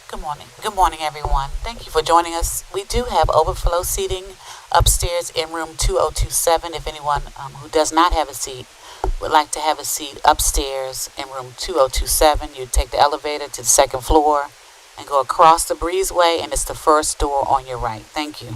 Good morning. Good morning, everyone. Thank you for joining us. We do have overflow seating upstairs in room 2027. If anyone who does not have a seat would like to have a seat upstairs in room 2027, you take the elevator to the second floor and go across the breezeway, and it's the first door on your right. Thank you.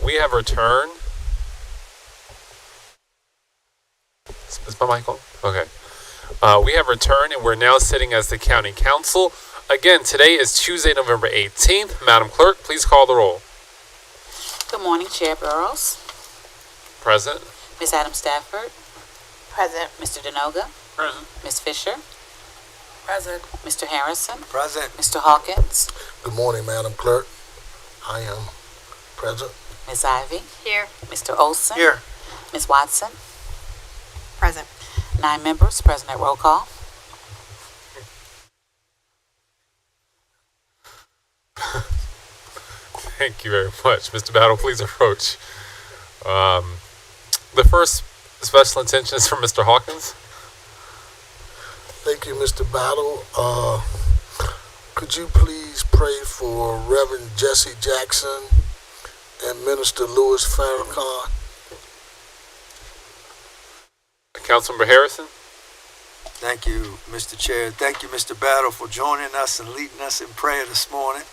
We have returned. Is my mic on? Okay. We have returned, and we're now sitting as the County Council. Again, today is Tuesday, November 18th. Madam Clerk, please call the roll. Good morning, Chair Burrows. Present. Ms. Adams Stafford. Present. Mr. Denoga. Present. Ms. Fisher. Present. Mr. Harrison. Present. Mr. Hawkins. Good morning, Madam Clerk. I am present. Ms. Ivy. Here. Mr. Olson. Here. Ms. Watson. Present. 9 members present at roll call. Thank you very much. Mr. Battle, please approach. The first special intention is from Mr. Hawkins. Thank you, Mr. Battle. Could you please pray for Reverend Jesse Jackson and Minister Louis Farrakhan? Councilmember Harrison. Thank you, Mr. Chair. Thank you, Mr. Battle, for joining us and leading us in prayer this morning.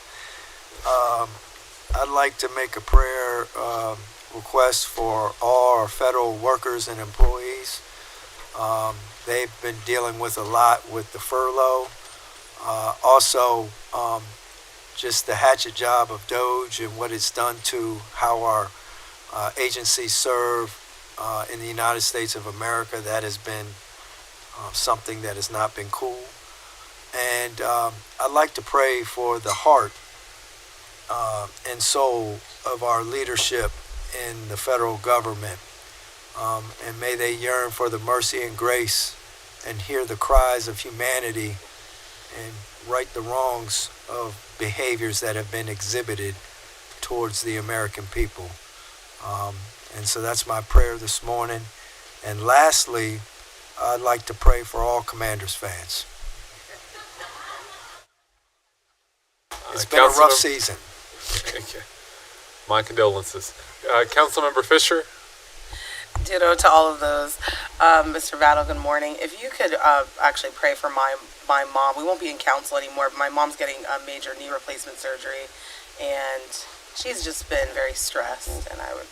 I'd like to make a prayer request for all our federal workers and employees. They've been dealing with a lot with the furlough. Also, just the hatchet job of DOGE and what it's done to how our agencies serve in the United States of America. That has been something that has not been cool. And I'd like to pray for the heart and soul of our leadership in the federal government. And may they yearn for the mercy and grace and hear the cries of humanity and right the wrongs of behaviors that have been exhibited towards the American people. And so that's my prayer this morning. And lastly, I'd like to pray for all Commanders fans. It's been a rough season. Okay. My condolences. Councilmember Fisher. Ditto to all of those. Mr. Battle, good morning. If you could actually pray for my mom. We won't be in council anymore, but my mom's getting a major knee replacement surgery, and she's just been very stressed, and I would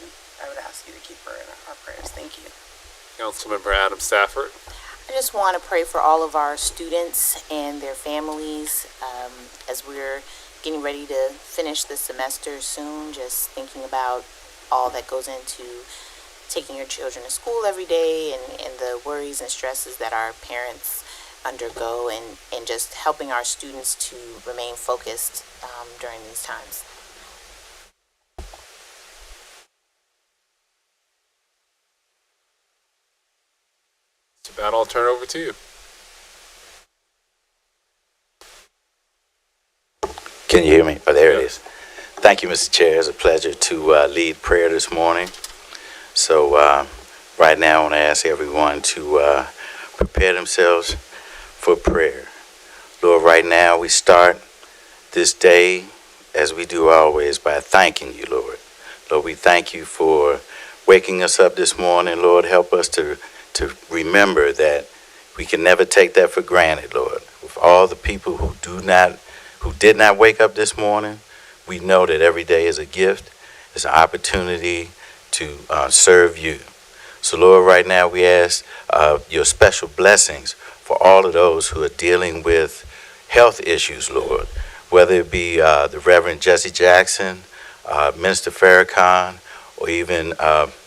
ask you to keep her in our prayers. Thank you. Councilmember Adam Stafford. I just want to pray for all of our students and their families as we're getting ready to finish the semester soon, just thinking about all that goes into taking your children to school every day and the worries and stresses that our parents undergo, and just helping our students to remain focused during these times. Mr. Battle, I'll turn it over to you. Can you hear me? Oh, there it is. Thank you, Mr. Chair. It's a pleasure to lead prayer this morning. So right now I want to ask everyone to prepare themselves for prayer. Lord, right now we start this day as we do always by thanking you, Lord. Lord, we thank you for waking us up this morning. Lord, help us to remember that we can never take that for granted, Lord. With all the people who did not wake up this morning, we know that every day is a gift. It's an opportunity to serve you. So, Lord, right now we ask your special blessings for all of those who are dealing with health issues, Lord, whether it be the Reverend Jesse Jackson, Minister Farrakhan, or even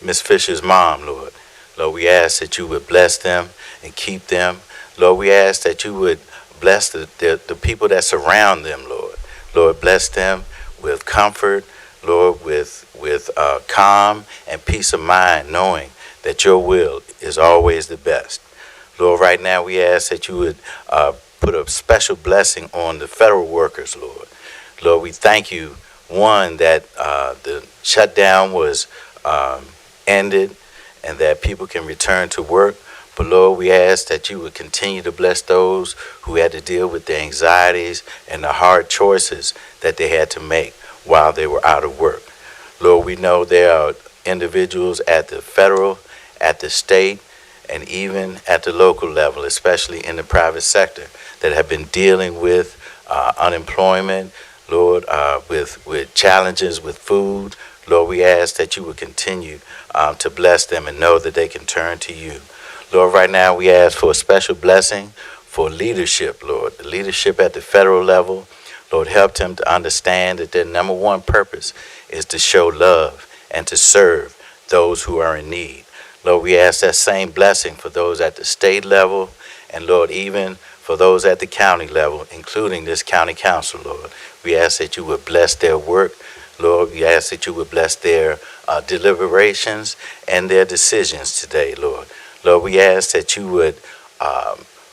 Miss Fisher's mom, Lord. Lord, we ask that you would bless them and keep them. Lord, we ask that you would bless the people that surround them, Lord. Lord, bless them with comfort, Lord, with calm and peace of mind, knowing that your will is always the best. Lord, right now we ask that you would put a special blessing on the federal workers, Lord. Lord, we thank you, one, that the shutdown was ended and that people can return to work. But Lord, we ask that you would continue to bless those who had to deal with the anxieties and the hard choices that they had to make while they were out of work. Lord, we know there are individuals at the federal, at the state, and even at the local level, especially in the private sector, that have been dealing with unemployment, Lord, with challenges with food. Lord, we ask that you would continue to bless them and know that they can turn to you. Lord, right now we ask for a special blessing for leadership, Lord, the leadership at the federal level. Lord, help them to understand that their number one purpose is to show love and to serve those who are in need. Lord, we ask that same blessing for those at the state level, and Lord, even for those at the county level, including this county council, Lord. We ask that you would bless their work. Lord, we ask that you would bless their deliberations and their decisions today, Lord. Lord, we ask that you would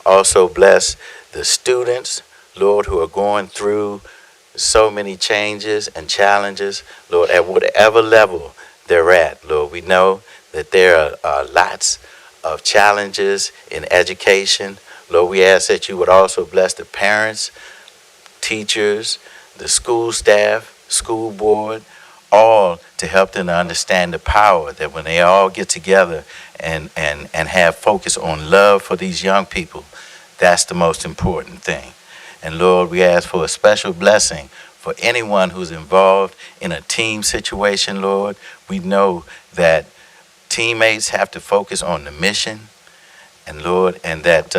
also bless the students, Lord, who are going through so many changes and challenges, Lord, at whatever level they're at, Lord. We know that there are lots of challenges in education. Lord, we ask that you would also bless the parents, teachers, the school staff, school board, all to help them to understand the power that when they all get together and have focus on love for these young people, that's the most important thing. And Lord, we ask for a special blessing for anyone who's involved in a team situation, Lord. We know that teammates have to focus on the mission, and Lord, and that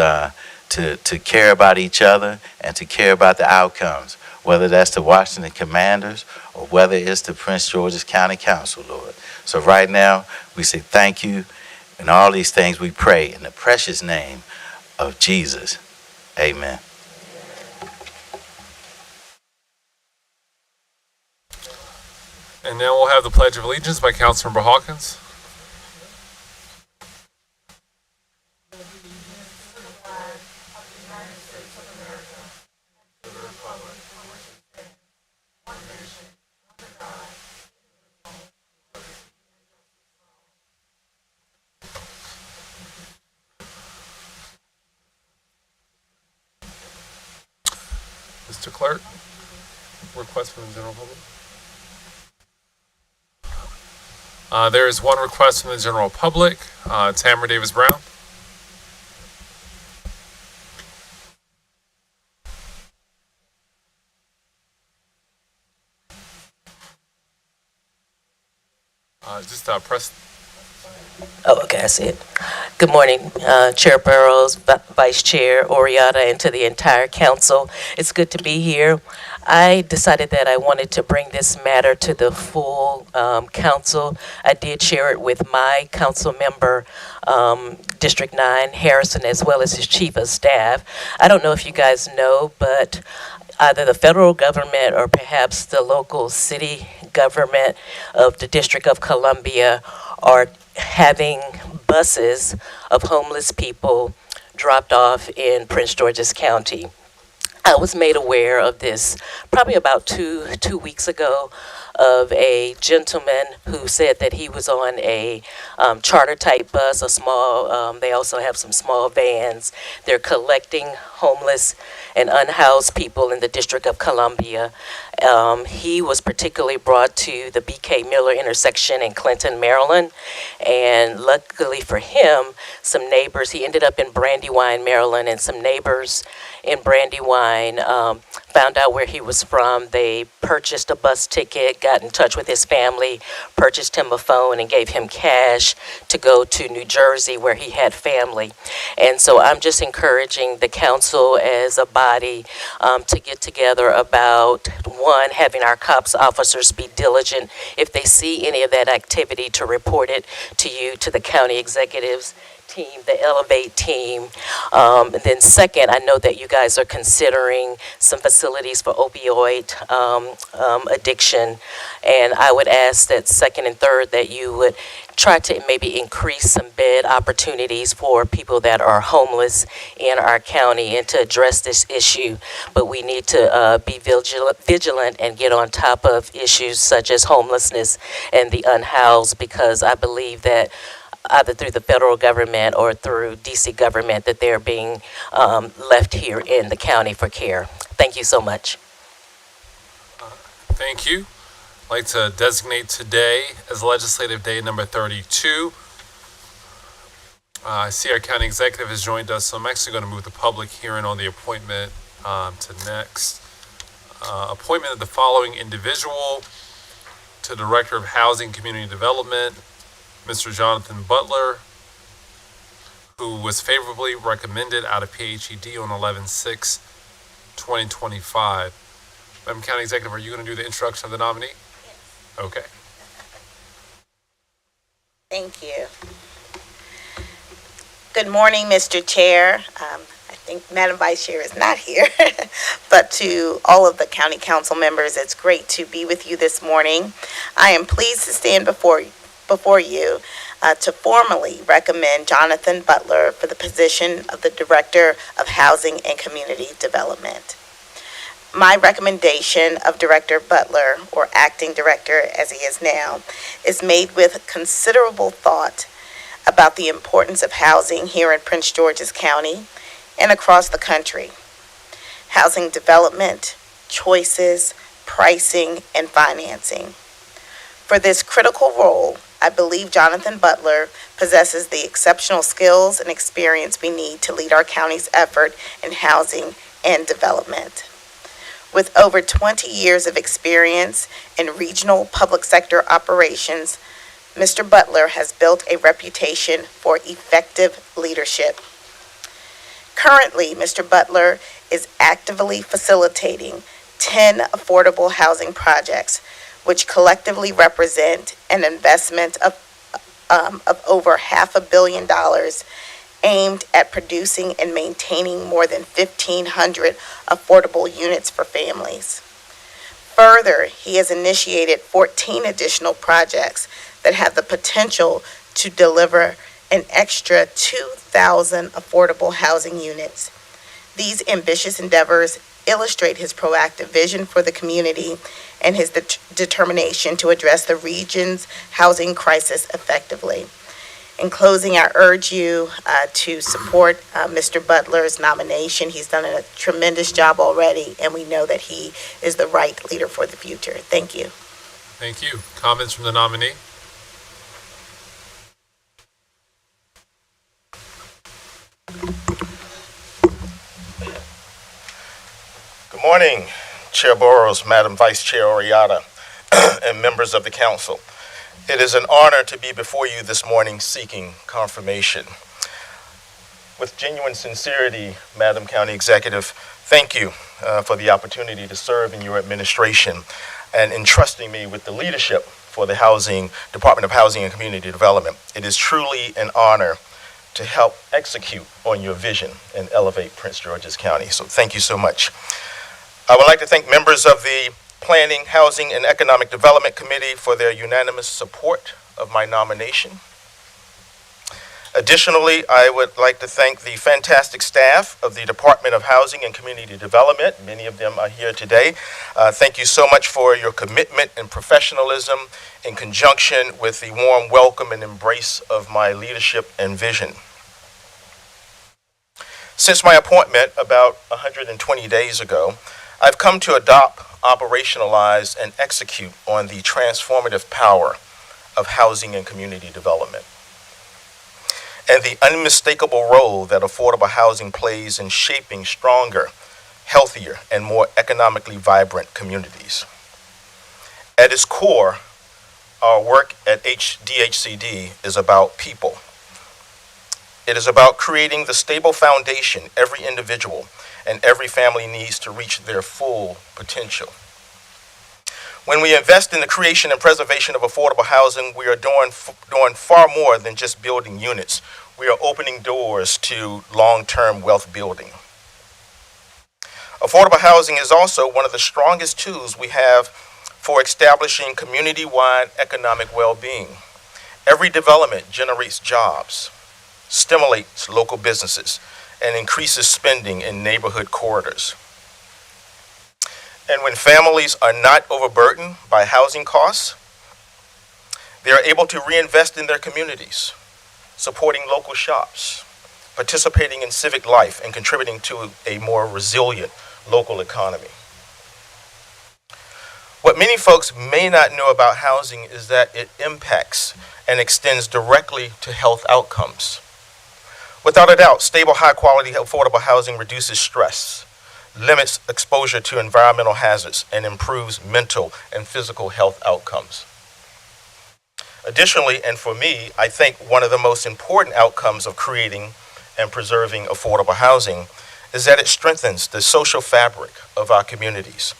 to care about each other and to care about the outcomes, whether that's the Washington Commanders or whether it's the Prince George's County Council, Lord. So right now, we say thank you, and all these things we pray in the precious name of Jesus. Amen. And now we'll have the Pledge of Allegiance by Councilmember Hawkins. Mr. Clerk, request from the general public. There is one request from the general public. Tamara Davis Brown. Press. Oh, okay, I see it. Good morning, Chair Burrows, Vice Chair Oriata, and to the entire council. It's good to be here. I decided that I wanted to bring this matter to the full council. I did share it with my council member, District 9, Harrison, as well as his chief of staff. I don't know if you guys know, but either the federal government or perhaps the local city government of the District of Columbia are having buses of homeless people dropped off in Prince George's County. I was made aware of this probably about two weeks ago of a gentleman who said that he was on a charter type bus, a small, they also have some small vans. They're collecting homeless and unhoused people in the District of Columbia. He was particularly brought to the B.K. Miller intersection in Clinton, Maryland. And luckily for him, some neighbors, he ended up in Brandywine, Maryland, and some neighbors in Brandywine found out where he was from. They purchased a bus ticket, got in touch with his family, purchased him a phone, and gave him cash to go to New Jersey where he had family. And so I'm just encouraging the council as a body to get together about, one, having our cops officers be diligent if they see any of that activity to report it to you, to the county executives team, the Elevate team. And then second, I know that you guys are considering some facilities for opioid addiction. And I would ask that second and third that you would try to maybe increase some bed opportunities for people that are homeless in our county and to address this issue. But we need to be vigilant and get on top of issues such as homelessness and the unhoused, because I believe that either through the federal government or through DC government that they're being left here in the county for care. Thank you so much. Thank you. I'd like to designate today as Legislative Day number 32. I see our county executive has joined us, so I'm actually going to move the public hearing on the appointment to next. Appointment of the following individual to Director of Housing Community Development, Mr. Jonathan Butler, who was favorably recommended out of PHED on 11/6/2025. Madam County Executive, are you going to do the introduction of the nominee? Yes. Okay. Thank you. Good morning, Mr. Chair. I think Madam Vice Chair is not here, but to all of the county council members, it's great to be with you this morning. I am pleased to stand before you to formally recommend Jonathan Butler for the position of the Director of Housing and Community Development. My recommendation of Director Butler, or Acting Director as he is now, is made with considerable thought about the importance of housing here in Prince George's County and across the country. Housing development, choices, pricing, and financing. For this critical role, I believe Jonathan Butler possesses the exceptional skills and experience we need to lead our county's effort in housing and development. With over 20 years of experience in regional public sector operations, Mr. Butler has built a reputation for effective leadership. Currently, Mr. Butler is actively facilitating 10 affordable housing projects, which collectively represent an investment of over $500 million aimed at producing and maintaining more than 1,500 affordable units for families. Further, he has initiated 14 additional projects that have the potential to deliver an extra 2,000 affordable housing units. These ambitious endeavors illustrate his proactive vision for the community and his determination to address the region's housing crisis effectively. In closing, I urge you to support Mr. Butler's nomination. He's done a tremendous job already, and we know that he is the right leader for the future. Thank you. Thank you. Comments from the nominee? Good morning, Chair Burrows, Madam Vice Chair Oriata, and members of the council. It is an honor to be before you this morning seeking confirmation. With genuine sincerity, Madam County Executive, thank you for the opportunity to serve in your administration and entrusting me with the leadership for the Department of Housing and Community Development. It is truly an honor to help execute on your vision and elevate Prince George's County. So thank you so much. I would like to thank members of the Planning, Housing, and Economic Development Committee for their unanimous support of my nomination. Additionally, I would like to thank the fantastic staff of the Department of Housing and Community Development. Many of them are here today. Thank you so much for your commitment and professionalism in conjunction with the warm welcome and embrace of my leadership and vision. Since my appointment about 120 days ago, I've come to adopt, operationalize, and execute on the transformative power of housing and community development, and the unmistakable role that affordable housing plays in shaping stronger, healthier, and more economically vibrant communities. At its core, our work at DHCD is about people. It is about creating the stable foundation every individual and every family needs to reach their full potential. When we invest in the creation and preservation of affordable housing, we are doing far more than just building units. We are opening doors to long-term wealth building. Affordable housing is also one of the strongest tools we have for establishing community-wide economic well-being. Every development generates jobs, stimulates local businesses, and increases spending in neighborhood corridors. And when families are not overburdened by housing costs, they are able to reinvest in their communities, supporting local shops, participating in civic life, and contributing to a more resilient local economy. What many folks may not know about housing is that it impacts and extends directly to health outcomes. Without a doubt, stable, high-quality, affordable housing reduces stress, limits exposure to environmental hazards, and improves mental and physical health outcomes. Additionally, and for me, I think one of the most important outcomes of creating and preserving affordable housing is that it strengthens the social fabric of our communities.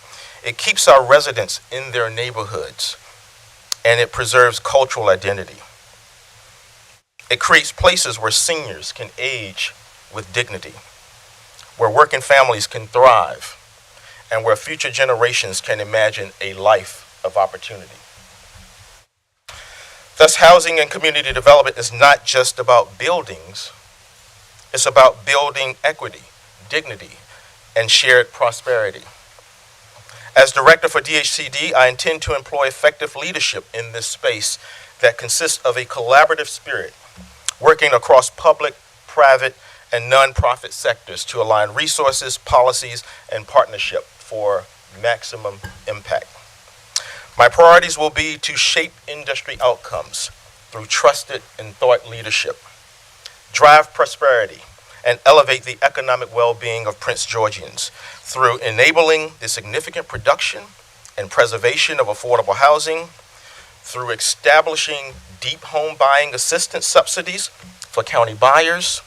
It keeps our residents in their neighborhoods, and it preserves cultural identity. It creates places where seniors can age with dignity, where working families can thrive, and where future generations can imagine a life of opportunity. Thus, housing and community development is not just about buildings. It's about building equity, dignity, and shared prosperity. As director for DHCD, I intend to employ effective leadership in this space that consists of a collaborative spirit, working across public, private, and nonprofit sectors to align resources, policies, and partnership for maximum impact. My priorities will be to shape industry outcomes through trusted and thought leadership, drive prosperity, and elevate the economic well-being of Prince Georgians through enabling the significant production and preservation of affordable housing, through establishing deep home buying assistance subsidies for county buyers,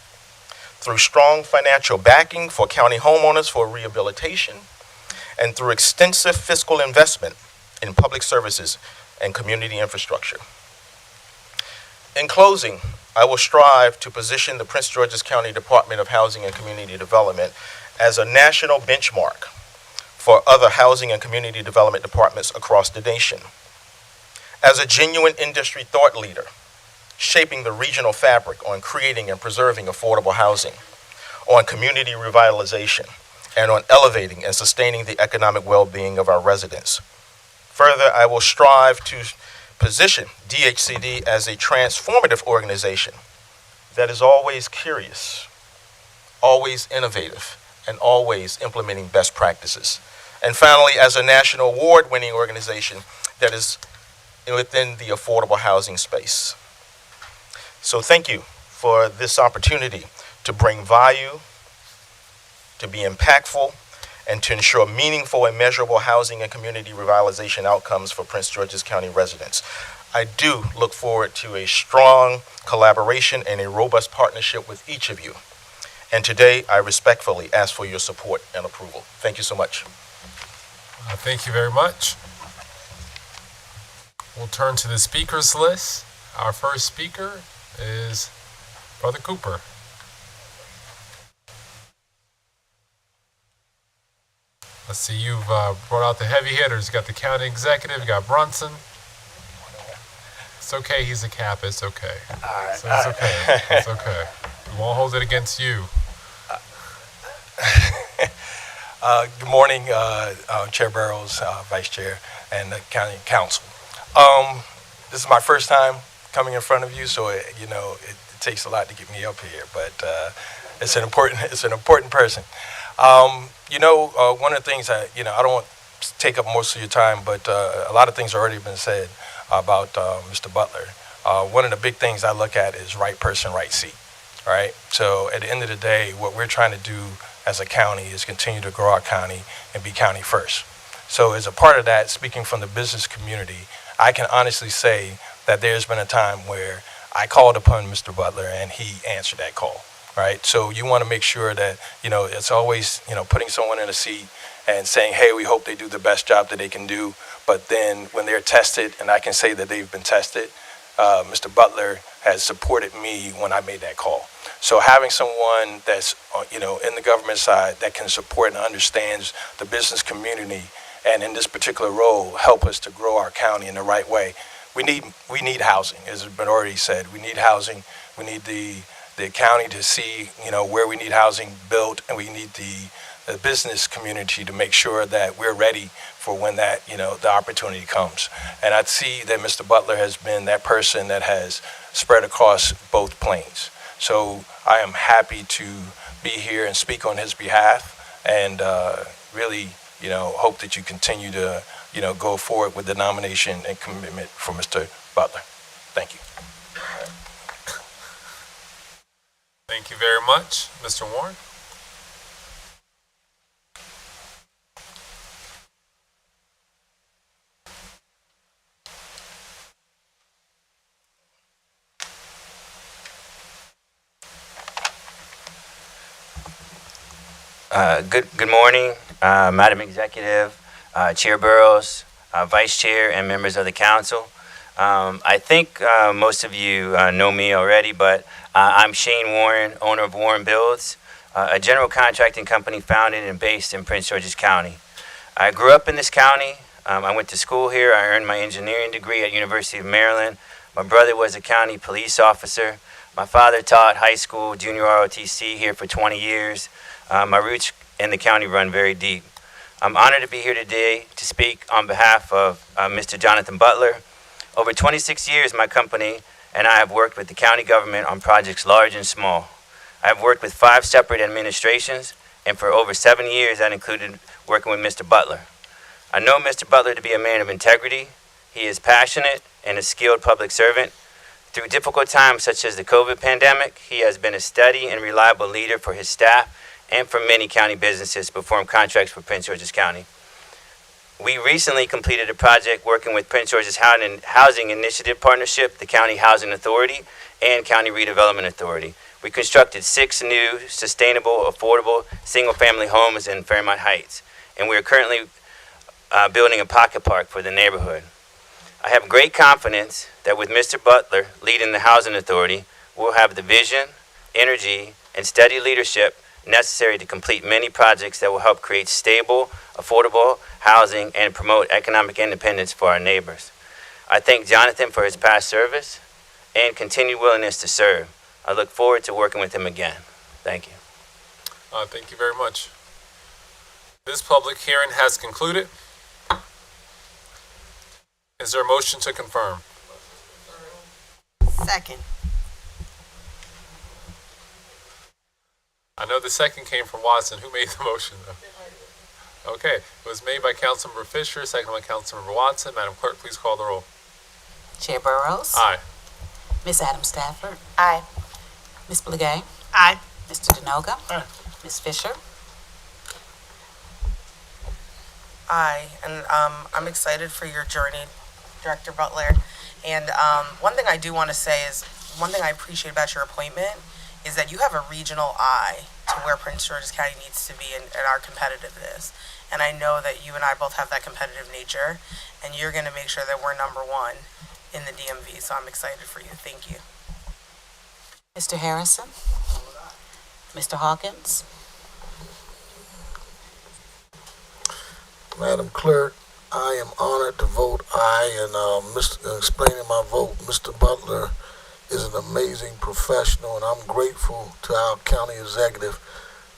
through strong financial backing for county homeowners for rehabilitation, and through extensive fiscal investment in public services and community infrastructure. In closing, I will strive to position the Prince George's County Department of Housing and Community Development as a national benchmark for other housing and community development departments across the nation, as a genuine industry thought leader, shaping the regional fabric on creating and preserving affordable housing, on community revitalization, and on elevating and sustaining the economic well-being of our residents. Further, I will strive to position DHCD as a transformative organization that is always curious, always innovative, and always implementing best practices. And finally, as a national award-winning organization that is within the affordable housing space. So thank you for this opportunity to bring value, to be impactful, and to ensure meaningful and measurable housing and community revitalization outcomes for Prince George's County residents. I do look forward to a strong collaboration and a robust partnership with each of you. And today, I respectfully ask for your support and approval. Thank you so much. Thank you very much. We'll turn to the speakers list. Our first speaker is Brother Cooper. Let's see, you've brought out the heavy hitters. You got the county executive, you got Brunson. It's okay, he's a cap, it's okay. So it's okay, it's okay. We won't hold it against you. Good morning, Chair Burrows, Vice Chair, and the County Council. This is my first time coming in front of you, so it takes a lot to get me up here. But it's an important person. One of the things I don't want to take up most of your time, but a lot of things have already been said about Mr. Butler. One of the big things I look at is right person, right seat. Right. So at the end of the day, what we're trying to do as a county is continue to grow our county and be county first. So as a part of that, speaking from the business community, I can honestly say that there's been a time where I called upon Mr. Butler and he answered that call, right? So you want to make sure that, it's always, putting someone in a seat and saying, hey, we hope they do the best job that they can do. But then when they're tested, and I can say that they've been tested, Mr. Butler has supported me when I made that call. So having someone that's, in the government side that can support and understands the business community and in this particular role help us to grow our county in the right way. We need housing, as has been already said. We need housing. We need the county to see, where we need housing built, and we need the business community to make sure that we're ready for when that, the opportunity comes. And I see that Mr. Butler has been that person that has spread across both planes. So I am happy to be here and speak on his behalf, and really, hope that you continue to, go forward with the nomination and commitment for Mr. Butler. Thank you. Thank you very much, Mr. Warren. Good morning, Madam Executive, Chair Burrows, Vice Chair, and members of the council. I think most of you know me already, but I'm Shane Warren, owner of Warren Builds, a general contracting company founded and based in Prince George's County. I grew up in this county. I went to school here. I earned my engineering degree at University of Maryland. My brother was a county police officer. My father taught high school, junior ROTC here for 20 years. My roots in the county run very deep. I'm honored to be here today to speak on behalf of Mr. Jonathan Butler. Over 26 years, my company and I have worked with the county government on projects large and small. I have worked with 5 separate administrations, and for over 7 years, that included working with Mr. Butler. I know Mr. Butler to be a man of integrity. He is passionate and a skilled public servant. Through difficult times such as the COVID pandemic, he has been a steady and reliable leader for his staff and for many county businesses to perform contracts for Prince George's County. We recently completed a project working with Prince George's Housing Initiative Partnership, the County Housing Authority, and County Redevelopment Authority. We constructed 6 new, sustainable, affordable, single-family homes in Fairmont Heights, and we are currently building a pocket park for the neighborhood. I have great confidence that with Mr. Butler leading the Housing Authority, we'll have the vision, energy, and steady leadership necessary to complete many projects that will help create stable, affordable housing and promote economic independence for our neighbors. I thank Jonathan for his past service and continued willingness to serve. I look forward to working with him again. Thank you. Thank you very much. This public hearing has concluded. Is there a motion to confirm? Second. I know the second came from Watson. Who made the motion, though? Okay, it was made by Councilmember Fisher, second by Councilmember Watson. Madam Clerk, please call the roll. Chair Burrows. Aye. Miss Adams Stafford. Aye. Miss Blagay. Aye. Mr. Denoga. Aye. Miss Fisher. Aye, and I'm excited for your journey, Director Butler. And one thing I do want to say is, one thing I appreciate about your appointment is that you have a regional eye. to where Prince George's County needs to be in our competitiveness. And I know that you and I both have that competitive nature, and you're going to make sure that we're number one in the DMV. So I'm excited for you. Thank you. Mr. Harrison? Mr. Hawkins? Madam Clerk, I am honored to vote aye, and explaining my vote, Mr. Butler is an amazing professional, and I'm grateful to our county executive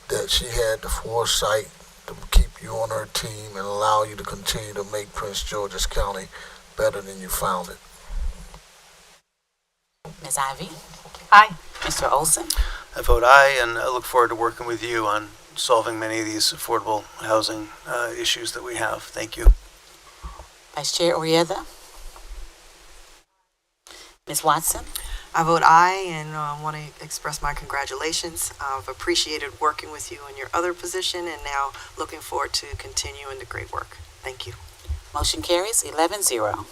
that she had the foresight to keep you on her team and allow you to continue to make Prince George's County better than you found it. Ms. Ivy? Aye. Mr. Olson? I vote aye, and I look forward to working with you on solving many of these affordable housing issues that we have. Thank you. Vice Chair Orieta? Ms. Watson? I vote aye, and want to express my congratulations. I've appreciated working with you in your other position, and now looking forward to continuing the great work. Thank you. Motion carries 11-0.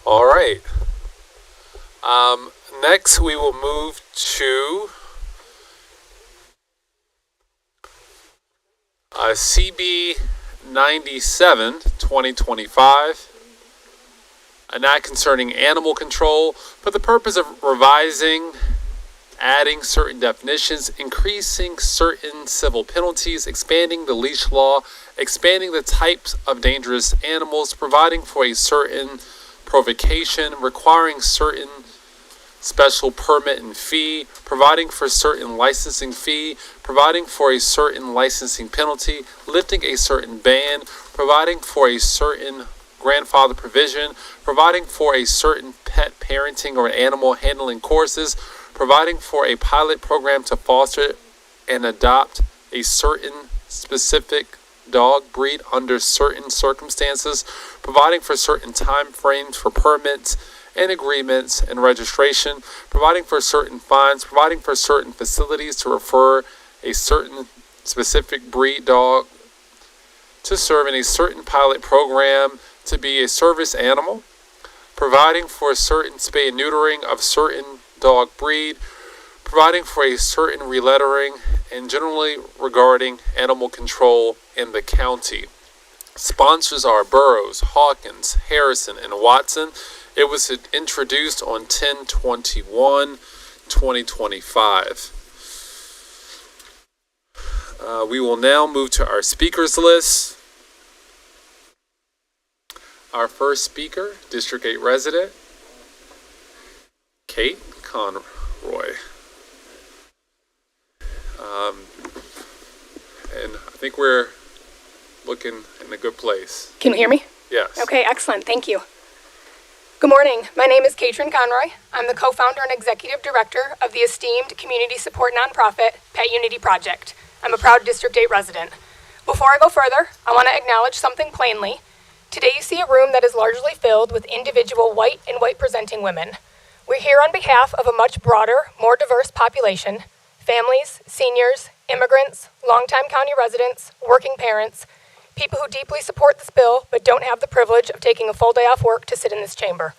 All right. Next, we will move to CB 97, 2025, an act concerning animal control for the purpose of revising, adding certain definitions, increasing certain civil penalties, expanding the leash law, expanding the types of dangerous animals, providing for a certain provocation, requiring certain special permit and fee, providing for certain licensing fee, providing for a certain licensing penalty, lifting a certain ban, providing for a certain grandfather provision, providing for a certain pet parenting or animal handling courses, providing for a pilot program to foster and adopt a certain specific dog breed under certain circumstances, providing for certain time frames for permits and agreements and registration, providing for certain fines, providing for certain facilities to refer a certain specific breed dog to serve in a certain pilot program to be a service animal, providing for certain spay and neutering of certain dog breed, providing for a certain relettering, and generally regarding animal control in the county. Sponsors are Burroughs, Hawkins, Harrison, and Watson. It was introduced on 10/21/2025. We will now move to our speakers list. Our first speaker, District 8 resident, Kate Conroy. And I think we're looking in a good place. Can you hear me? Yes. Okay, excellent. Thank you. Good morning. My name is Katrin Conroy. I'm the co-founder and executive director of the esteemed community support nonprofit Pet Unity Project. I'm a proud District 8 resident. Before I go further, I want to acknowledge something plainly. Today you see a room that is largely filled with individual white and white-presenting women. We're here on behalf of a much broader, more diverse population: families, seniors, immigrants, longtime county residents, working parents, people who deeply support this bill but don't have the privilege of taking a full day off work to sit in this chamber.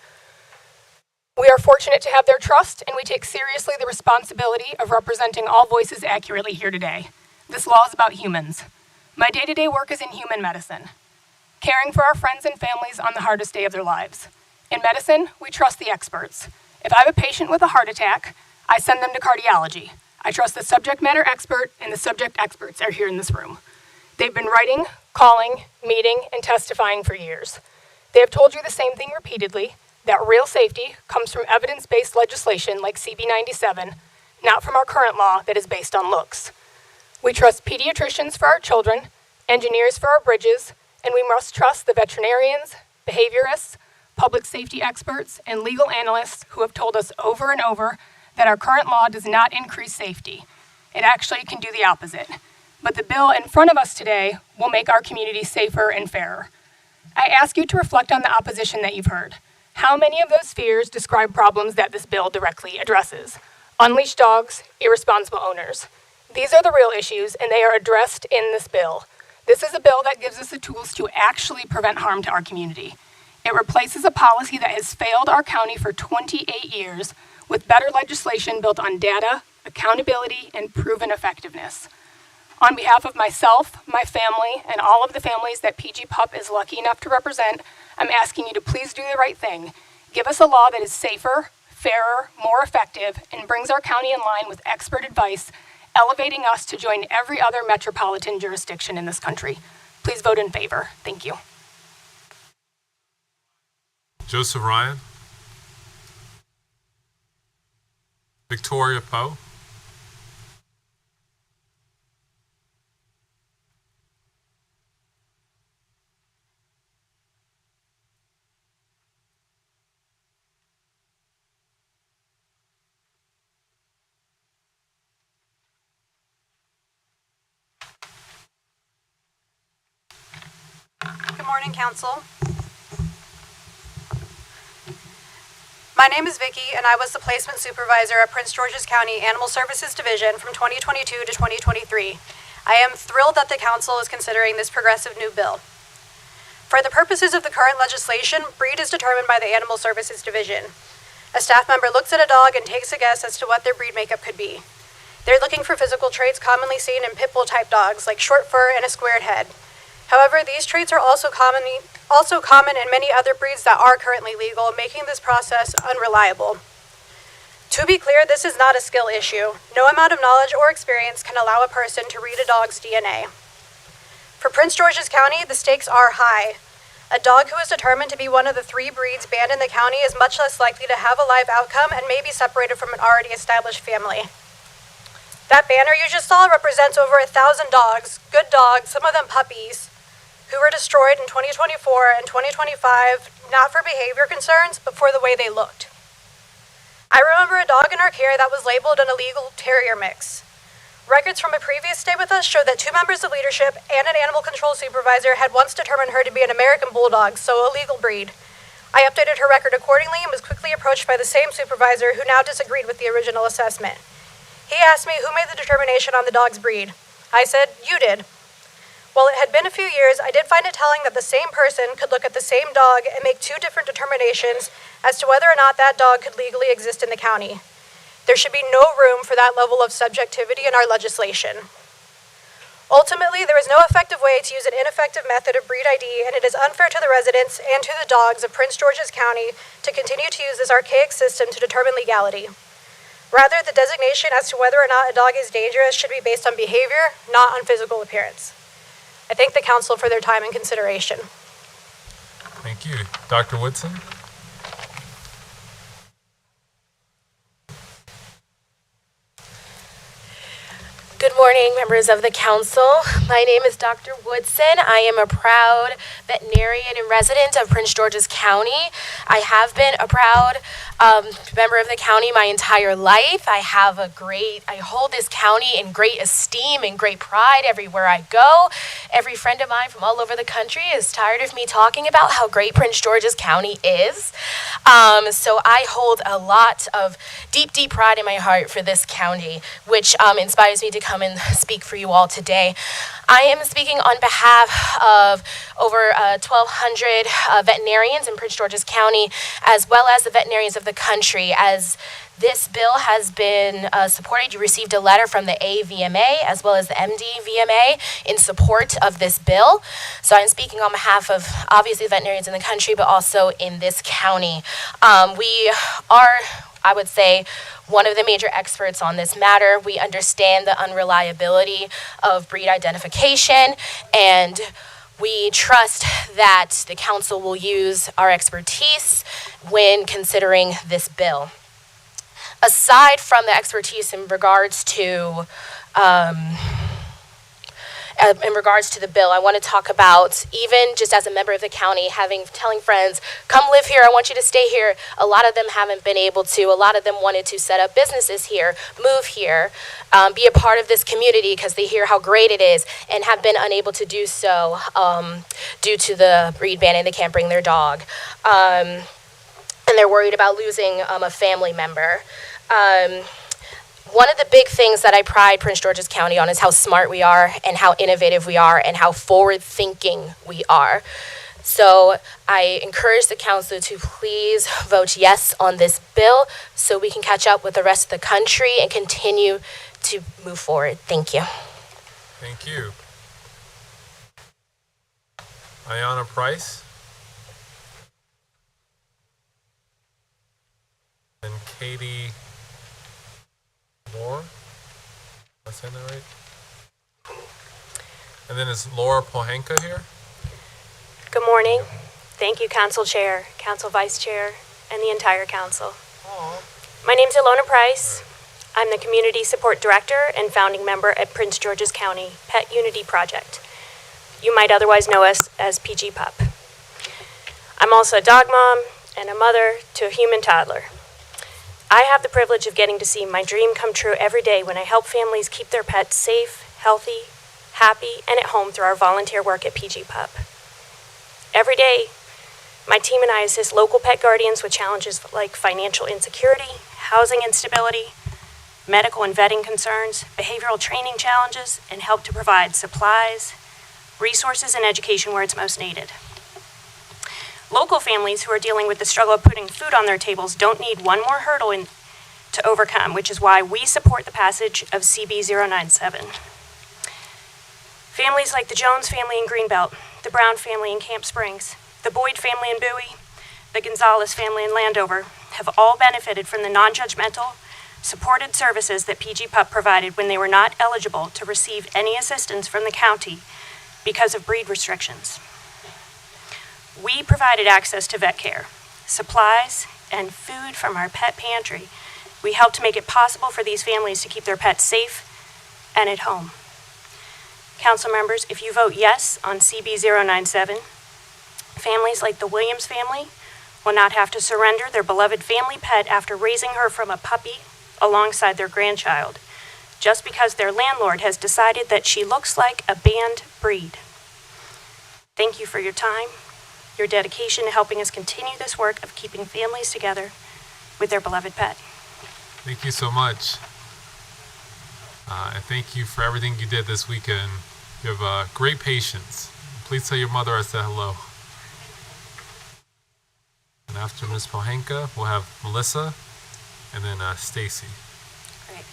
We are fortunate to have their trust, and we take seriously the responsibility of representing all voices accurately here today. This law is about humans. My day-to-day work is in human medicine, caring for our friends and families on the hardest day of their lives. In medicine, we trust the experts. If I have a patient with a heart attack, I send them to cardiology. I trust the subject matter expert, and the subject experts are here in this room. They've been writing, calling, meeting, and testifying for years. They have told you the same thing repeatedly, that real safety comes from evidence-based legislation like CB 97, not from our current law that is based on looks. We trust pediatricians for our children, engineers for our bridges, and we must trust the veterinarians, behaviorists, public safety experts, and legal analysts who have told us over and over that our current law does not increase safety. It actually can do the opposite. But the bill in front of us today will make our community safer and fairer. I ask you to reflect on the opposition that you've heard. How many of those fears describe problems that this bill directly addresses? Unleashed dogs, irresponsible owners. These are the real issues, and they are addressed in this bill. This is a bill that gives us the tools to actually prevent harm to our community. It replaces a policy that has failed our county for 28 years with better legislation built on data, accountability, and proven effectiveness. On behalf of myself, my family, and all of the families that PG Pup is lucky enough to represent, I'm asking you to please do the right thing. Give us a law that is safer, fairer, more effective, and brings our county in line with expert advice, elevating us to join every other metropolitan jurisdiction in this country. Please vote in favor. Thank you. Joseph Ryan. Victoria Poe. Good morning, Council. My name is Vicki, and I was the placement supervisor at Prince George's County Animal Services Division from 2022 to 2023. I am thrilled that the Council is considering this progressive new bill. For the purposes of the current legislation, breed is determined by the Animal Services Division. A staff member looks at a dog and takes a guess as to what their breed makeup could be. They're looking for physical traits commonly seen in pit bull type dogs, like short fur and a squared head. However, these traits are also common in many other breeds that are currently legal, making this process unreliable. To be clear, this is not a skill issue. No amount of knowledge or experience can allow a person to read a dog's DNA. For Prince George's County, the stakes are high. A dog who is determined to be one of the 3 breeds banned in the county is much less likely to have a live outcome and may be separated from an already established family. That banner you just saw represents over 1,000 dogs, good dogs, some of them puppies, who were destroyed in 2024 and 2025, not for behavior concerns, but for the way they looked. I remember a dog in our care that was labeled an illegal terrier mix. Records from a previous stay with us show that 2 members of leadership and an animal control supervisor had once determined her to be an American Bulldog, so a legal breed. I updated her record accordingly and was quickly approached by the same supervisor who now disagreed with the original assessment. He asked me who made the determination on the dog's breed. I said, "You did." While it had been a few years, I did find it telling that the same person could look at the same dog and make 2 different determinations as to whether or not that dog could legally exist in the county. There should be no room for that level of subjectivity in our legislation. Ultimately, there is no effective way to use an ineffective method of breed ID, and it is unfair to the residents and to the dogs of Prince George's County to continue to use this archaic system to determine legality. Rather, the designation as to whether or not a dog is dangerous should be based on behavior, not on physical appearance. I thank the Council for their time and consideration. Thank you. Dr. Woodson? Good morning, members of the council. My name is Dr. Woodson. I am a proud veterinarian and resident of Prince George's County. I have been a proud member of the county my entire life. I hold this county in great esteem and great pride everywhere I go. Every friend of mine from all over the country is tired of me talking about how great Prince George's County is. So I hold a lot of deep, deep pride in my heart for this county, which inspires me to come come and speak for you all today. I am speaking on behalf of over 1,200 veterinarians in Prince George's County, as well as the veterinarians of the country. As this bill has been supported, you received a letter from the AVMA as well as the MDVMA in support of this bill. So I'm speaking on behalf of obviously the veterinarians in the country, but also in this county. We are, I would say, one of the major experts on this matter. We understand the unreliability of breed identification, and we trust that the council will use our expertise when considering this bill. Aside from the expertise in regards to the bill, I want to talk about, even just as a member of the county, telling friends, come live here, I want you to stay here. A lot of them haven't been able to. A lot of them wanted to set up businesses here, move here, be a part of this community because they hear how great it is, and have been unable to do so due to the breed ban, and they can't bring their dog. And they're worried about losing a family member. One of the big things that I pride Prince George's County on is how smart we are and how innovative we are and how forward-thinking we are. So I encourage the council to please vote yes on this bill so we can catch up with the rest of the country and continue to move forward. Thank you. Thank you. Ayanna Price. And Katie Moore. Am I saying that right? And then is Laura Pohanka here? Good morning. Thank you, Council Chair, Council Vice Chair, and the entire council. My name's Ilona Price. I'm the Community Support Director and founding member at Prince George's County Pet Unity Project. You might otherwise know us as PG Pup. I'm also a dog mom and a mother to a human toddler. I have the privilege of getting to see my dream come true every day when I help families keep their pets safe, healthy, happy, and at home through our volunteer work at PG Pup. Every day, my team and I assist local pet guardians with challenges like financial insecurity, housing instability, medical and vetting concerns, behavioral training challenges, and help to provide supplies, resources, and education where it's most needed. Local families who are dealing with the struggle of putting food on their tables don't need one more hurdle to overcome, which is why we support the passage of CB 097. Families like the Jones family in Greenbelt, the Brown family in Camp Springs, the Boyd family in Bowie, the Gonzalez family in Landover have all benefited from the non-judgmental, supported services that PG Pup provided when they were not eligible to receive any assistance from the county because of breed restrictions. We provided access to vet care, supplies, and food from our pet pantry. We helped to make it possible for these families to keep their pets safe and at home. Council members, if you vote yes on CB 097, families like the Williams family will not have to surrender their beloved family pet after raising her from a puppy alongside their grandchild, just because their landlord has decided that she looks like a banned breed. Thank you for your time, your dedication to helping us continue this work of keeping families together with their beloved pet. Thank you so much. And thank you for everything you did this weekend. You have great patience. Please tell your mother I said hello. And after Ms. Pohanka, we'll have Melissa and then Stacy. Great.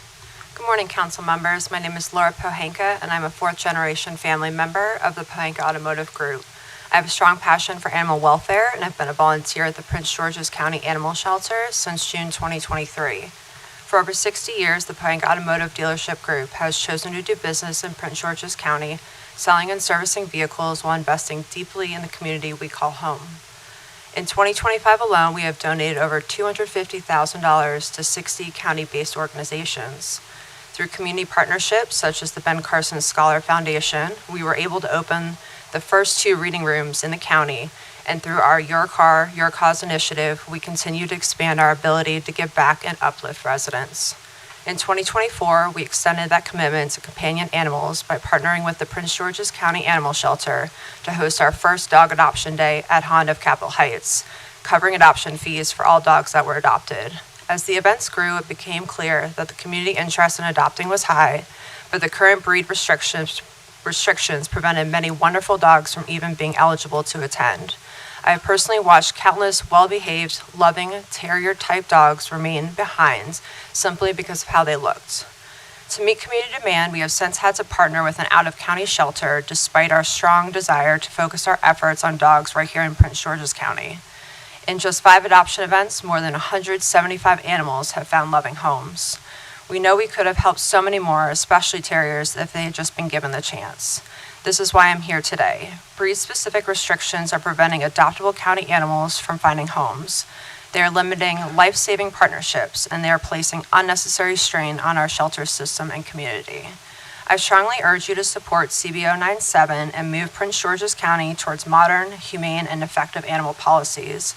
Good morning, council members. My name is Laura Pohanka, and I'm a fourth-generation family member of the Pohanka Automotive Group. I have a strong passion for animal welfare, and I've been a volunteer at the Prince George's County Animal Shelter since June 2023. For over 60 years, the Pohanka Automotive Dealership Group has chosen to do business in Prince George's County, selling and servicing vehicles while investing deeply in the community we call home. In 2025 alone, we have donated over $250,000 to 60 county-based organizations. Through community partnerships, such as the Ben Carson Scholar Foundation, we were able to open the first 2 reading rooms in the county, and through our Your Car, Your Cause initiative, we continue to expand our ability to give back and uplift residents. In 2024, we extended that commitment to companion animals by partnering with the Prince George's County Animal Shelter to host our first dog adoption day at Honda of Capitol Heights, covering adoption fees for all dogs that were adopted. As the events grew, it became clear that the community interest in adopting was high, but the current breed restrictions prevented many wonderful dogs from even being eligible to attend. I have personally watched countless well-behaved, loving, terrier-type dogs remain behind simply because of how they looked. To meet community demand, we have since had to partner with an out-of-county shelter despite our strong desire to focus our efforts on dogs right here in Prince George's County. In just 5 adoption events, more than 175 animals have found loving homes. We know we could have helped so many more, especially terriers, if they had just been given the chance. This is why I'm here today. Breed-specific restrictions are preventing adoptable county animals from finding homes. They are limiting life-saving partnerships, and they are placing unnecessary strain on our shelter system and community. I strongly urge you to support CBO 97 and move Prince George's County towards modern, humane, and effective animal policies.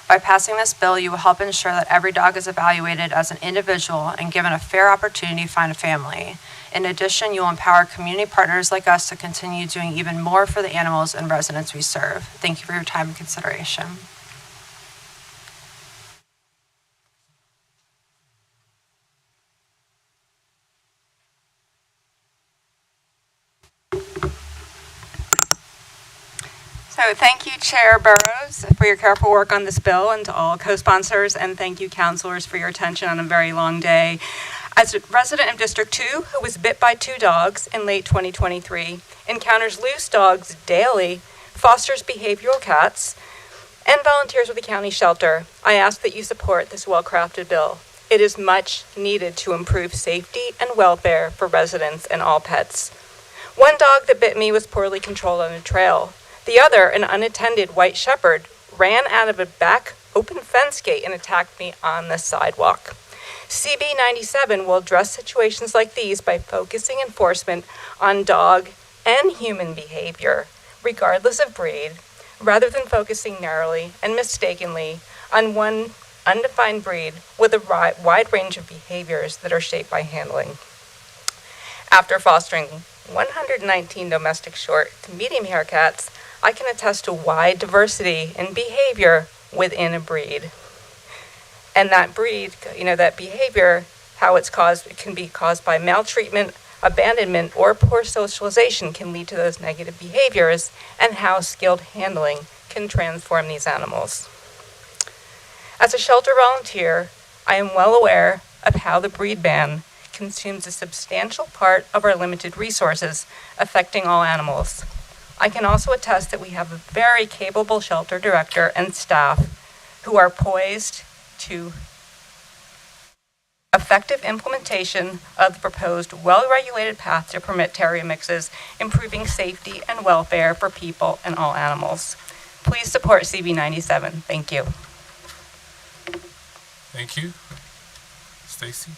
By passing this bill, you will help ensure that every dog is evaluated as an individual and given a fair opportunity to find a family. In addition, you will empower community partners like us to continue doing even more for the animals and residents we serve. Thank you for your time and consideration. So thank you, Chair Burrows, for your careful work on this bill, and to all co-sponsors, and thank you, councilors, for your attention on a very long day. As a resident of District 2 who was bit by 2 dogs in late 2023, encounters loose dogs daily, fosters behavioral cats, and volunteers with the county shelter, I ask that you support this well-crafted bill. It is much needed to improve safety and welfare for residents and all pets. One dog that bit me was poorly controlled on a trail. The other, an unattended white shepherd, ran out of a back open fence gate and attacked me on the sidewalk. CB 97 will address situations like these by focusing enforcement on dog and human behavior, regardless of breed, rather than focusing narrowly and mistakenly on one undefined breed with a wide range of behaviors that are shaped by handling. After fostering 119 domestic short to medium hair cats, I can attest to wide diversity in behavior within a breed. And that breed, that behavior, how it's caused, it can be caused by maltreatment, abandonment, or poor socialization can lead to those negative behaviors, and how skilled handling can transform these animals. As a shelter volunteer, I am well aware of how the breed ban consumes a substantial part of our limited resources, affecting all animals. I can also attest that we have a very capable shelter director and staff who are poised to effective implementation of the proposed well-regulated path to permit terrier mixes, improving safety and welfare for people and all animals. Please support CB 97. Thank you. Thank you. Stacy?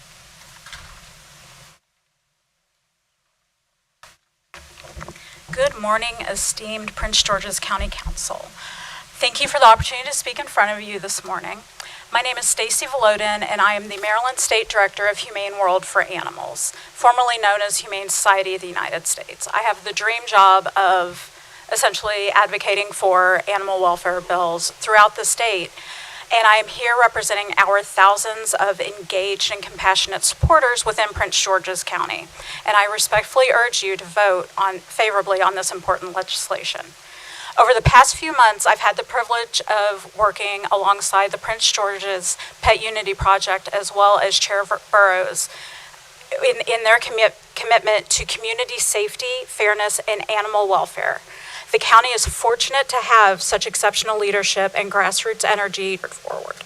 Good morning, esteemed Prince George's County Council. Thank you for the opportunity to speak in front of you this morning. My name is Stacy Volodin, and I am the Maryland State Director of Humane World for Animals, formerly known as Humane Society of the United States. I have the dream job of essentially advocating for animal welfare bills throughout the state, and I am here representing our thousands of engaged and compassionate supporters within Prince George's County, and I respectfully urge you to vote favorably on this important legislation. Over the past few months, I've had the privilege of working alongside the Prince George's Pet Unity Project, as well as Chair Burrows, in their commitment to community safety, fairness, and animal welfare. The county is fortunate to have such exceptional leadership and grassroots energy forward.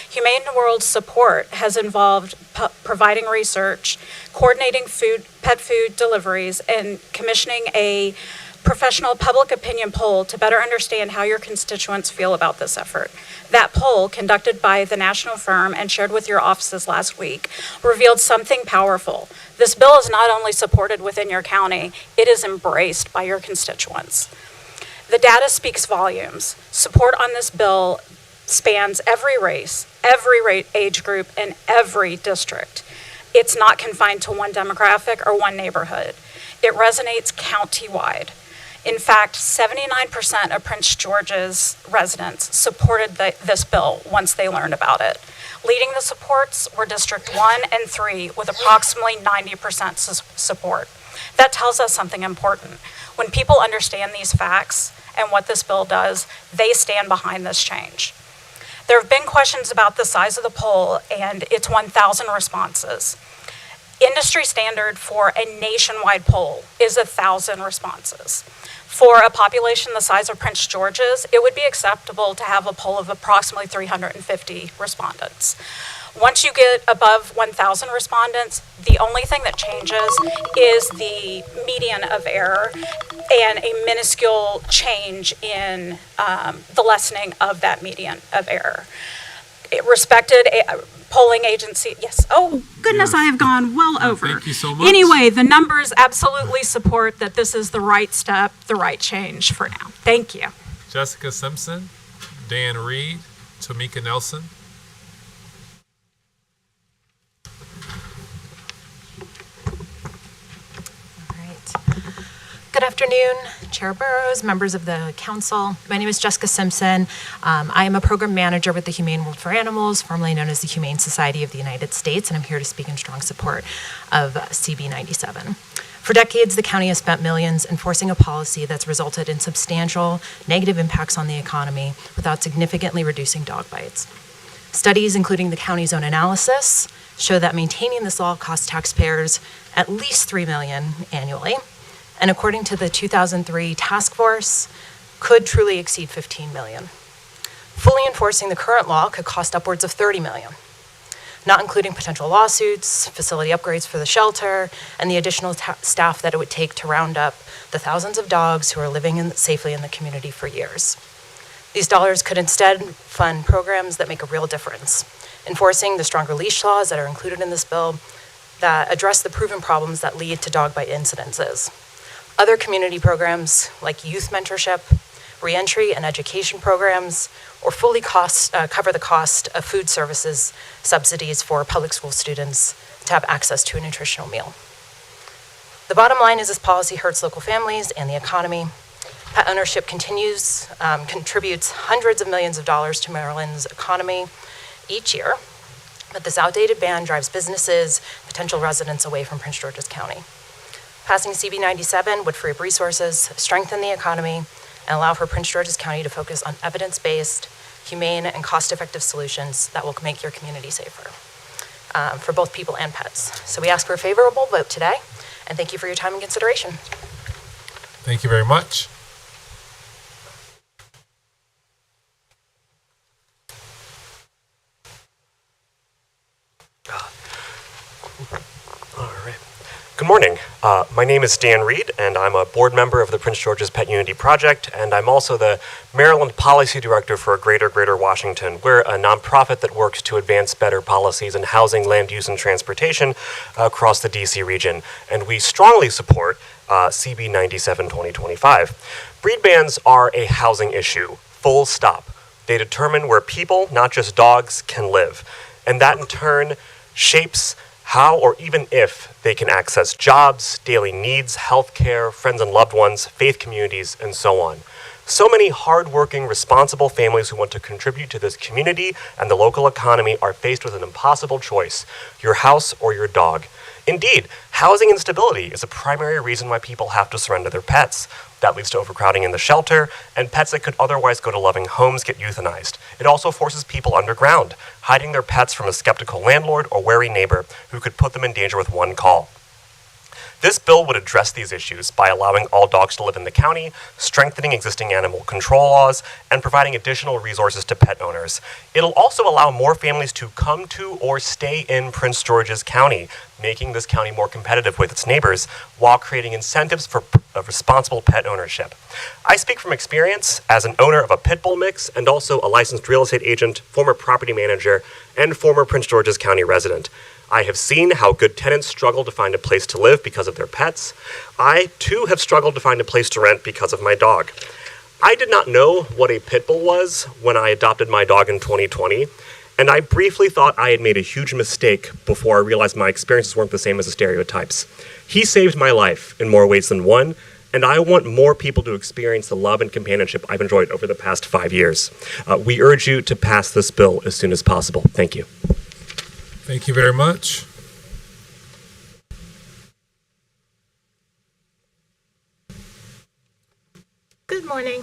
Humane World's support has involved providing research, coordinating pet food deliveries, and commissioning a professional public opinion poll to better understand how your constituents feel about this effort. That poll, conducted by the national firm and shared with your offices last week, revealed something powerful. This bill is not only supported within your county, it is embraced by your constituents. The data speaks volumes. Support on this bill spans every race, every age group, and every district. It's not confined to one demographic or one neighborhood. It resonates county-wide. In fact, 79% of Prince George's residents supported this bill once they learned about it. Leading the supports were District 1 and 3 with approximately 90% support. That tells us something important. When people understand these facts and what this bill does, they stand behind this change. There have been questions about the size of the poll and its 1,000 responses. Industry standard for a nationwide poll is 1,000 responses. For a population the size of Prince George's, it would be acceptable to have a poll of approximately 350 respondents. Once you get above 1,000 respondents, the only thing that changes is the median of error and a minuscule change in the lessening of that median of error. Respected polling agency, yes. Oh, goodness, I have gone well over. Thank you so much. Anyway, the numbers absolutely support that this is the right step, the right change for now. Thank you. Jessica Simpson, Dan Reed, Tamika Nelson. Good afternoon, Chair Burrows, members of the council. My name is Jessica Simpson. I am a program manager with the Humane World for Animals, formerly known as the Humane Society of the United States, and I'm here to speak in strong support of CB 97. For decades, the county has spent millions enforcing a policy that's resulted in substantial negative impacts on the economy without significantly reducing dog bites. Studies, including the county's own analysis, show that maintaining this law costs taxpayers at least $3 million annually, and according to the 2003 task force, could truly exceed $15 million. Fully enforcing the current law could cost upwards of $30 million, not including potential lawsuits, facility upgrades for the shelter, and the additional staff that it would take to round up the thousands of dogs who are living safely in the community for years. These dollars could instead fund programs that make a real difference, enforcing the stronger leash laws that are included in this bill that address the proven problems that lead to dog bite incidences. Other community programs like youth mentorship, reentry and education programs, or fully cover the cost of food services subsidies for public school students to have access to a nutritional meal. The bottom line is this policy hurts local families and the economy. Pet ownership contributes hundreds of millions of dollars to Maryland's economy each year, but this outdated ban drives businesses, potential residents away from Prince George's County. Passing CB 97 would free up resources, strengthen the economy, and allow for Prince George's County to focus on evidence-based, humane, and cost-effective solutions that will make your community safer for both people and pets. So we ask for a favorable vote today, and thank you for your time and consideration. Thank you very much. All right. Good morning. My name is Dan Reed, and I'm a board member of the Prince George's Pet Unity Project, and I'm also the Maryland Policy Director for Greater Washington. We're a nonprofit that works to advance better policies in housing, land use, and transportation across the DC region, and we strongly support CB 97 2025. Breed bans are a housing issue, full stop. They determine where people, not just dogs, can live, and that in turn shapes how or even if they can access jobs, daily needs, healthcare, friends and loved ones, faith communities, and so on. So many hardworking, responsible families who want to contribute to this community and the local economy are faced with an impossible choice: your house or your dog. Indeed, housing instability is a primary reason why people have to surrender their pets. That leads to overcrowding in the shelter, and pets that could otherwise go to loving homes get euthanized. It also forces people underground, hiding their pets from a skeptical landlord or wary neighbor who could put them in danger with one call. This bill would address these issues by allowing all dogs to live in the county, strengthening existing animal control laws, and providing additional resources to pet owners. It'll also allow more families to come to or stay in Prince George's County, making this county more competitive with its neighbors while creating incentives for responsible pet ownership. I speak from experience as an owner of a pit bull mix and also a licensed real estate agent, former property manager, and former Prince George's County resident. I have seen how good tenants struggle to find a place to live because of their pets. I, too, have struggled to find a place to rent because of my dog. I did not know what a pit bull was when I adopted my dog in 2020, and I briefly thought I had made a huge mistake before I realized my experiences weren't the same as the stereotypes. He saved my life in more ways than one, and I want more people to experience the love and companionship I've enjoyed over the past 5 years. We urge you to pass this bill as soon as possible. Thank you. Thank you very much. Good morning.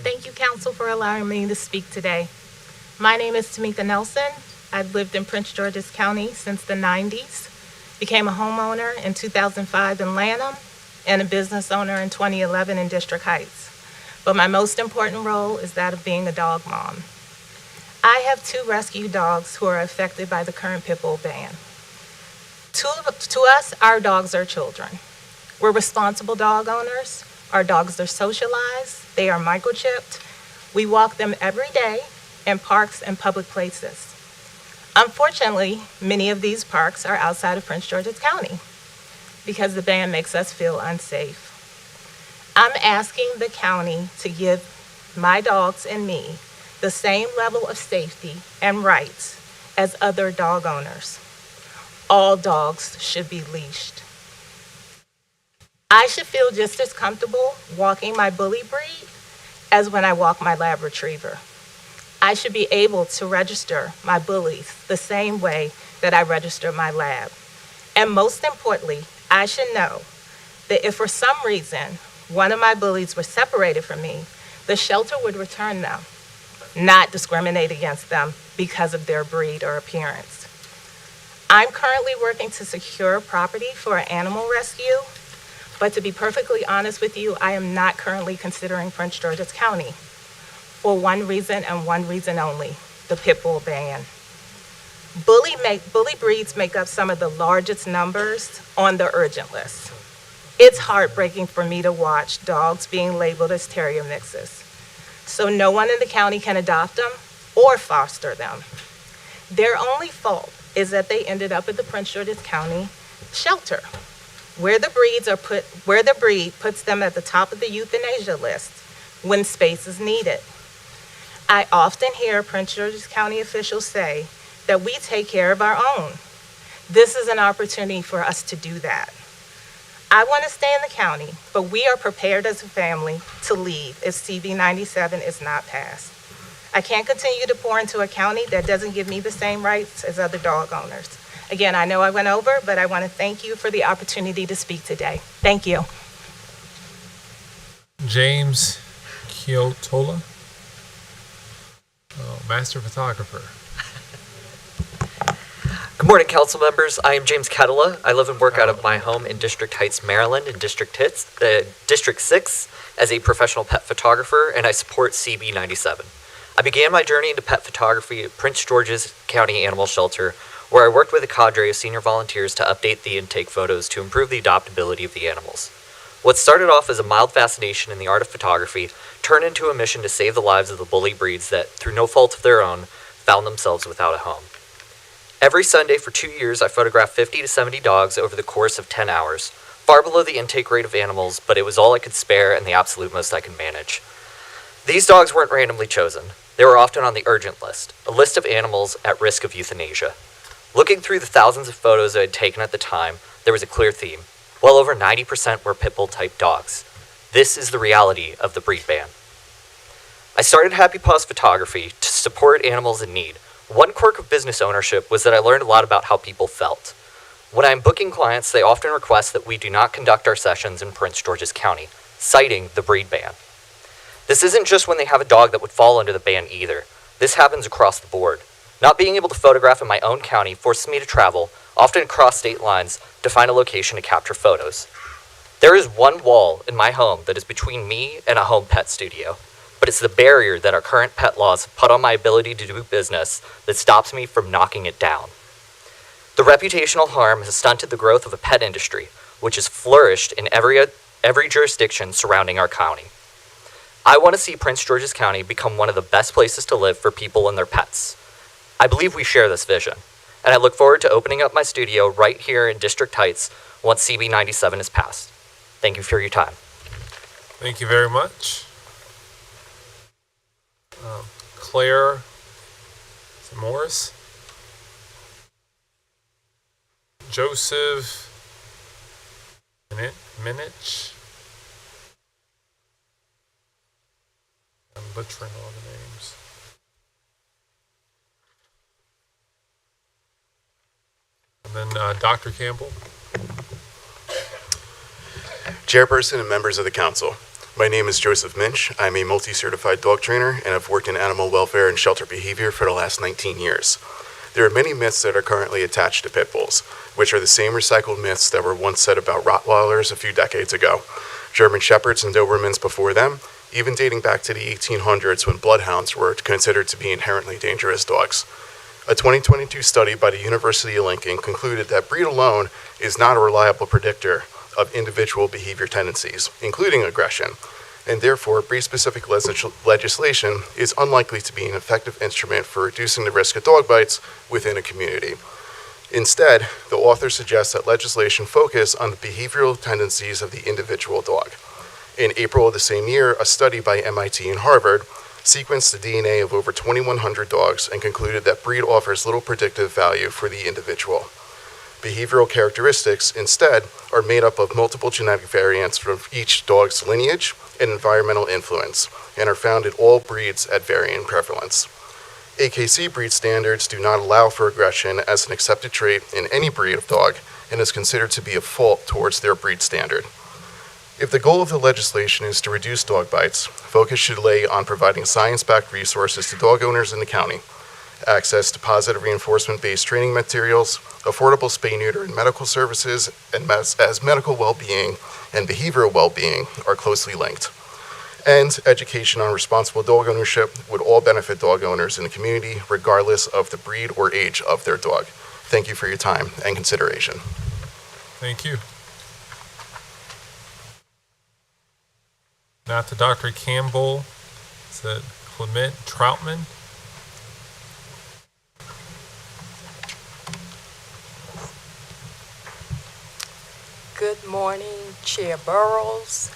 Thank you, Council, for allowing me to speak today. My name is Tamika Nelson. I've lived in Prince George's County since the 90s, became a homeowner in 2005 in Lanham, and a business owner in 2011 in District Heights. But my most important role is that of being a dog mom. I have 2 rescue dogs who are affected by the current pit bull ban. To us, our dogs are children. We're responsible dog owners. Our dogs are socialized. They are microchipped. We walk them every day in parks and public places. Unfortunately, many of these parks are outside of Prince George's County because the ban makes us feel unsafe. I'm asking the county to give my dogs and me the same level of safety and rights as other dog owners. All dogs should be leashed. I should feel just as comfortable walking my bully breed as when I walk my Lab Retriever. I should be able to register my bullies the same way that I register my Lab. And most importantly, I should know that if for some reason one of my bullies were separated from me, the shelter would return them, not discriminate against them because of their breed or appearance. I'm currently working to secure property for an animal rescue, but to be perfectly honest with you, I am not currently considering Prince George's County for one reason and one reason only: the pit bull ban. Bully breeds make up some of the largest numbers on the urgent list. It's heartbreaking for me to watch dogs being labeled as terrier mixes, so no one in the county can adopt them or foster them. Their only fault is that they ended up at the Prince George's County shelter, where the breed puts them at the top of the euthanasia list when space is needed. I often hear Prince George's County officials say that we take care of our own. This is an opportunity for us to do that. I want to stay in the county, but we are prepared as a family to leave if CB 97 is not passed. I can't continue to pour into a county that doesn't give me the same rights as other dog owners. Again, I know I went over, but I want to thank you for the opportunity to speak today. Thank you. James Kiotola, master photographer. Good morning, council members. I am James Ketela. I live and work out of my home in District Heights, Maryland, in District 6 as a professional pet photographer, and I support CB 97. I began my journey into pet photography at Prince George's County Animal Shelter, where I worked with a cadre of senior volunteers to update the intake photos to improve the adoptability of the animals. What started off as a mild fascination in the art of photography turned into a mission to save the lives of the bully breeds that, through no fault of their own, found themselves without a home. Every Sunday for 2 years, I photographed 50 to 70 dogs over the course of 10 hours, far below the intake rate of animals, but it was all I could spare and the absolute most I could manage. These dogs weren't randomly chosen. They were often on the urgent list, a list of animals at risk of euthanasia. Looking through the thousands of photos I had taken at the time, there was a clear theme. Well over 90% were pit bull type dogs. This is the reality of the breed ban. I started Happy Paws Photography to support animals in need. One quirk of business ownership was that I learned a lot about how people felt. When I'm booking clients, they often request that we do not conduct our sessions in Prince George's County, citing the breed ban. This isn't just when they have a dog that would fall under the ban either. This happens across the board. Not being able to photograph in my own county forces me to travel, often across state lines, to find a location to capture photos. There is one wall in my home that is between me and a home pet studio, but it's the barrier that our current pet laws have put on my ability to do business that stops me from knocking it down. The reputational harm has stunted the growth of a pet industry, which has flourished in every jurisdiction surrounding our county. I want to see Prince George's County become one of the best places to live for people and their pets. I believe we share this vision, and I look forward to opening up my studio right here in District Heights once CB 97 is passed. Thank you for your time. Thank you very much. Claire Morris. Joseph Minich. I'm butchering all the names. Dr. Campbell. Chairperson and members of the council, my name is Joseph Minch. I'm a multi-certified dog trainer and have worked in animal welfare and shelter behavior for the last 19 years. There are many myths that are currently attached to pit bulls, which are the same recycled myths that were once said about Rottweilers a few decades ago, German Shepherds and Dobermans before them, even dating back to the 1800s when bloodhounds were considered to be inherently dangerous dogs. A 2022 study by the University of Lincoln concluded that breed alone is not a reliable predictor of individual behavior tendencies, including aggression, and therefore breed-specific legislation is unlikely to be an effective instrument for reducing the risk of dog bites within a community. Instead, the author suggests that legislation focus on the behavioral tendencies of the individual dog. In April of the same year, a study by MIT and Harvard sequenced the DNA of over 2,100 dogs and concluded that breed offers little predictive value for the individual. Behavioral characteristics, instead, are made up of multiple genetic variants from each dog's lineage and environmental influence, and are found in all breeds at varying prevalence. AKC breed standards do not allow for aggression as an accepted trait in any breed of dog, and is considered to be a fault towards their breed standard. If the goal of the legislation is to reduce dog bites, focus should lay on providing science-backed resources to dog owners in the county, access to positive reinforcement-based training materials, affordable spay, neuter, and medical services, and as medical well-being and behavioral well-being are closely linked. And education on responsible dog ownership would all benefit dog owners in the community, regardless of the breed or age of their dog. Thank you for your time and consideration. Thank you. Now to Dr. Campbell. Is that Clement Troutman? Good morning, Chair Burrows,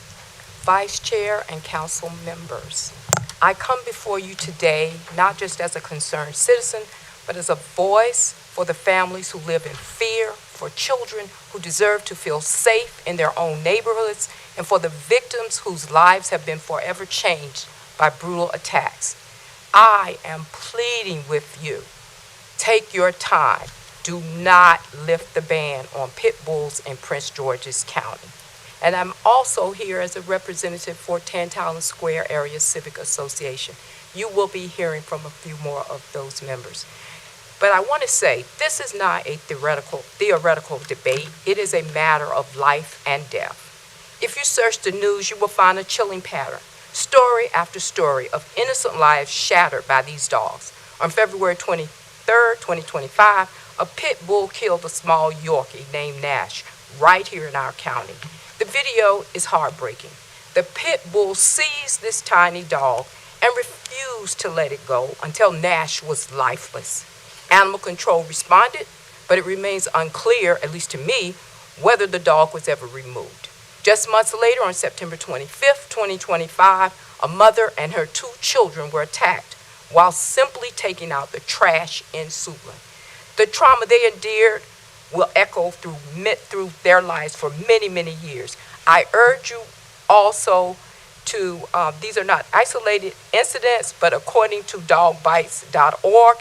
Vice Chair, and council members. I come before you today not just as a concerned citizen, but as a voice for the families who live in fear, for children who deserve to feel safe in their own neighborhoods, and for the victims whose lives have been forever changed by brutal attacks. I am pleading with you, take your time. Do not lift the ban on pit bulls in Prince George's County. And I'm also here as a representative for Tantalus Square Area Civic Association. You will be hearing from a few more of those members. But I want to say, this is not a theoretical debate. It is a matter of life and death. If you search the news, you will find a chilling pattern. Story after story of innocent lives shattered by these dogs. On February 23rd, 2025, a pit bull killed a small Yorkie named Nash right here in our county. The video is heartbreaking. The pit bull seized this tiny dog and refused to let it go until Nash was lifeless. Animal control responded, but it remains unclear, at least to me, whether the dog was ever removed. Just months later, on September 25th, 2025, a mother and her 2 children were attacked while simply taking out the trash in Suitland. The trauma they endured will echo through their lives for many, many years. I urge you also to, these are not isolated incidents, but according to dogbites.org,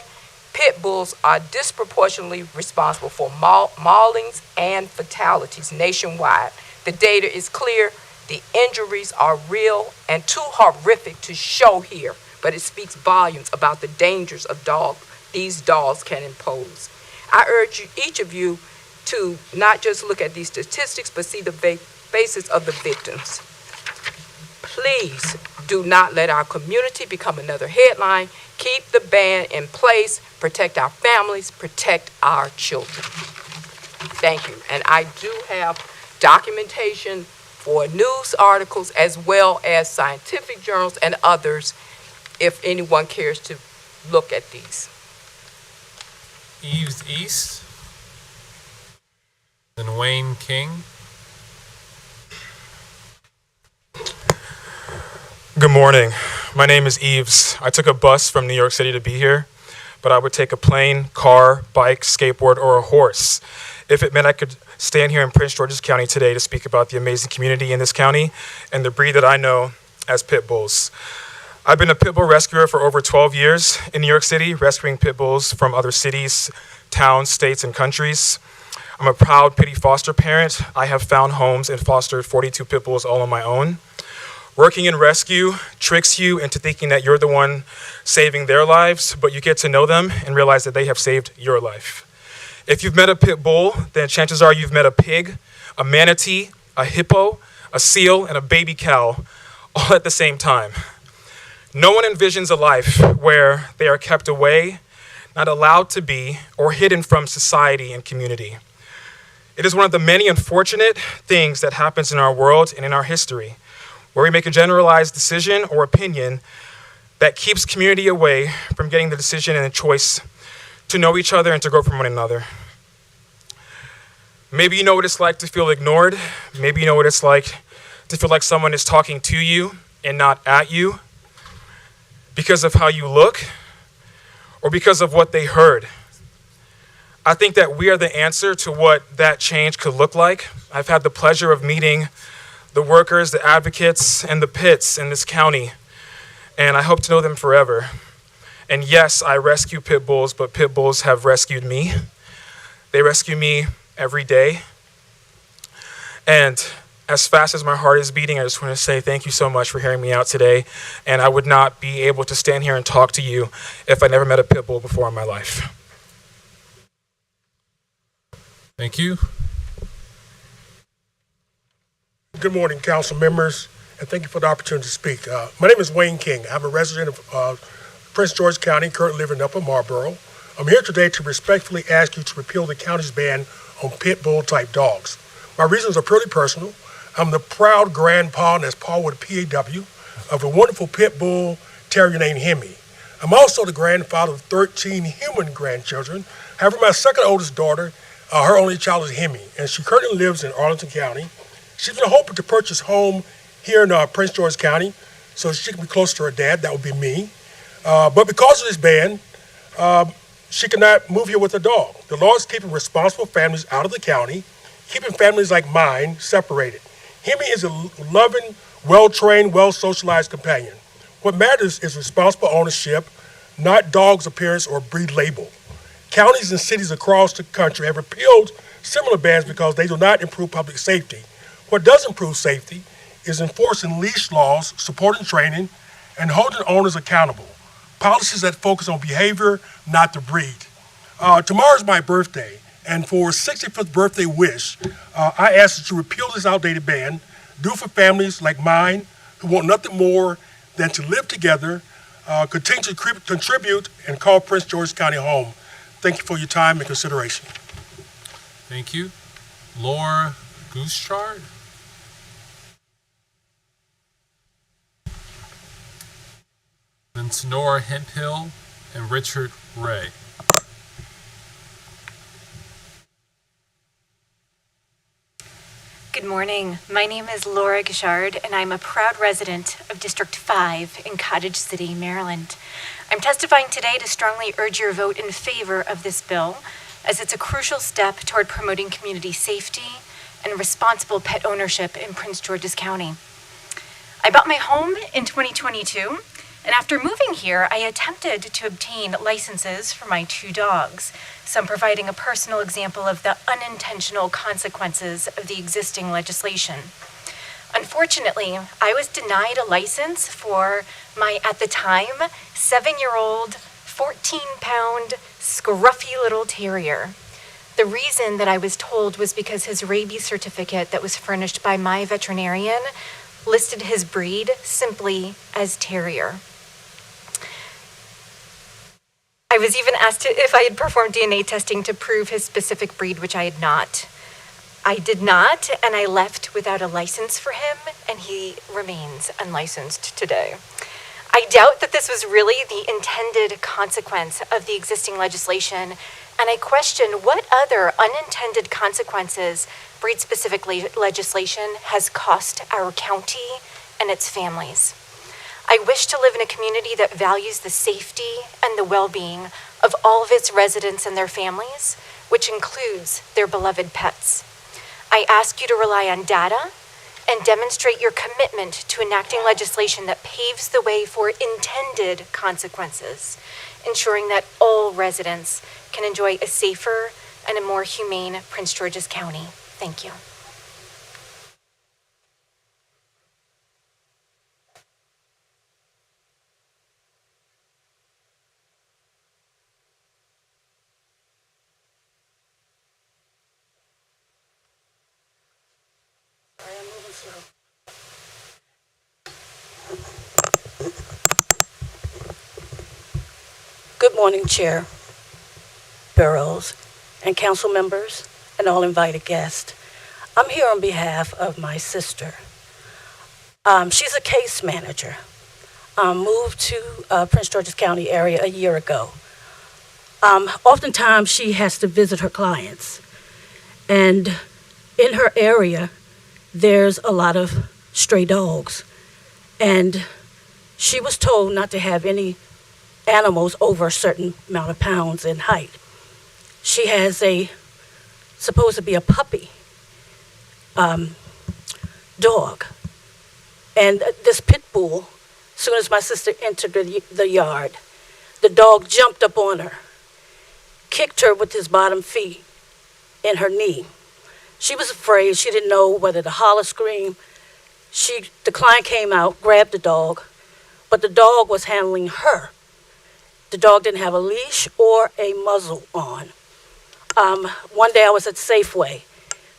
pit bulls are disproportionately responsible for maulings and fatalities nationwide. The data is clear, the injuries are real and too horrific to show here, but it speaks volumes about the dangers of these dogs can impose. I urge each of you to not just look at these statistics, but see the faces of the victims. Please do not let our community become another headline. Keep the ban in place, protect our families, protect our children. Thank you. And I do have documentation for news articles as well as scientific journals and others if anyone cares to look at these. Eves East. Then Wayne King. Good morning. My name is Eves. I took a bus from New York City to be here, but I would take a plane, car, bike, skateboard, or a horse if it meant I could stand here in Prince George's County today to speak about the amazing community in this county and the breed that I know as pit bulls. I've been a pit bull rescuer for over 12 years in New York City, rescuing pit bulls from other cities, towns, states, and countries. I'm a proud Pitty foster parent. I have found homes and fostered 42 pit bulls all on my own. Working in rescue tricks you into thinking that you're the one saving their lives, but you get to know them and realize that they have saved your life. If you've met a pit bull, then chances are you've met a pig, a manatee, a hippo, a seal, and a baby cow all at the same time. No one envisions a life where they are kept away, not allowed to be, or hidden from society and community. It is one of the many unfortunate things that happens in our world and in our history, where we make a generalized decision or opinion that keeps community away from getting the decision and the choice to know each other and to grow from one another. Maybe you know what it's like to feel ignored. Maybe you know what it's like to feel like someone is talking to you and not at you because of how you look or because of what they heard. I think that we are the answer to what that change could look like. I've had the pleasure of meeting the workers, the advocates, and the pits in this county, and I hope to know them forever. And yes, I rescue pit bulls, but pit bulls have rescued me. They rescue me every day. And as fast as my heart is beating, I just want to say thank you so much for hearing me out today. And I would not be able to stand here and talk to you if I never met a pit bull before in my life. Thank you. Good morning, council members, and thank you for the opportunity to speak. My name is Wayne King. I'm a resident of Prince George County, currently living in Upper Marlboro. I'm here today to respectfully ask you to repeal the county's ban on pit bull type dogs. My reasons are purely personal. I'm the proud grandpa, and that's Paul with a PAW, of a wonderful pit bull terrier named Hemi. I'm also the grandfather of 13 human grandchildren. However, my second oldest daughter, her only child is Hemi, and she currently lives in Arlington County. She's been hoping to purchase a home here in Prince George County so she can be close to her dad. That would be me. But because of this ban, she cannot move here with her dog. The law is keeping responsible families out of the county, keeping families like mine separated. Hemi is a loving, well-trained, well-socialized companion. What matters is responsible ownership, not dog's appearance or breed label. Counties and cities across the country have repealed similar bans because they do not improve public safety. What does improve safety is enforcing leash laws, supporting training, and holding owners accountable. Policies that focus on behavior, not the breed. Tomorrow's my birthday, and for a 65th birthday wish, I ask that you repeal this outdated ban, do it for families like mine who want nothing more than to live together, continue to contribute, and call Prince George County home. Thank you for your time and consideration. Thank you. Laura Gooschard? Then Sonora Hemphill and Richard Ray. Good morning. My name is Laura Gishard, and I'm a proud resident of District 5 in Cottage City, Maryland. I'm testifying today to strongly urge your vote in favor of this bill, as it's a crucial step toward promoting community safety and responsible pet ownership in Prince George's County. I bought my home in 2022, and after moving here, I attempted to obtain licenses for my 2 dogs, some providing a personal example of the unintentional consequences of the existing legislation. Unfortunately, I was denied a license for my, at the time, 7-year-old, 14-pound, scruffy little terrier. The reason that I was told was because his rabies certificate that was furnished by my veterinarian listed his breed simply as terrier. I was even asked if I had performed DNA testing to prove his specific breed, which I had not. I did not, and I left without a license for him, and he remains unlicensed today. I doubt that this was really the intended consequence of the existing legislation, and I question what other unintended consequences breed-specific legislation has cost our county and its families. I wish to live in a community that values the safety and the well-being of all of its residents and their families, which includes their beloved pets. I ask you to rely on data and demonstrate your commitment to enacting legislation that paves the way for intended consequences, ensuring that all residents can enjoy a safer and a more humane Prince George's County. Thank you. Good morning, Chair Burrows and council members and all invited guests. I'm here on behalf of my sister. She's a case manager. Moved to Prince George's County area a year ago. Oftentimes she has to visit her clients. And in her area, there's a lot of stray dogs. And she was told not to have any animals over a certain amount of pounds in height. She has supposed to be a puppy dog. And this pit bull, as soon as my sister entered the yard, the dog jumped up on her, kicked her with his bottom feet in her knee. She was afraid. She didn't know whether to holler, scream. The client came out, grabbed the dog, but the dog was handling her. The dog didn't have a leash or a muzzle on. One day I was at Safeway.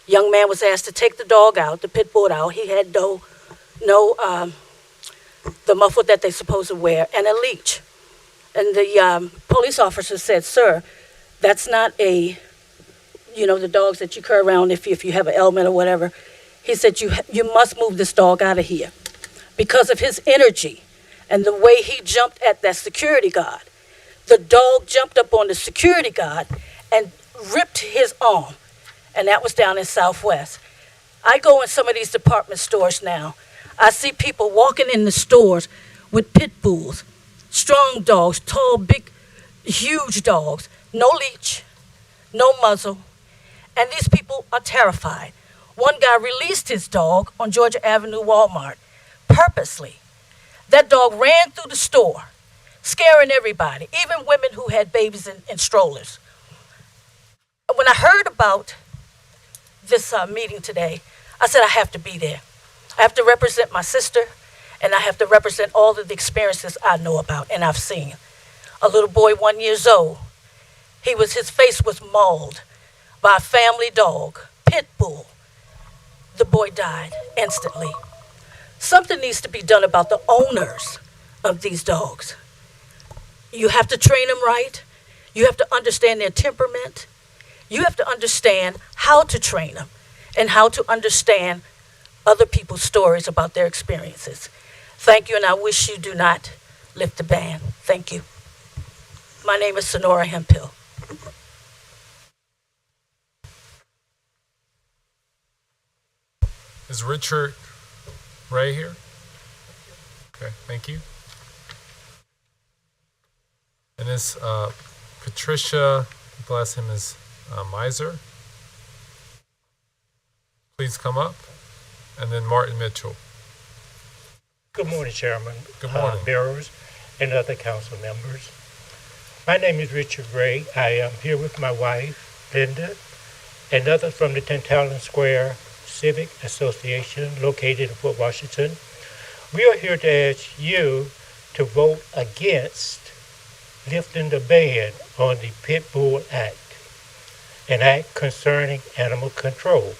Young man was asked to take the dog out, the pit bull out. He had the muffler that they're supposed to wear and a leash. And the police officer said, "Sir, that's not the dogs that you carry around if you have an ailment or whatever." He said, you must move this dog out of here because of his energy and the way he jumped at that security guard. The dog jumped up on the security guard and ripped his arm, and that was down in Southwest. I go in some of these department stores now. I see people walking in the stores with pit bulls, strong dogs, tall, big, huge dogs, no leash, no muzzle, and these people are terrified. One guy released his dog on Georgia Avenue Walmart purposely. That dog ran through the store, scaring everybody, even women who had babies in strollers. When I heard about this meeting today, I said I have to be there. I have to represent my sister, and I have to represent all of the experiences I know about and I've seen. A little boy, 1 year old, his face was mauled by a family dog, pit bull. The boy died instantly. Something needs to be done about the owners of these dogs. You have to train them right. You have to understand their temperament. You have to understand how to train them and how to understand other people's stories about their experiences. Thank you, and I wish you do not lift the ban. Thank you. My name is Sonora Hemphill. Is Richard Ray here? Okay, thank you. And this Patricia, the last name is Miser. Please come up. And then Martin Mitchell. Good morning, Chairman. Good morning. Bearers and other council members. My name is Richard Ray. I am here with my wife, Linda, and others from the Tantalum Square Civic Association located in Fort Washington. We are here to ask you to vote against lifting the ban on the Pit Bull Act, an act concerning animal control.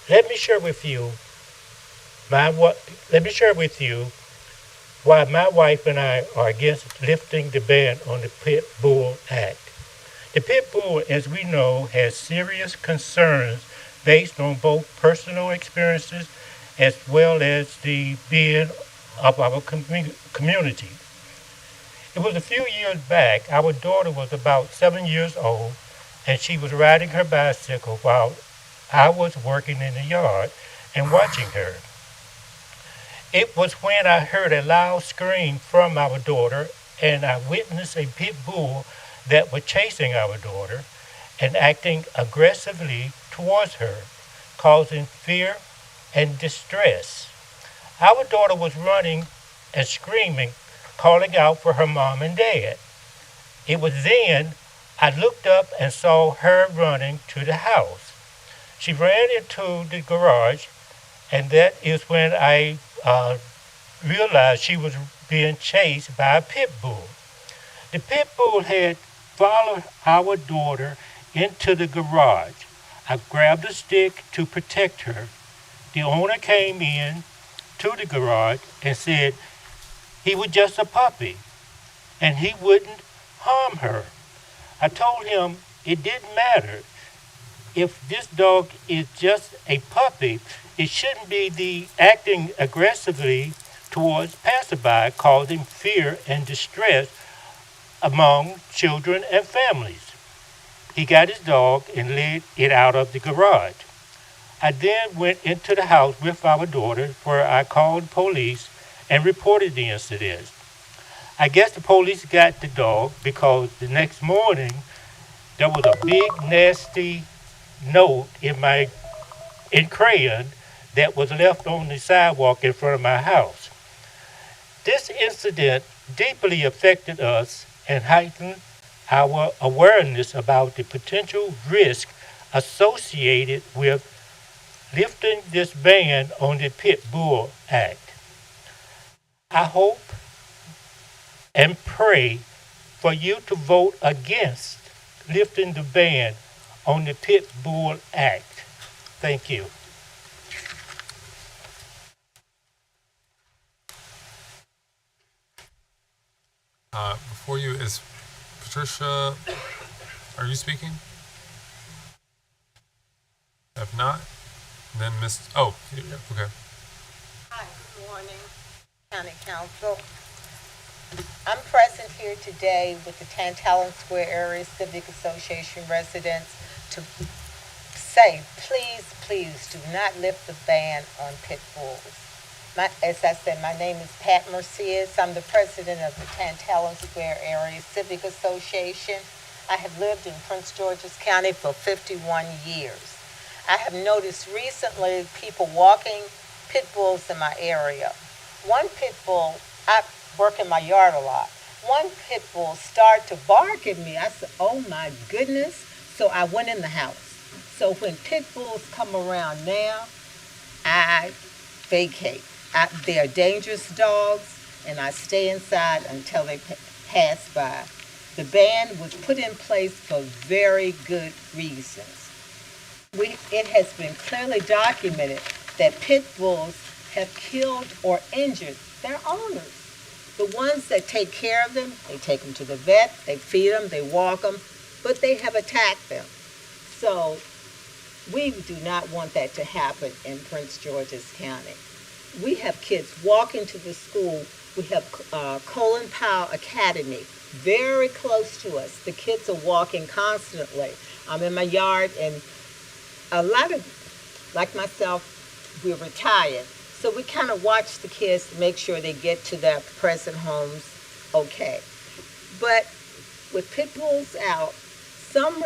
Let me share with you why my wife and I are against lifting the ban on the Pit Bull Act. The pit bull, as we know, has serious concerns based on both personal experiences as well as the being of our community. It was a few years back. Our daughter was about 7 years old, and she was riding her bicycle while I was working in the yard and watching her. It was when I heard a loud scream from our daughter, and I witnessed a pit bull that was chasing our daughter and acting aggressively towards her, causing fear and distress. Our daughter was running and screaming, calling out for her mom and dad. It was then I looked up and saw her running to the house. She ran into the garage, and that is when I realized she was being chased by a pit bull. The pit bull had followed our daughter into the garage. I grabbed a stick to protect her. The owner came in to the garage and said he was just a puppy and he wouldn't harm her. I told him it didn't matter. If this dog is just a puppy, it shouldn't be the acting aggressively towards passerby, causing fear and distress among children and families. He got his dog and led it out of the garage. I then went into the house with our daughter, where I called police and reported the incident. I guess the police got the dog because the next morning there was a big nasty note in crayon that was left on the sidewalk in front of my house. This incident deeply affected us and heightened our awareness about the potential risk associated with lifting this ban on the Pit Bull Act. I hope and pray for you to vote against lifting the ban on the Pit Bull Act. Thank you. Before you is Patricia, are you speaking? If not, then Miss, oh, okay. Hi, good morning, County Council. I'm present here today with the Tantalum Square Area Civic Association residents to say, please do not lift the ban on pit bulls. As I said, my name is Pat Mercias. I'm the president of the Tantalum Square Area Civic Association. I have lived in Prince George's County for 51 years. I have noticed recently people walking pit bulls in my area. One pit bull, I work in my yard a lot. One pit bull started to bark at me. I said, oh my goodness. So I went in the house. So when pit bulls come around now, I vacate. They are dangerous dogs, and I stay inside until they pass by. The ban was put in place for very good reasons. It has been clearly documented that pit bulls have killed or injured their owners. The ones that take care of them, they take them to the vet, they feed them, they walk them, but they have attacked them. So we do not want that to happen in Prince George's County. We have kids walking to the school. We have Colin Powell Academy very close to us. The kids are walking constantly. I'm in my yard, and a lot of, like myself, we're retired. So we kind of watch the kids to make sure they get to their present homes okay. But with pit bulls out, some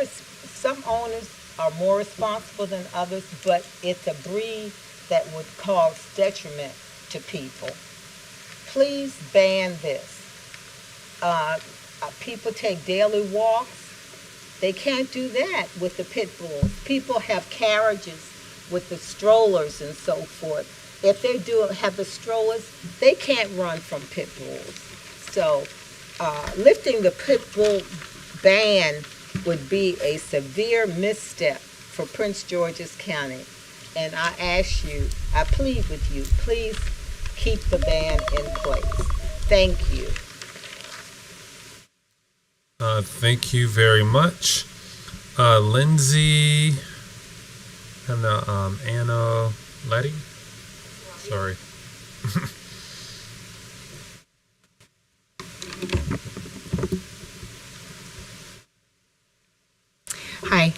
owners are more responsible than others, but it's a breed that would cause detriment to people. Please ban this. People take daily walks. They can't do that with the pit bulls. People have carriages with the strollers and so forth. If they do have the strollers, they can't run from pit bulls. So lifting the pit bull ban would be a severe misstep for Prince George's County. And I plead with you, please keep the ban in place. Thank you. Thank you very much. Lindsay, Anna Letty? Sorry. Hi.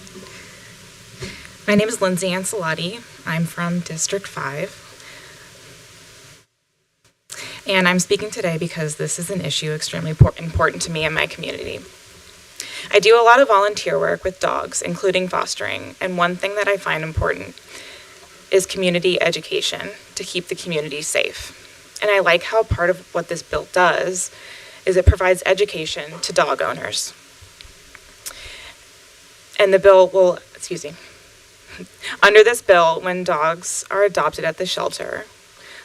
My name is Lindsay Ancelotti. I'm from District 5. And I'm speaking today because this is an issue extremely important to me and my community. I do a lot of volunteer work with dogs, including fostering, and one thing that I find important is community education to keep the community safe. And I like how part of what this bill does is it provides education to dog owners. And the bill will, under this bill, when dogs are adopted at the shelter,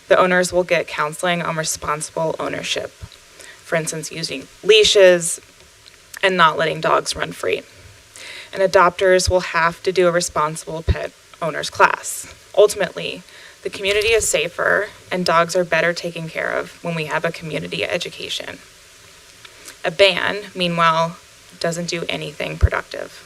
the owners will get counseling on responsible ownership. For instance, using leashes and not letting dogs run free. And adopters will have to do a responsible pet owners class. Ultimately, the community is safer and dogs are better taken care of when we have a community education. A ban, meanwhile, doesn't do anything productive.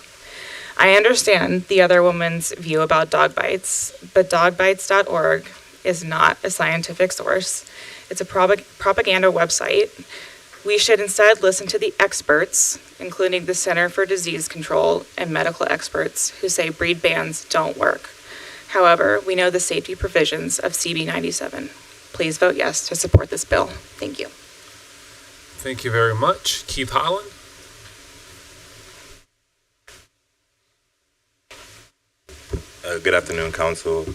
I understand the other woman's view about dog bites, but dogbites.org is not a scientific source. It's a propaganda website. We should instead listen to the experts, including the Center for Disease Control and medical experts who say breed bans don't work. However, we know the safety provisions of CB 97. Please vote yes to support this bill. Thank you. Thank you very much. Keith Holland? Good afternoon, Council.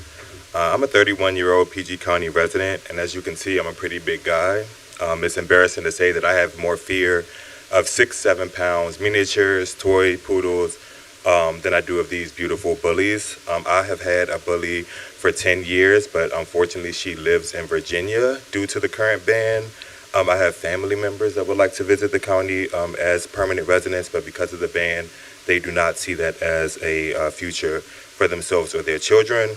I'm a 31-year-old PG County resident, and as you can see, I'm a pretty big guy. It's embarrassing to say that I have more fear of 6-7 pounds miniatures, toy poodles, than I do of these beautiful bullies. I have had a bully for 10 years, but unfortunately she lives in Virginia due to the current ban. I have family members that would like to visit the county as permanent residents, but because of the ban, they do not see that as a future for themselves or their children.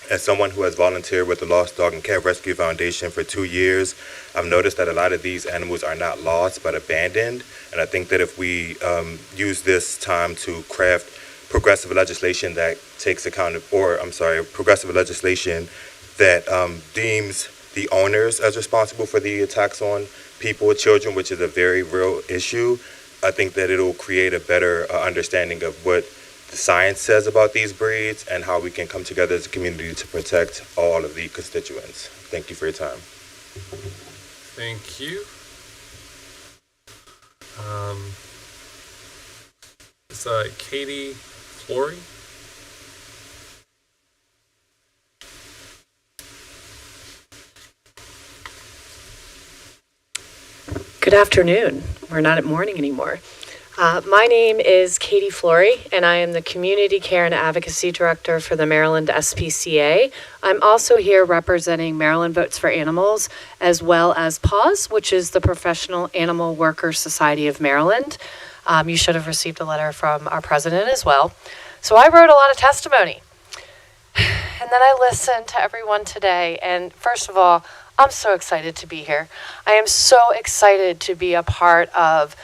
As someone who has volunteered with the Lost Dog and Cat Rescue Foundation for 2 years, I've noticed that a lot of these animals are not lost but abandoned. And I think that if we use this time to craft progressive legislation that takes account of, progressive legislation that deems the owners as responsible for the attacks on people with children, which is a very real issue, I think that it'll create a better understanding of what the science says about these breeds and how we can come together as a community to protect all of the constituents. Thank you for your time. Thank you. It's Katie Flory. Good afternoon. We're not at morning anymore. My name is Katie Flory, and I am the Community Care and Advocacy Director for the Maryland SPCA. I'm also here representing Maryland Votes for Animals, as well as PAWS, which is the Professional Animal Workers Society of Maryland. You should have received a letter from our president as well. So I wrote a lot of testimony. And then I listened to everyone today, and first of all, I'm so excited to be here. I am so excited to be a part of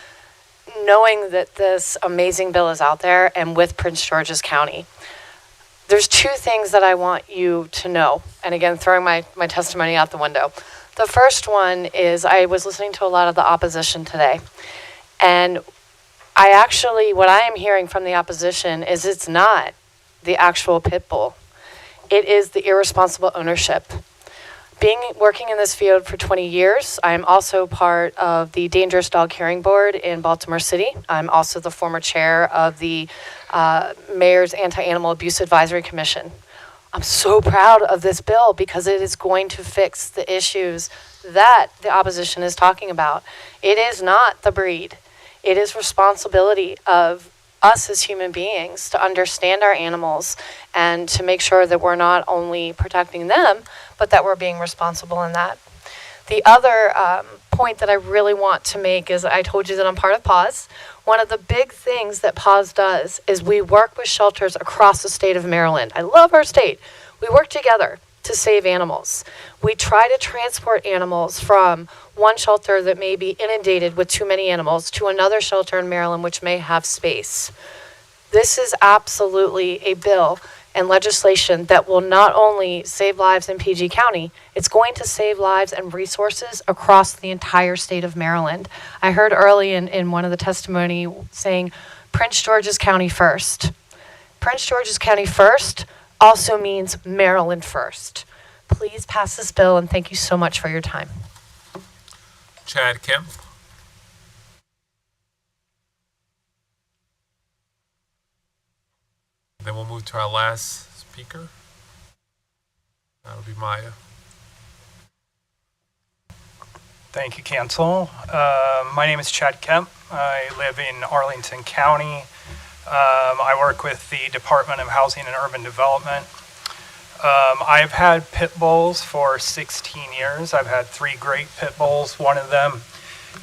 knowing that this amazing bill is out there and with Prince George's County. There's two things that I want you to know, and again, throwing my testimony out the window. The first one is I was listening to a lot of the opposition today, and what I am hearing from the opposition is it's not the actual pit bull. It is the irresponsible ownership. Working in this field for 20 years, I am also part of the Dangerous Dog Hearing Board in Baltimore City. I'm also the former chair of the Mayor's Anti-Animal Abuse Advisory Commission. I'm so proud of this bill because it is going to fix the issues that the opposition is talking about. It is not the breed. It is responsibility of us as human beings to understand our animals and to make sure that we're not only protecting them, but that we're being responsible in that. The other point that I really want to make is I told you that I'm part of PAWS. One of the big things that PAWS does is we work with shelters across the state of Maryland. I love our state. We work together to save animals. We try to transport animals from one shelter that may be inundated with too many animals to another shelter in Maryland which may have space. This is absolutely a bill and legislation that will not only save lives in PG County, it's going to save lives and resources across the entire state of Maryland. I heard early in one of the testimony saying Prince George's County first. Prince George's County first also means Maryland first. Please pass this bill, and thank you so much for your time. Chad Kemp. Then we'll move to our last speaker. That'll be Maya. Thank you, Council. My name is Chad Kemp. I live in Arlington County. I work with the Department of Housing and Urban Development. I've had pit bulls for 16 years. I've had 3 great pit bulls. One of them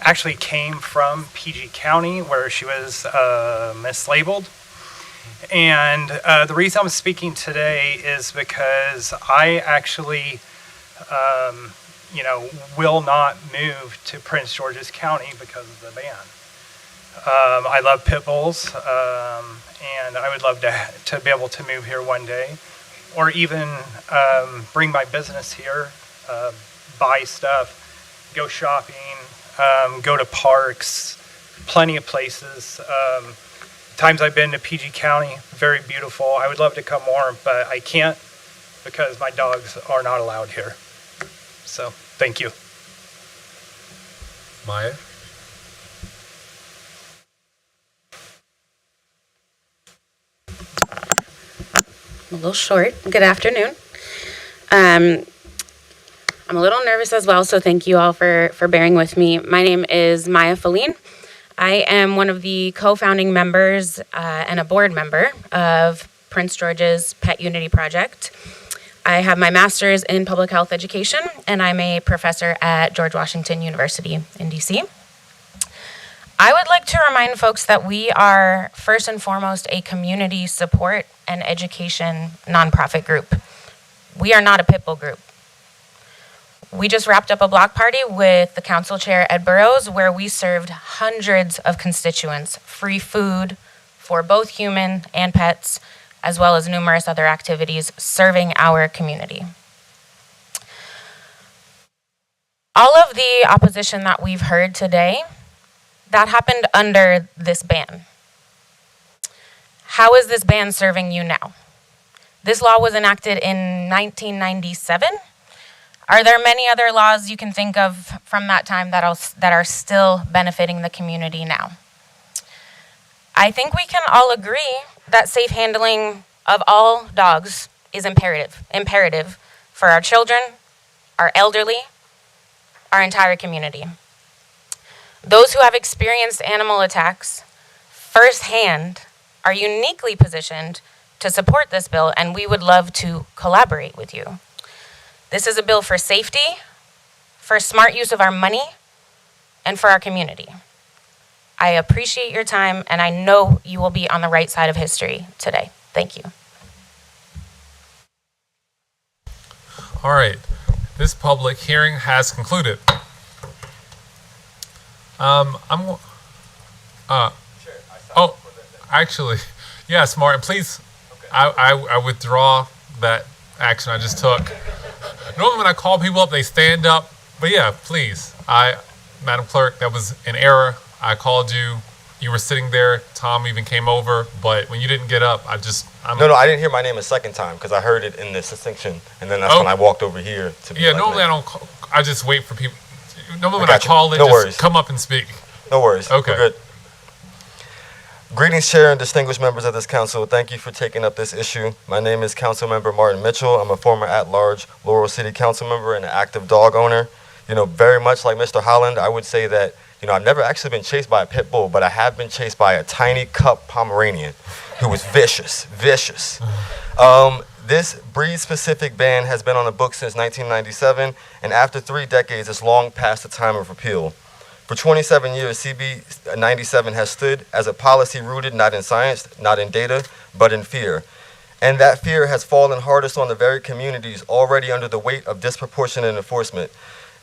actually came from PG County where she was mislabeled. And the reason I'm speaking today is because I actually, will not move to Prince George's County because of the ban. I love pit bulls, and I would love to be able to move here one day, or even bring my business here, buy stuff, go shopping, go to parks, plenty of places. Times I've been to PG County, very beautiful. I would love to come more, but I can't because my dogs are not allowed here. So, thank you. Maya? I'm a little short. Good afternoon. I'm a little nervous as well, so thank you all for bearing with me. My name is Maya Feline. I am one of the co-founding members and a board member of Prince George's Pet Unity Project. I have my master's in public health education, and I'm a professor at George Washington University in DC. I would like to remind folks that we are first and foremost a community support and education nonprofit group. We are not a pit bull group. We just wrapped up a block party with the council chair, Ed Burrows, where we served hundreds of constituents free food for both human and pets, as well as numerous other activities serving our community. All of the opposition that we've heard today, that happened under this ban. How is this ban serving you now? This law was enacted in 1997. Are there many other laws you can think of from that time that are still benefiting the community now? I think we can all agree that safe handling of all dogs is imperative for our children, our elderly, our entire community. Those who have experienced animal attacks firsthand are uniquely positioned to support this bill, and we would love to collaborate with you. This is a bill for safety, for smart use of our money, and for our community. I appreciate your time, and I know you will be on the right side of history today. Thank you. All right, this public hearing has concluded. Actually, yes, Martin, please, I withdraw that action I just took. Normally when I call people up, they stand up, but yeah, please. Madam Clerk, that was an error. I called you. You were sitting there. Tom even came over, but when you didn't get up, No, I didn't hear my name a second time because I heard it in this section, and then that's when I walked over here to be normally I don't call, I just wait for people. Normally when I call it, just come up and speak. No worries. Okay. We're good. Greetings, Chair and distinguished members of this council. Thank you for taking up this issue. My name is Councilmember Martin Mitchell. I'm a former at-large Laurel City council member and an active dog owner. Very much like Mr. Holland, I would say that, I've never actually been chased by a pit bull, but I have been chased by a tiny cup Pomeranian who was vicious. This breed-specific ban has been on the books since 1997, and after 3 decades, it's long past the time of repeal. For 27 years, CB 97 has stood as a policy rooted not in science, not in data, but in fear. And that fear has fallen hardest on the very communities already under the weight of disproportionate enforcement.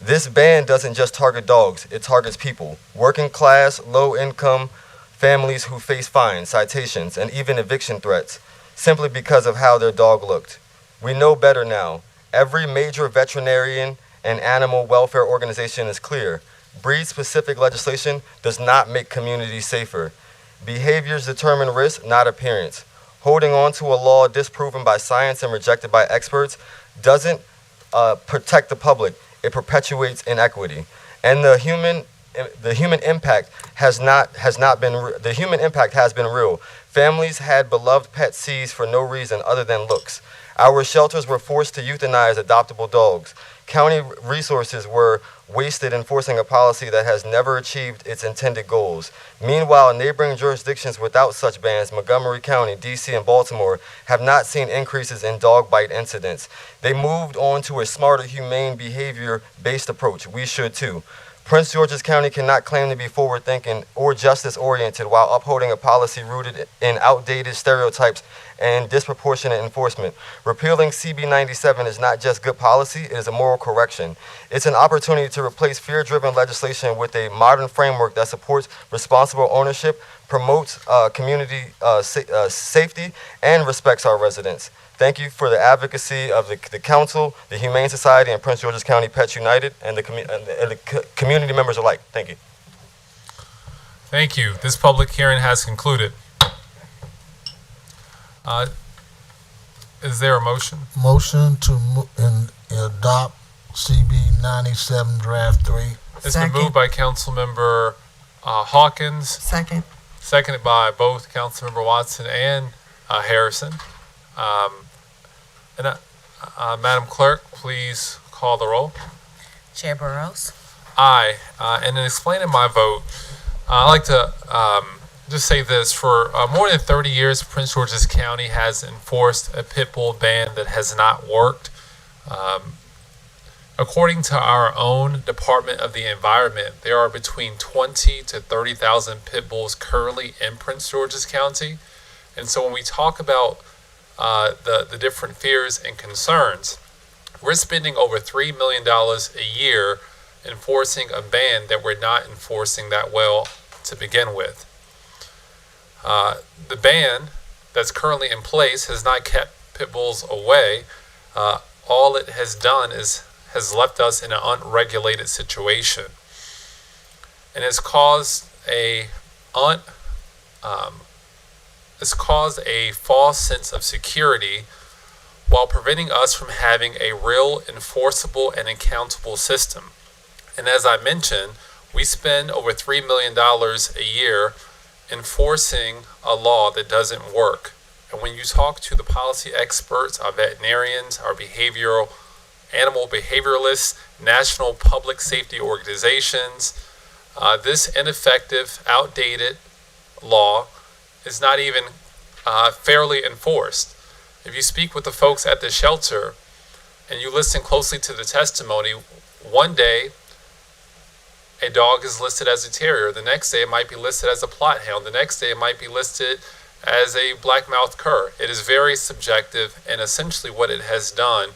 This ban doesn't just target dogs, it targets people. Working class, low income families who face fines, citations, and even eviction threats, simply because of how their dog looked. We know better now. Every major veterinarian and animal welfare organization is clear. Breed-specific legislation does not make communities safer. Behaviors determine risk, not appearance. Holding on to a law disproven by science and rejected by experts doesn't protect the public. It perpetuates inequity. And the human impact has been real. Families had beloved pets seized for no reason other than looks. Our shelters were forced to euthanize adoptable dogs. County resources were wasted enforcing a policy that has never achieved its intended goals. Meanwhile, neighboring jurisdictions without such bans, Montgomery County, D.C., and Baltimore, have not seen increases in dog bite incidents. They moved on to a smarter, humane behavior-based approach. We should too. Prince George's County cannot claim to be forward-thinking or justice-oriented while upholding a policy rooted in outdated stereotypes and disproportionate enforcement. Repealing CB 97 is not just good policy, it is a moral correction. It's an opportunity to replace fear-driven legislation with a modern framework that supports responsible ownership, promotes community safety, and respects our residents. Thank you for the advocacy of the Council, the Humane Society, and Prince George's County Pets United, and the community members alike. Thank you. Thank you. This public hearing has concluded. Is there a motion? Motion to adopt CB 97 draft 3. It's been moved by Councilmember Hawkins. Second. Seconded by both Councilmember Watson and Harrison. Madam Clerk, please call the roll. Chair Burrows. Aye. And in explaining my vote, I'd like to just say this. For more than 30 years, Prince George's County has enforced a pit bull ban that has not worked. According to our own Department of the Environment, there are between 20 to 30,000 pit bulls currently in Prince George's County. And so when we talk about the different fears and concerns, we're spending over $3 million a year enforcing a ban that we're not enforcing that well to begin with. The ban that's currently in place has not kept pit bulls away. All it has done has left us in an unregulated situation, and it's caused a false sense of security while preventing us from having a real enforceable and accountable system. And as I mentioned, we spend over $3 million a year enforcing a law that doesn't work. And when you talk to the policy experts, our veterinarians, our animal behavioralists, national public safety organizations, this ineffective, outdated law is not even fairly enforced. If you speak with the folks at the shelter and you listen closely to the testimony, one day a dog is listed as a terrier. The next day it might be listed as a plot hound. The next day it might be listed as a black-mouthed cur. It is very subjective, and essentially what it has done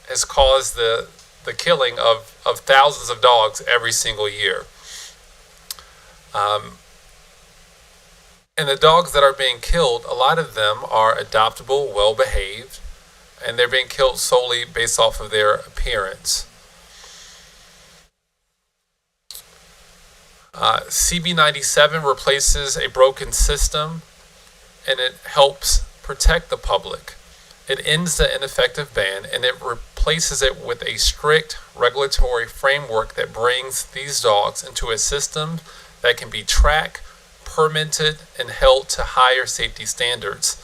has caused the killing of thousands of dogs every single year. And the dogs that are being killed, a lot of them are adoptable, well-behaved, and they're being killed solely based off of their appearance. CB 97 replaces a broken system, and it helps protect the public. It ends the ineffective ban, and it replaces it with a strict regulatory framework that brings these dogs into a system that can be tracked, permitted, and held to higher safety standards.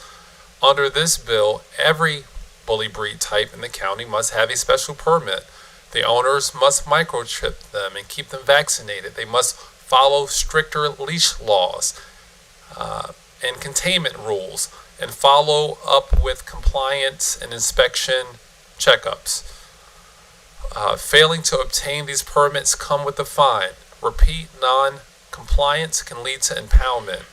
Under this bill, every bully breed type in the county must have a special permit. The owners must microchip them and keep them vaccinated. They must follow stricter leash laws and containment rules, and follow up with compliance and inspection checkups. Failing to obtain these permits come with a fine. Repeat non-compliance can lead to impoundment.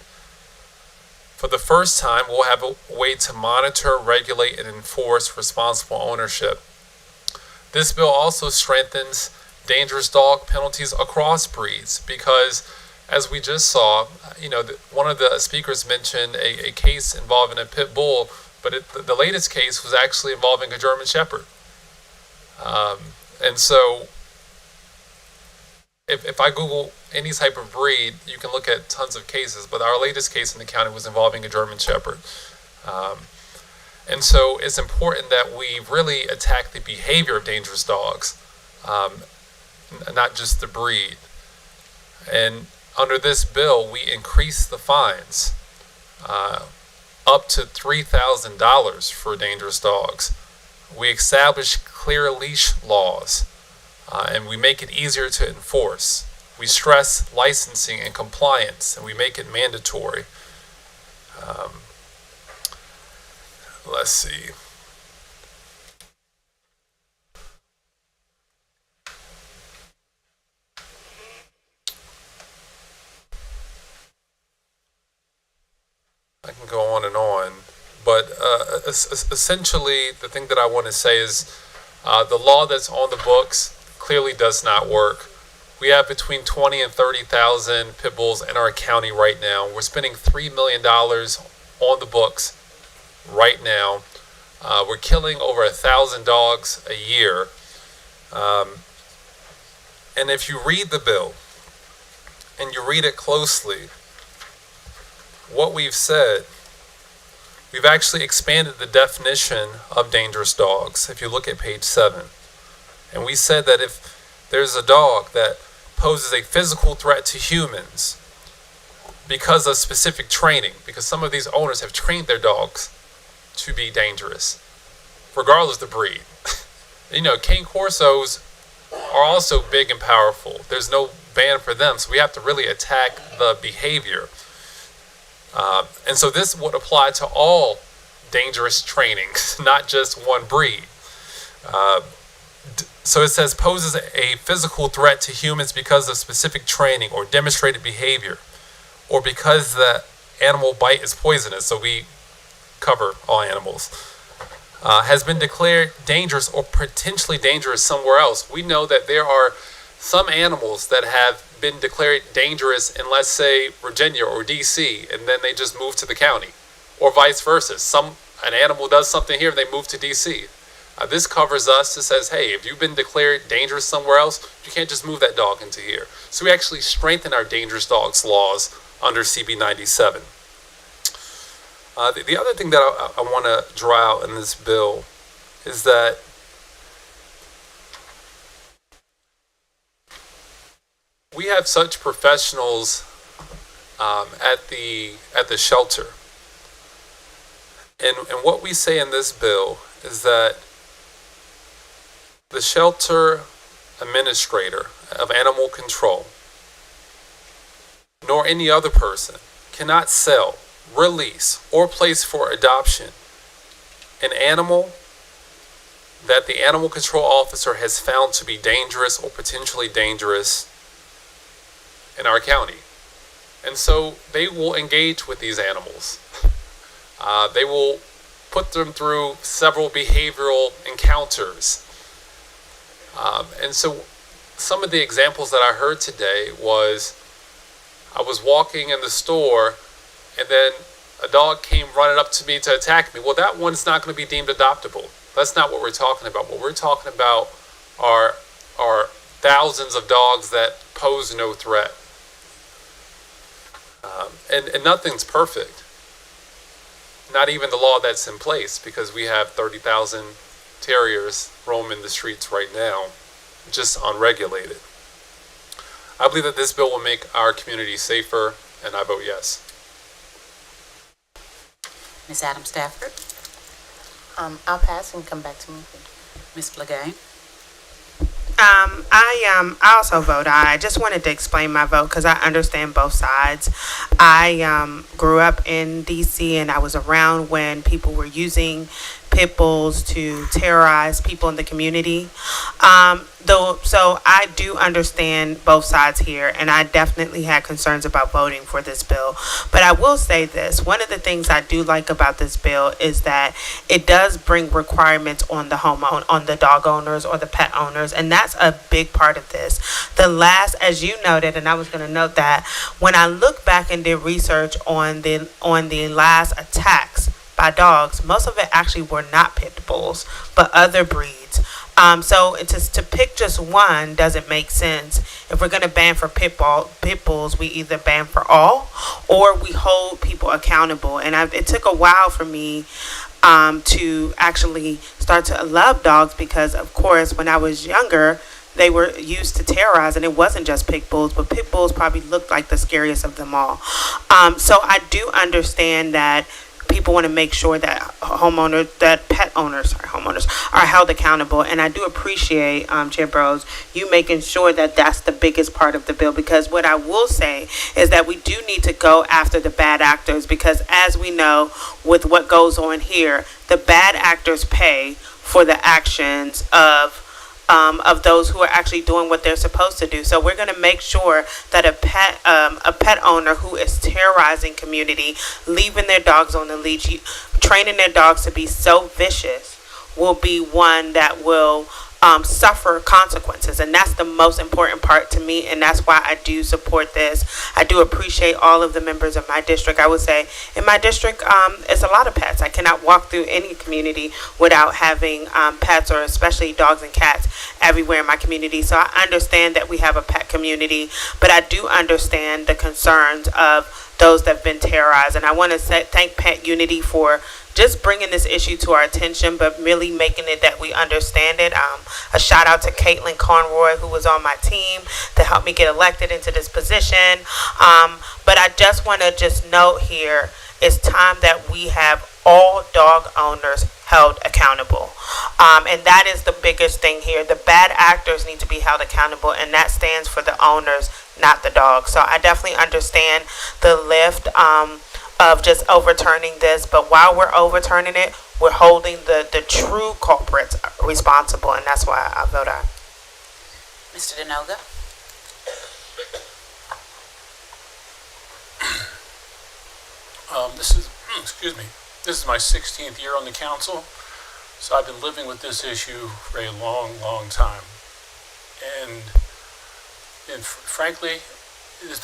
For the first time, we'll have a way to monitor, regulate, and enforce responsible ownership. This bill also strengthens dangerous dog penalties across breeds because, as we just saw, one of the speakers mentioned a case involving a pit bull, but the latest case was actually involving a German Shepherd. And so, if I Google any type of breed, you can look at tons of cases, but our latest case in the county was involving a German Shepherd. And so it's important that we really attack the behavior of dangerous dogs, not just the breed. And under this bill, we increase the fines up to $3,000 for dangerous dogs. We establish clear leash laws, and we make it easier to enforce. We stress licensing and compliance, and we make it mandatory. Let's see. I can go on and on, but essentially the thing that I want to say is the law that's on the books clearly does not work. We have between 20 and 30,000 pit bulls in our county right now. We're spending $3 million on the books right now. We're killing over 1,000 dogs a year. And if you read the bill and you read it closely, what we've said, we've actually expanded the definition of dangerous dogs. If you look at page 7, and we said that if there's a dog that poses a physical threat to humans because of specific training, because some of these owners have trained their dogs to be dangerous, regardless of the breed. You know, Cane Corsos are also big and powerful. There's no ban for them, so we have to really attack the behavior. And so this would apply to all dangerous trainings, not just one breed. So it says poses a physical threat to humans because of specific training or demonstrated behavior, or because the animal bite is poisonous, so we cover all animals, has been declared dangerous or potentially dangerous somewhere else. We know that there are some animals that have been declared dangerous in, let's say, Virginia or DC, and then they just move to the county, or vice versa. An animal does something here and they move to DC. This covers us. It says, hey, if you've been declared dangerous somewhere else, you can't just move that dog into here. So we actually strengthen our dangerous dogs laws under CB 97. The other thing that I want to draw out in this bill is that we have such professionals at the shelter, and what we say in this bill is that the shelter administrator of animal control, nor any other person, cannot sell, release, or place for adoption an animal that the animal control officer has found to be dangerous or potentially dangerous in our county. And so they will engage with these animals. They will put them through several behavioral encounters. And so some of the examples that I heard today was, I was walking in the store and then a dog came running up to me to attack me. Well, that one's not going to be deemed adoptable. That's not what we're talking about. What we're talking about are thousands of dogs that pose no threat. And nothing's perfect. Not even the law that's in place, because we have 30,000 terriers roaming the streets right now, just unregulated. I believe that this bill will make our community safer, and I vote yes. Ms. Adams Stafford. I'll pass and come back to me. Ms. Blagay. I also vote aye. I just wanted to explain my vote because I understand both sides. I grew up in DC and I was around when people were using pit bulls to terrorize people in the community. So I do understand both sides here, and I definitely had concerns about voting for this bill. But I will say this, one of the things I do like about this bill is that it does bring requirements on the homeowner, on the dog owners or the pet owners, and that's a big part of this. The last, as you noted, and I was going to note that, when I look back and did research on the last attacks by dogs, most of it actually were not pit bulls, but other breeds. So to pick just one doesn't make sense. If we're going to ban for pit bulls, we either ban for all or we hold people accountable. And it took a while for me to actually start to love dogs because, of course, when I was younger, they were used to terrorize, and it wasn't just pit bulls, but pit bulls probably looked like the scariest of them all. So I do understand that people want to make sure that pet owners are held accountable. And I do appreciate, Chair Burrows, you making sure that that's the biggest part of the bill, because what I will say is that we do need to go after the bad actors, because as we know with what goes on here, the bad actors pay for the actions of those who are actually doing what they're supposed to do. So we're going to make sure that a pet owner who is terrorizing community, leaving their dogs on the leash, training their dogs to be so vicious, will be one that will suffer consequences. And that's the most important part to me, and that's why I do support this. I do appreciate all of the members of my district. I would say in my district, it's a lot of pets. I cannot walk through any community without having pets, or especially dogs and cats, everywhere in my community. So I understand that we have a pet community, but I do understand the concerns of those that have been terrorized. And I want to thank Pet Unity for just bringing this issue to our attention, but really making it that we understand it. A shout out to Caitlin Conroy, who was on my team to help me get elected into this position. But I just want to just note here, it's time that we have all dog owners held accountable. And that is the biggest thing here. The bad actors need to be held accountable, and that stands for the owners, not the dogs. So I definitely understand the lift of just overturning this, but while we're overturning it, we're holding the true culprits responsible, and that's why I vote aye. Mr. Denoga? This is my 16th year on the council, so I've been living with this issue for a long, long time. And frankly, this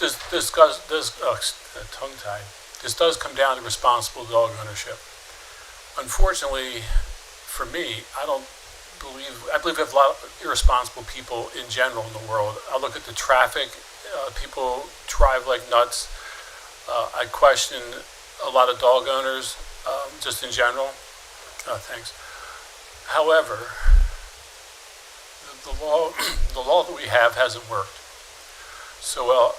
does come down to responsible dog ownership. Unfortunately, for me, I believe we have a lot of irresponsible people in general in the world. I look at the traffic, people drive like nuts. I question a lot of dog owners, just in general. Thanks. However, the law that we have hasn't worked. So,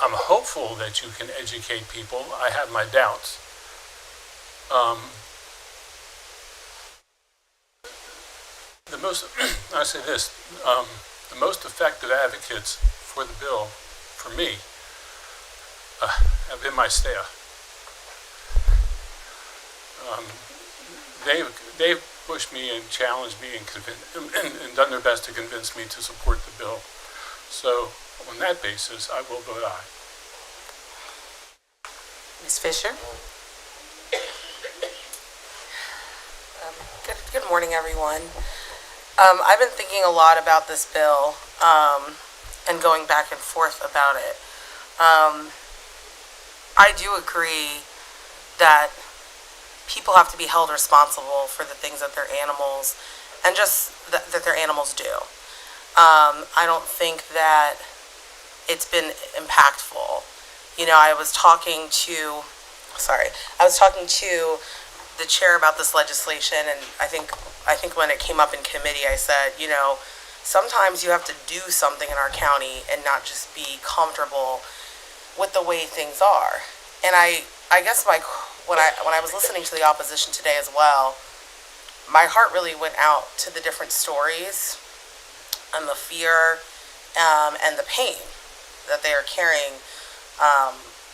I'm hopeful that you can educate people. I have my doubts. I say this, the most effective advocates for the bill, for me, have been my staff. They've pushed me and challenged me and done their best to convince me to support the bill. So, on that basis, I will vote aye. Ms. Fisher? Good morning, everyone. I've been thinking a lot about this bill and going back and forth about it. I do agree that people have to be held responsible for the things that their animals and just that their animals do. I don't think that it's been impactful. You know, I was talking to the chair about this legislation, and I think when it came up in committee, I said, you know, sometimes you have to do something in our county and not just be comfortable with the way things are. And I guess when I was listening to the opposition today as well, my heart really went out to the different stories and the fear and the pain that they are carrying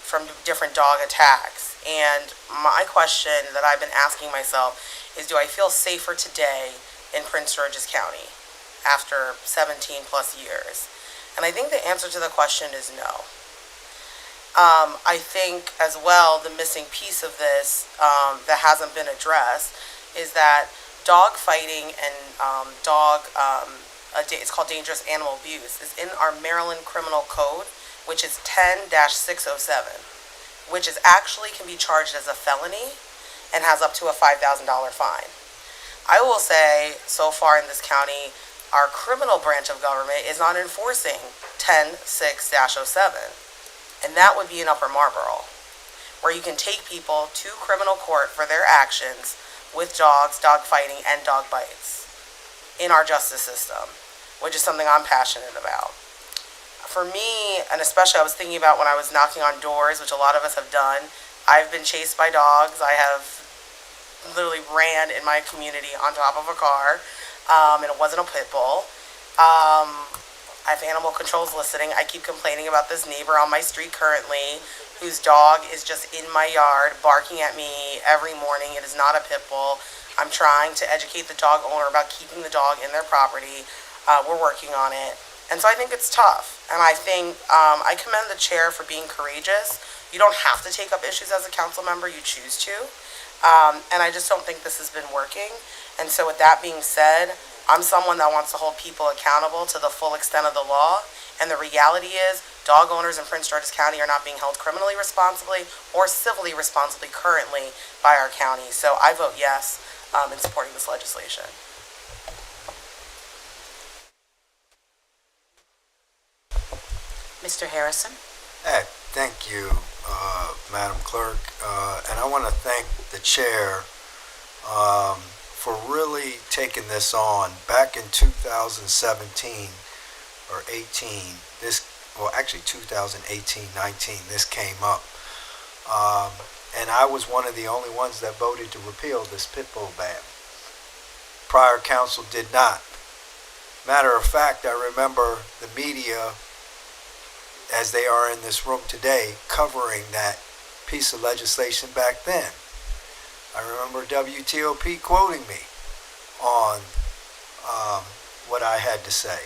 from different dog attacks. And my question that I've been asking myself is, do I feel safer today in Prince George's County after 17 plus years? And I think the answer to the question is no. I think as well, the missing piece of this that hasn't been addressed is that dog fighting and it's called dangerous animal abuse, is in our Maryland Criminal Code, which is 10-607, which is actually can be charged as a felony and has up to a $5,000 fine. I will say, so far in this county, our criminal branch of government is not enforcing 10-6-07, and that would be in Upper Marlboro, where you can take people to criminal court for their actions with dogs, dog fighting, and dog bites in our justice system, which is something I'm passionate about. For me, and especially I was thinking about when I was knocking on doors, which a lot of us have done, I've been chased by dogs. I have literally ran in my community on top of a car, and it wasn't a pit bull. I have animal controls listening. I keep complaining about this neighbor on my street currently whose dog is just in my yard barking at me every morning. It is not a pit bull. I'm trying to educate the dog owner about keeping the dog in their property. We're working on it. And so I think it's tough. And I think I commend the chair for being courageous. You don't have to take up issues as a council member. You choose to. And I just don't think this has been working. And so with that being said, I'm someone that wants to hold people accountable to the full extent of the law. And the reality is, dog owners in Prince George's County are not being held criminally responsibly or civilly responsibly currently by our county. So I vote yes in supporting this legislation. Mr. Harrison? Hey, thank you, Madam Clerk. And I want to thank the chair for really taking this on. Back in 2017 or 18, actually 2018-19, this came up. And I was one of the only ones that voted to repeal this pit bull ban. Prior council did not. Matter of fact, I remember the media, as they are in this room today, covering that piece of legislation back then. I remember WTOP quoting me on what I had to say.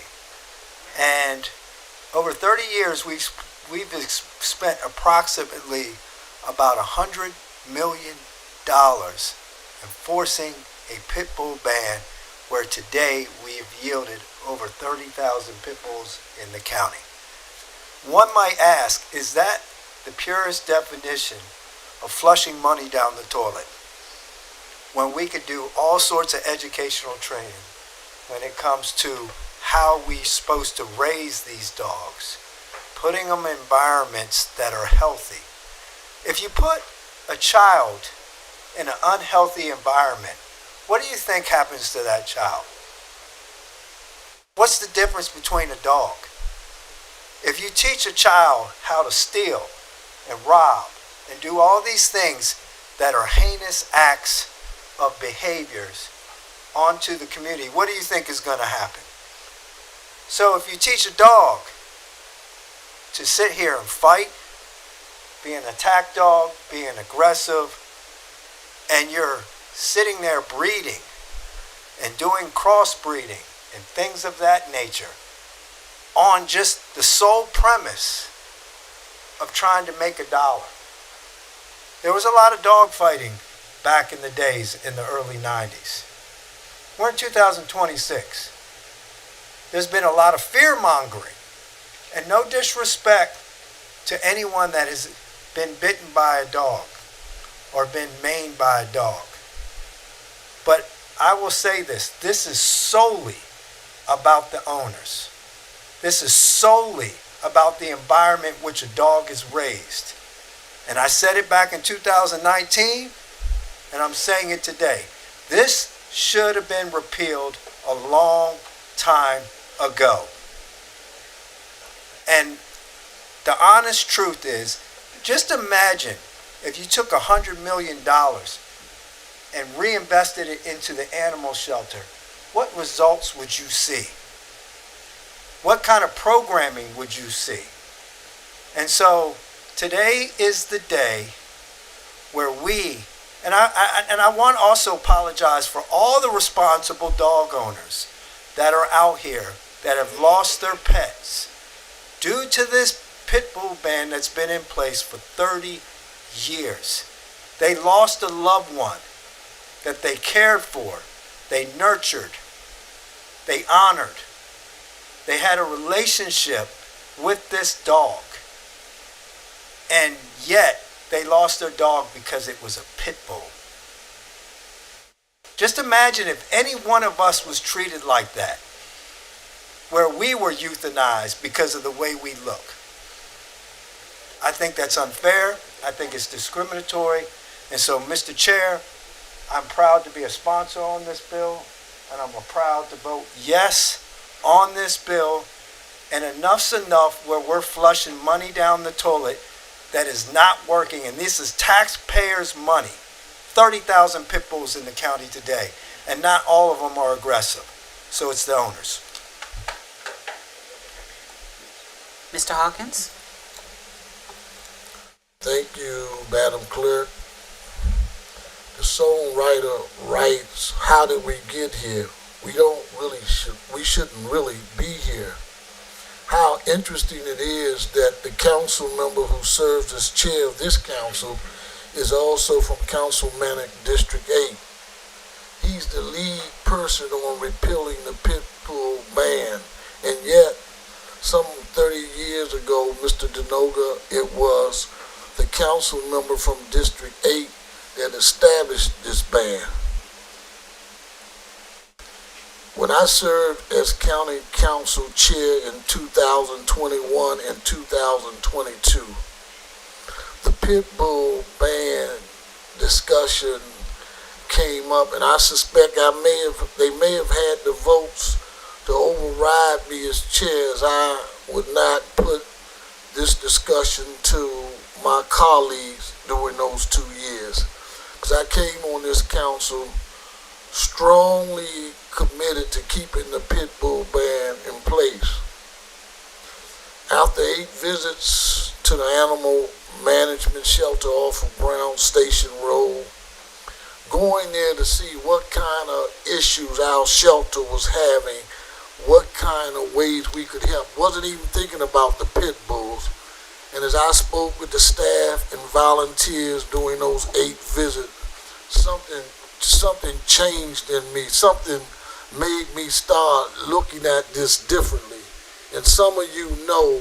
And over 30 years, we've spent approximately about $100 million enforcing a pit bull ban, where today we've yielded over 30,000 pit bulls in the county. One might ask, is that the purest definition of flushing money down the toilet? When we could do all sorts of educational training when it comes to how we're supposed to raise these dogs, putting them in environments that are healthy. If you put a child in an unhealthy environment, what do you think happens to that child? What's the difference between a dog? If you teach a child how to steal and rob and do all these things that are heinous acts of behaviors onto the community, what do you think is going to happen? So if you teach a dog to sit here and fight, be an attack dog, being aggressive, and you're sitting there breeding and doing crossbreeding and things of that nature on just the sole premise of trying to make $1. There was a lot of dog fighting back in the days in the early 90s. We're in 2026. There's been a lot of fear-mongering, and no disrespect to anyone that has been bitten by a dog or been maimed by a dog. But I will say this is solely about the owners. This is solely about the environment which a dog is raised. And I said it back in 2019, and I'm saying it today. This should have been repealed a long time ago. And the honest truth is, just imagine if you took $100 million and reinvested it into the animal shelter, what results would you see? What kind of programming would you see? And so today is the day where we, and I want to also apologize for all the responsible dog owners that are out here that have lost their pets due to this pit bull ban that's been in place for 30 years. They lost a loved one that they cared for, they nurtured, they honored. They had a relationship with this dog. And yet, they lost their dog because it was a pit bull. Just imagine if any one of us was treated like that, where we were euthanized because of the way we look. I think that's unfair. I think it's discriminatory. And so, Mr. Chair, I'm proud to be a sponsor on this bill, and I'm proud to vote yes on this bill. And enough's enough where we're flushing money down the toilet that is not working, and this is taxpayers' money. 30,000 pit bulls in the county today, and not all of them are aggressive. So it's the owners. Mr. Hawkins? Thank you, Madam Clerk. The songwriter writes, how did we get here? We shouldn't really be here. How interesting it is that the council member who serves as chair of this council is also from Councilmanic District 8. He's the lead person on repealing the pit bull ban, and yet some 30 years ago, Mr. Denoga, it was the council member from District 8 that established this ban. When I served as county council chair in 2021 and 2022, the pit bull ban discussion came up, and I suspect they may have had the votes to override me as chair, as I would not put this discussion to my colleagues during those 2 years. Because I came on this council strongly committed to keeping the pit bull ban in place. After 8 visits to the animal management shelter off of Brown Station Road, going there to see what kind of issues our shelter was having, what kind of ways we could help. Wasn't even thinking about the pit bulls. And as I spoke with the staff and volunteers during those 8 visits, something changed in me. Something made me start looking at this differently. And some of you know,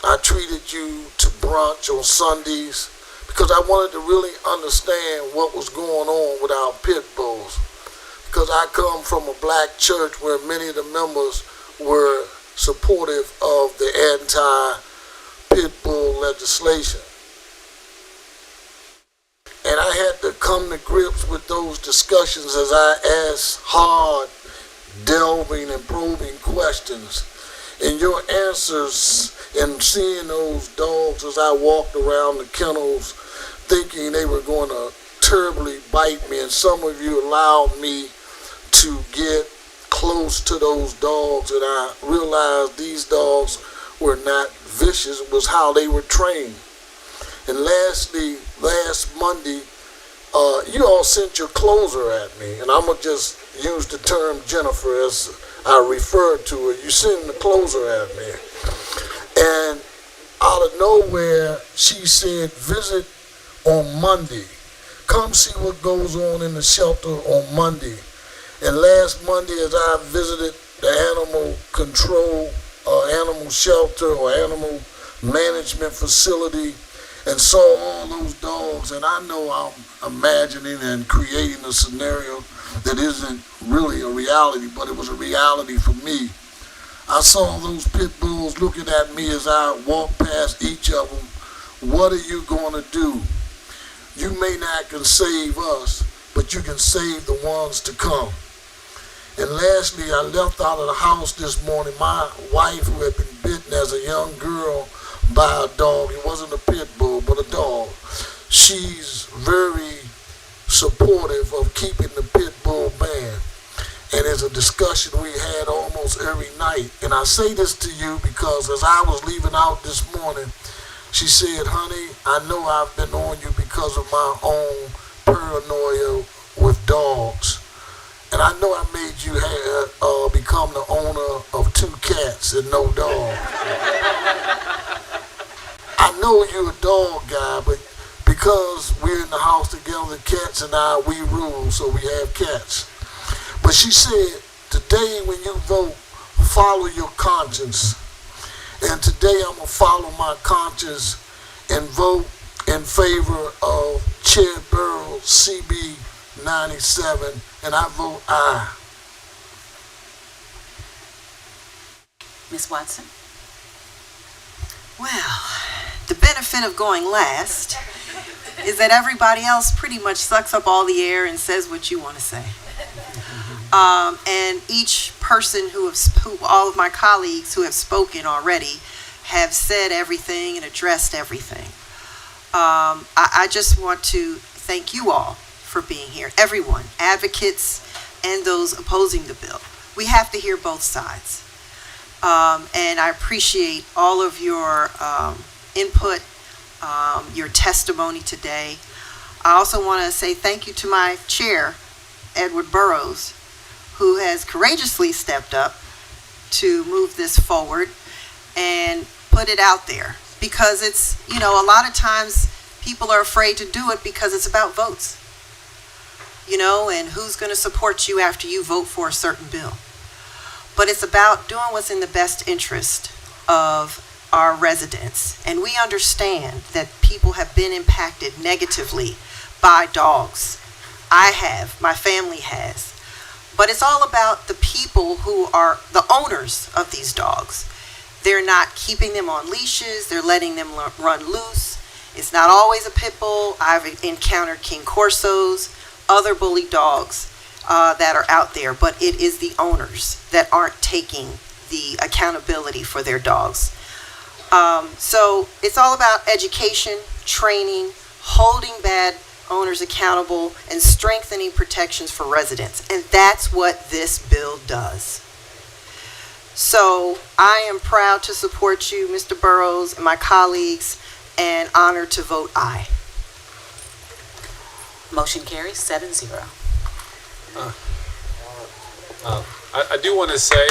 I treated you to brunch on Sundays because I wanted to really understand what was going on with our pit bulls. Because I come from a black church where many of the members were supportive of the anti-pit bull legislation. And I had to come to grips with those discussions as I asked hard, delving and probing questions. And your answers and seeing those dogs as I walked around the kennels thinking they were going to terribly bite me, and some of you allowed me to get close to those dogs, and I realized these dogs were not vicious, it was how they were trained. And lastly, last Monday, you all sent your closer at me, and I'm going to just use the term Jennifer as I refer to her. You sent the closer at me. And out of nowhere, she said, visit on Monday. Come see what goes on in the shelter on Monday. And last Monday, as I visited the animal control, animal shelter or animal management facility, and saw all those dogs, and I know I'm imagining and creating a scenario that isn't really a reality, but it was a reality for me. I saw those pit bulls looking at me as I walked past each of them. What are you going to do? You may not can save us, but you can save the ones to come. And lastly, I left out of the house this morning. My wife, who had been bitten as a young girl by a dog, it wasn't a pit bull, but a dog. She's very supportive of keeping the pit bull ban. And it's a discussion we had almost every night. And I say this to you because as I was leaving out this morning, she said, honey, I know I've been on you because of my own paranoia with dogs. And I know I made you become the owner of 2 cats and no dog. I know you're a dog guy, but because we're in the house together, cats and I, we rule, so we have cats. But she said, today when you vote, follow your conscience. And today I'm going to follow my conscience and vote in favor of Chair Burrow CB 97, and I vote aye. Ms. Watson? Well, the benefit of going last is that everybody else pretty much sucks up all the air and says what you want to say. And each person all of my colleagues who have spoken already have said everything and addressed everything. I just want to thank you all for being here, everyone, advocates and those opposing the bill. We have to hear both sides. And I appreciate all of your input, your testimony today. I also want to say thank you to my chair, Edward Burrows, who has courageously stepped up to move this forward and put it out there. Because it's, you know, a lot of times people are afraid to do it because it's about votes. You know, and who's going to support you after you vote for a certain bill. But it's about doing what's in the best interest of our residents. And we understand that people have been impacted negatively by dogs. I have, my family has. But it's all about the people who are the owners of these dogs. They're not keeping them on leashes, they're letting them run loose. It's not always a pit bull. I've encountered King Corsos, other bully dogs that are out there, but it is the owners that aren't taking the accountability for their dogs. So it's all about education, training, holding bad owners accountable, and strengthening protections for residents. And that's what this bill does. So I am proud to support you, Mr. Burrows, and my colleagues, and honored to vote aye. Motion carries 7-0. I do want to say,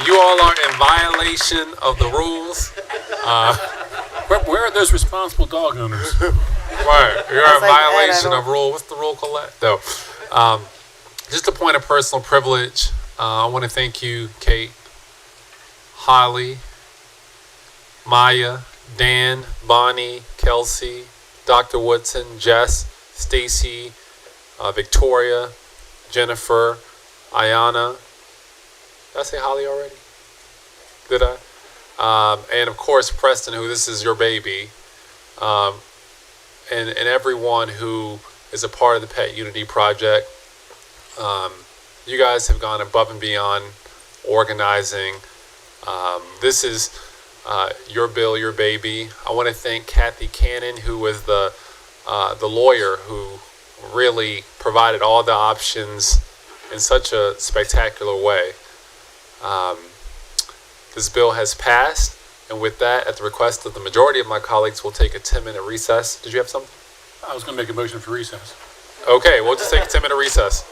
you all are in violation of the rules. Where are those responsible dog owners? Right, you're in violation of rule. What's the rule, Colette? No. Just a point of personal privilege. I want to thank you, Kate, Holly, Maya, Dan, Bonnie, Kelsey, Dr. Woodson, Jess, Stacy, Victoria, Jennifer, Ayana. Did I say Holly already? Did I? And of course, Preston, who this is your baby. And everyone who is a part of the Pet Unity Project. You guys have gone above and beyond organizing. This is your bill, your baby. I want to thank Kathy Cannon, who was the lawyer who really provided all the options in such a spectacular way. This bill has passed, and with that, at the request of the majority of my colleagues, we'll take a 10-minute recess. Did you have something? I was going to make a motion for recess. Okay, we'll just take a 10-minute recess.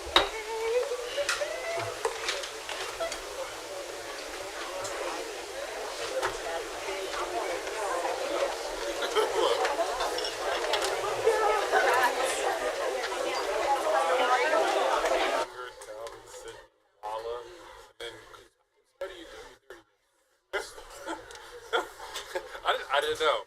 I didn't know.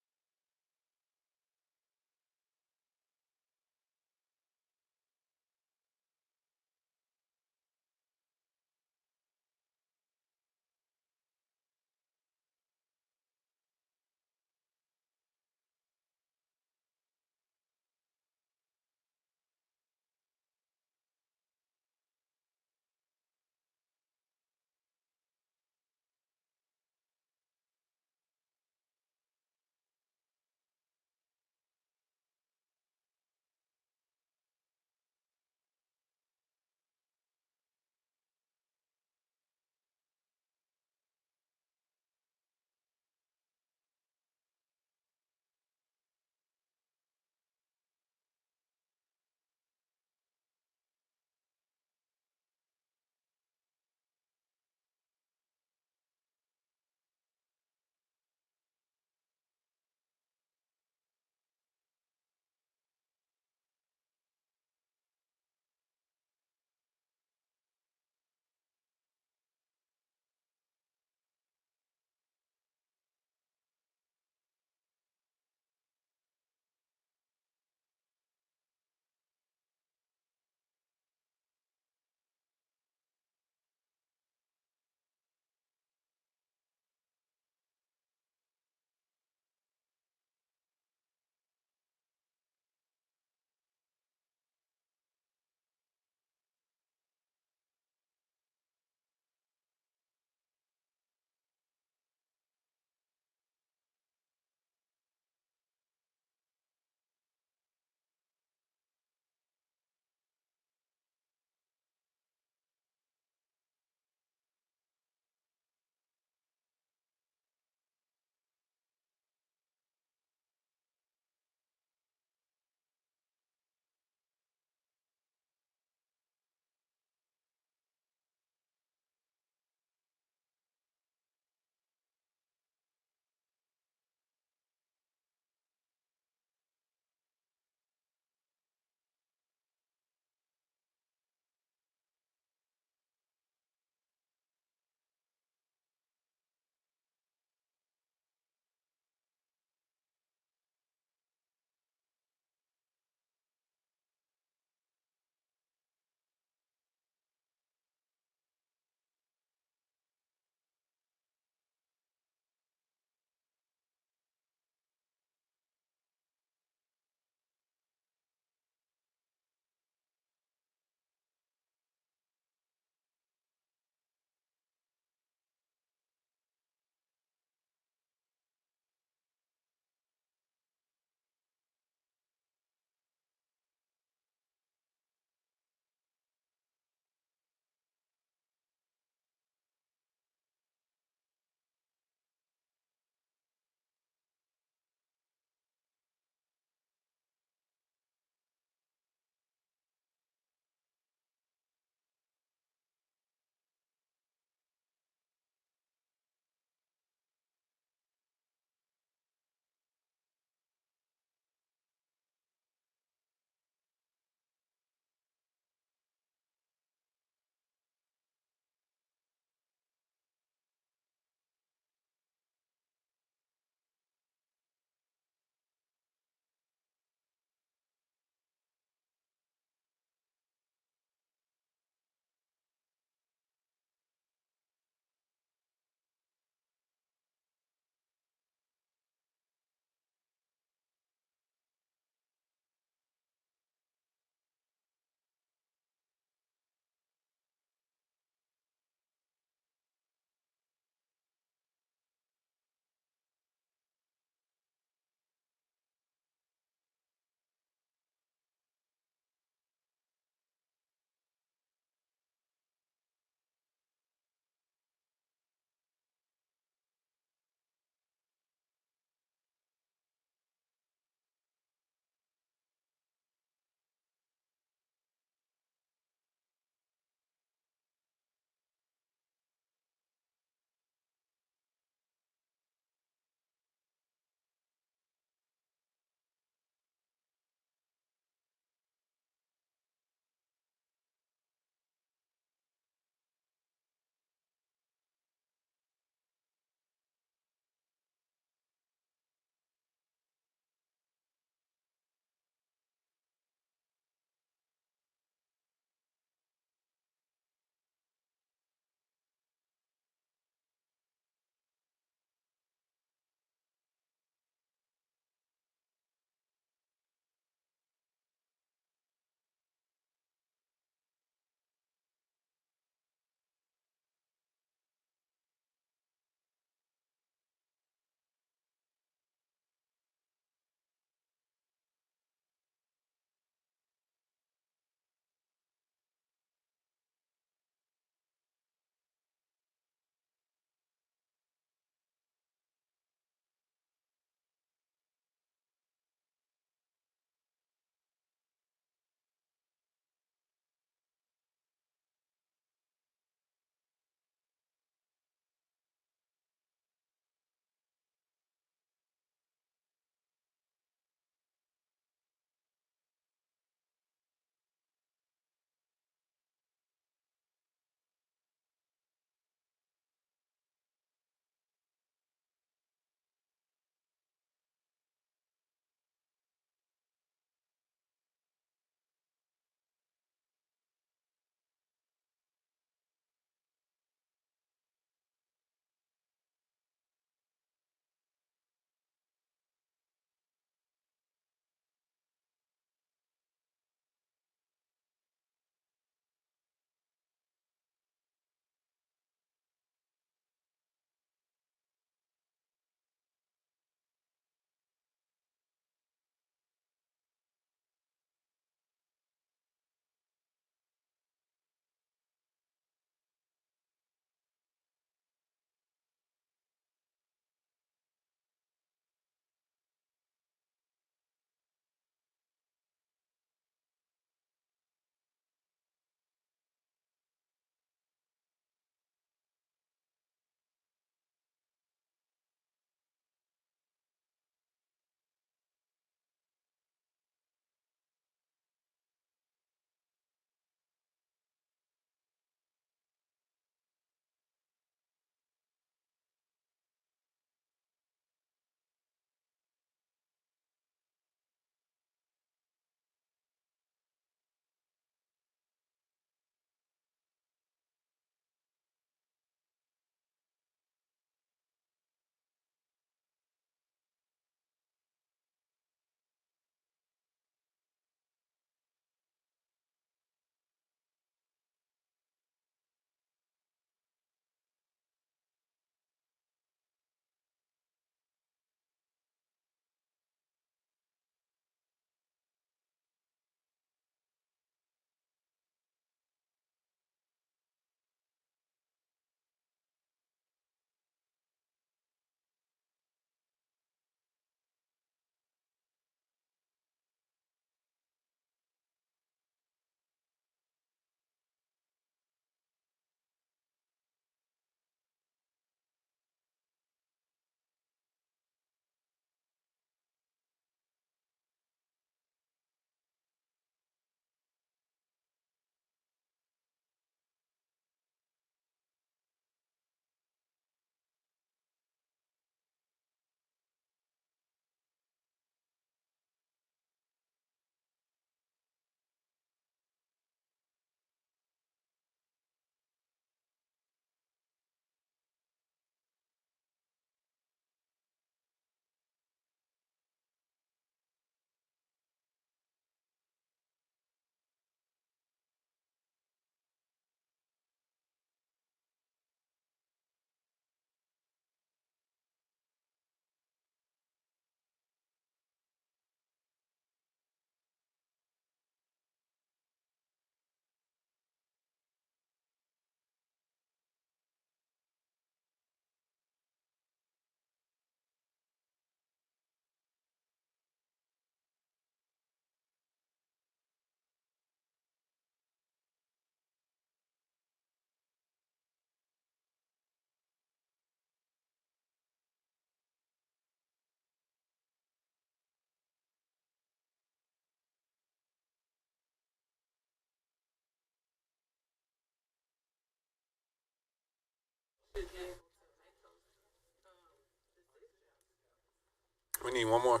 We need one more.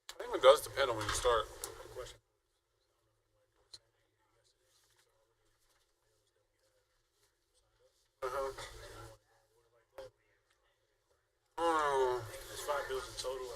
I think it does depend on when you start. Uh-huh. There's 5 bills in total.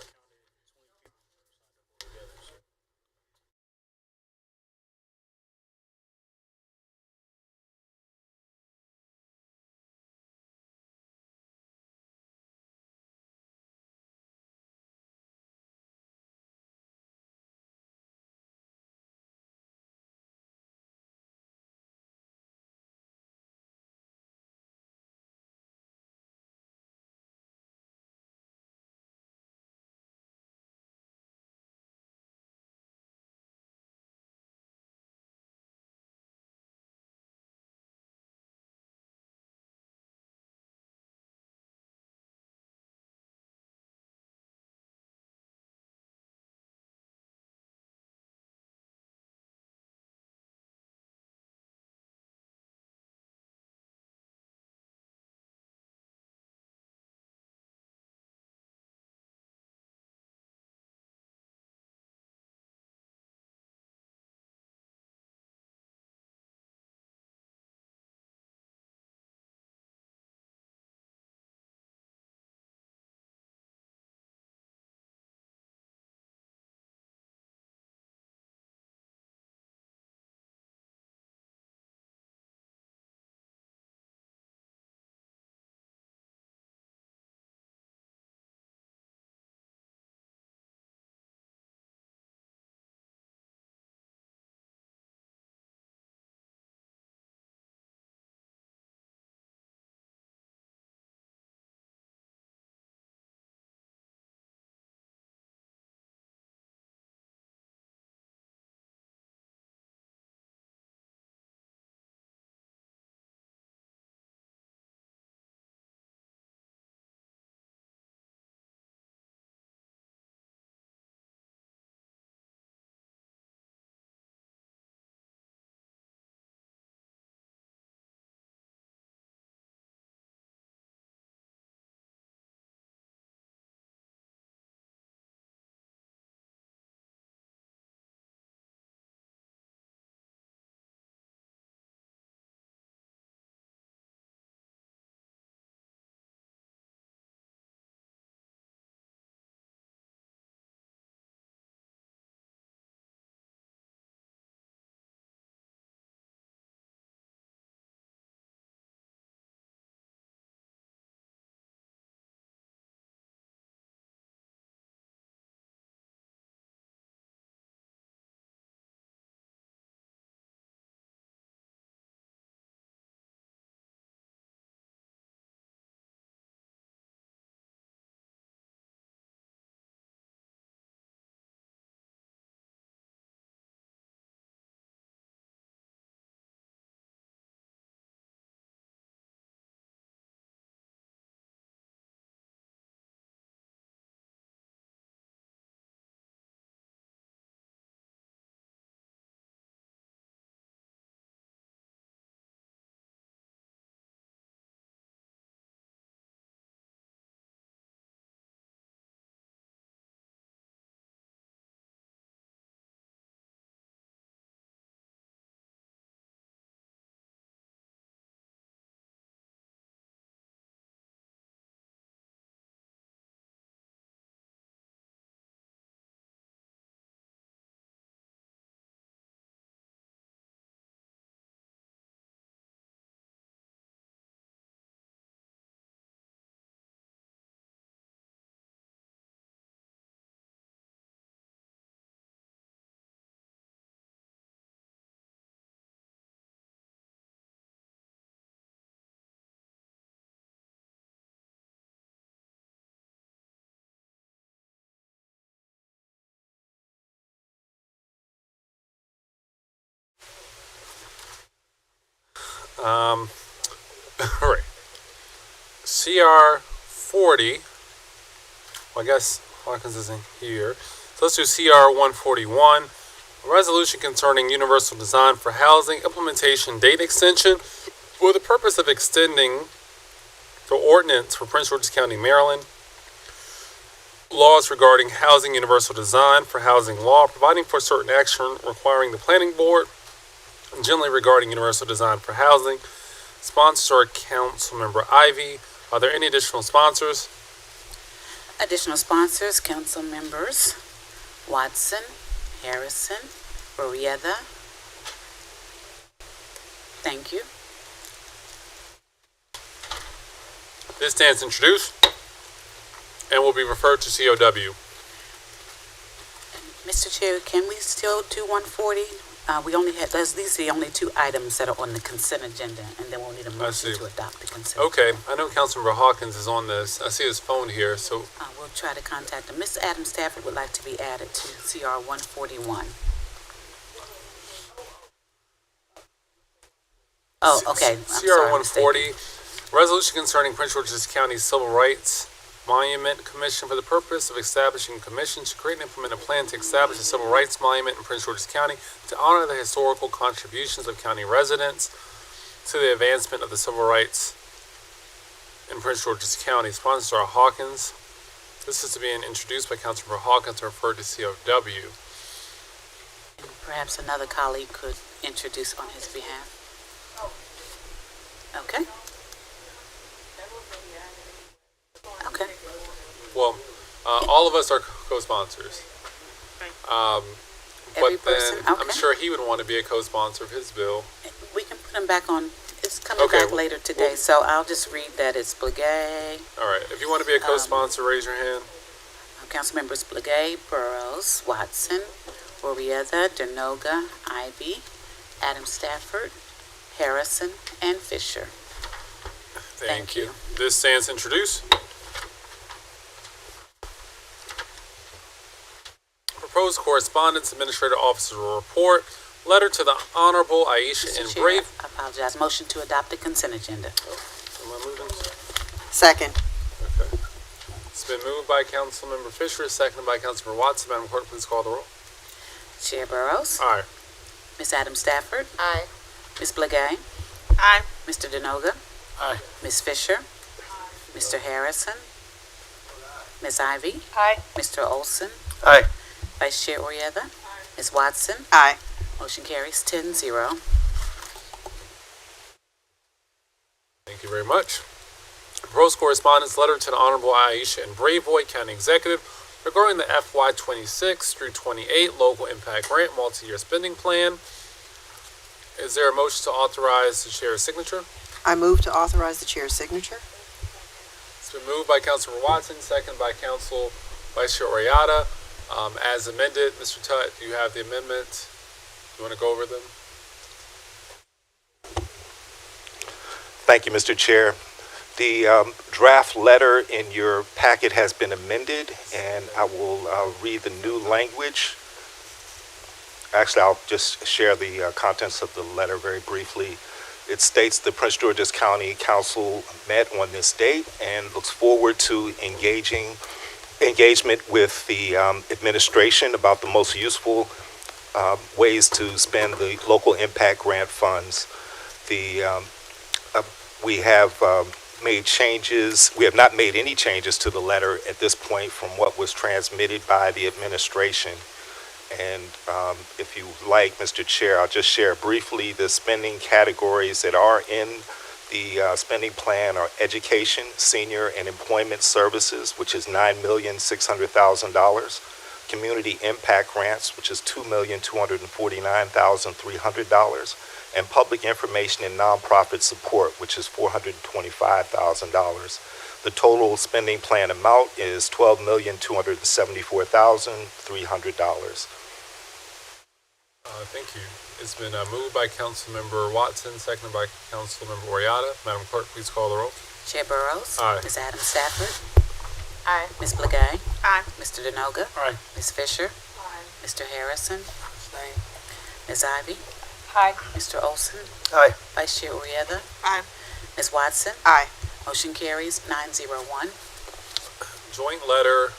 All right. CR 40. Well, I guess Hawkins isn't here. So let's do CR 141. A resolution concerning universal design for housing implementation date extension for the purpose of extending the ordinance for Prince George's County, Maryland. Laws regarding housing universal design for housing law, providing for certain action requiring the planning board, and generally regarding universal design for housing. Sponsors are Councilmember Ivy. Are there any additional sponsors? Additional sponsors, council members Watson, Harrison, Murrieta. Thank you. This stands introduced and will be referred to COW. Mr. Chair, can we still do 140? We only had, these are the only two items that are on the consent agenda, and then we'll need a motion to adopt the consent. Okay, I know Councilmember Hawkins is on this. I see his phone here, so. We'll try to contact him. Mr. Adam Stafford would like to be added to CR 141. Oh, okay. CR 140, resolution concerning Prince George's County Civil Rights Monument Commission for the purpose of establishing a commission to create and implement a plan to establish a civil rights monument in Prince George's County to honor the historical contributions of county residents to the advancement of the civil rights in Prince George's County. Sponsors are Hawkins. This is to be introduced by Councilmember Hawkins and referred to COW. And perhaps another colleague could introduce on his behalf. Okay. Okay. Well, all of us are co-sponsors. Every But person? then I'm Okay. sure he would want to be a co-sponsor of his bill. We can put him back on. It's coming Okay, back later today, so I'll just read that it's Blagay, All right. If you want to be a co-sponsor, raise your hand. council members Blagay, Burrows, Watson, Murrieta, Denoga, Ivy, Adam Stafford, Harrison, and Fisher. Thank you. This stands introduced. Proposed correspondence, Administrative Officer report, letter to the Honorable Aisha Mr. and Chair, Brave. I apologize. Motion to adopt the consent agenda. Am I moving? Second. Okay. It's been moved by Councilmember Fisher, seconded by Councilmember Watson. Madam Clerk, please call the roll. Chair Burrows. Aye. Ms. Adam Stafford. Aye. Ms. Blagay. Aye. Mr. Denoga. Aye. Ms. Fisher. Mr. Harrison. Ms. Ivy. Aye. Mr. Olson. Aye. Vice Chair Orietta. Ms. Watson. Aye. Motion carries 10-0. Thank you very much. Proposed correspondence, letter to the Honorable Aisha and Bravoy County Executive regarding the FY 26 through 28 Local Impact Grant Multi-Year Spending Plan. Is there a motion to authorize the chair's signature? I move to authorize the chair's signature. It's been moved by Councilor Watson, second by Council Vice Chair Oriata. As amended, Mr. Tutt, do you have the amendment? You want to go over them? Thank you, Mr. Chair. The draft letter in your packet has been amended, and I will read the new language. Actually, I'll just share the contents of the letter very briefly. It states the Prince George's County Council met on this date and looks forward to engagement with the administration about the most useful ways to spend the local impact grant funds. We have made changes. We have not made any changes to the letter at this point from what was transmitted by the administration. And if you like, Mr. Chair, I'll just share briefly the spending categories that are in the spending plan are education, senior, and employment services, which is $9,600,000. Community impact grants, which is $2,249,300. And public information and nonprofit support, which is $425,000. The total spending plan amount is $12,274,300. Thank you. It's been moved by Councilmember Watson, seconded by Councilmember Oriata. Madam Clerk, please call the roll. Chair Burrows. Aye. Ms. Adam Stafford. Aye. Ms. Blagay. Aye. Mr. Denoga. Aye. Ms. Fisher. Mr. Harrison. Ms. Ivy. Aye. Mr. Olson? Aye. Vice Chair Urieta? Aye. Ms. Watson? Aye. Motion carries 901. Joint letter,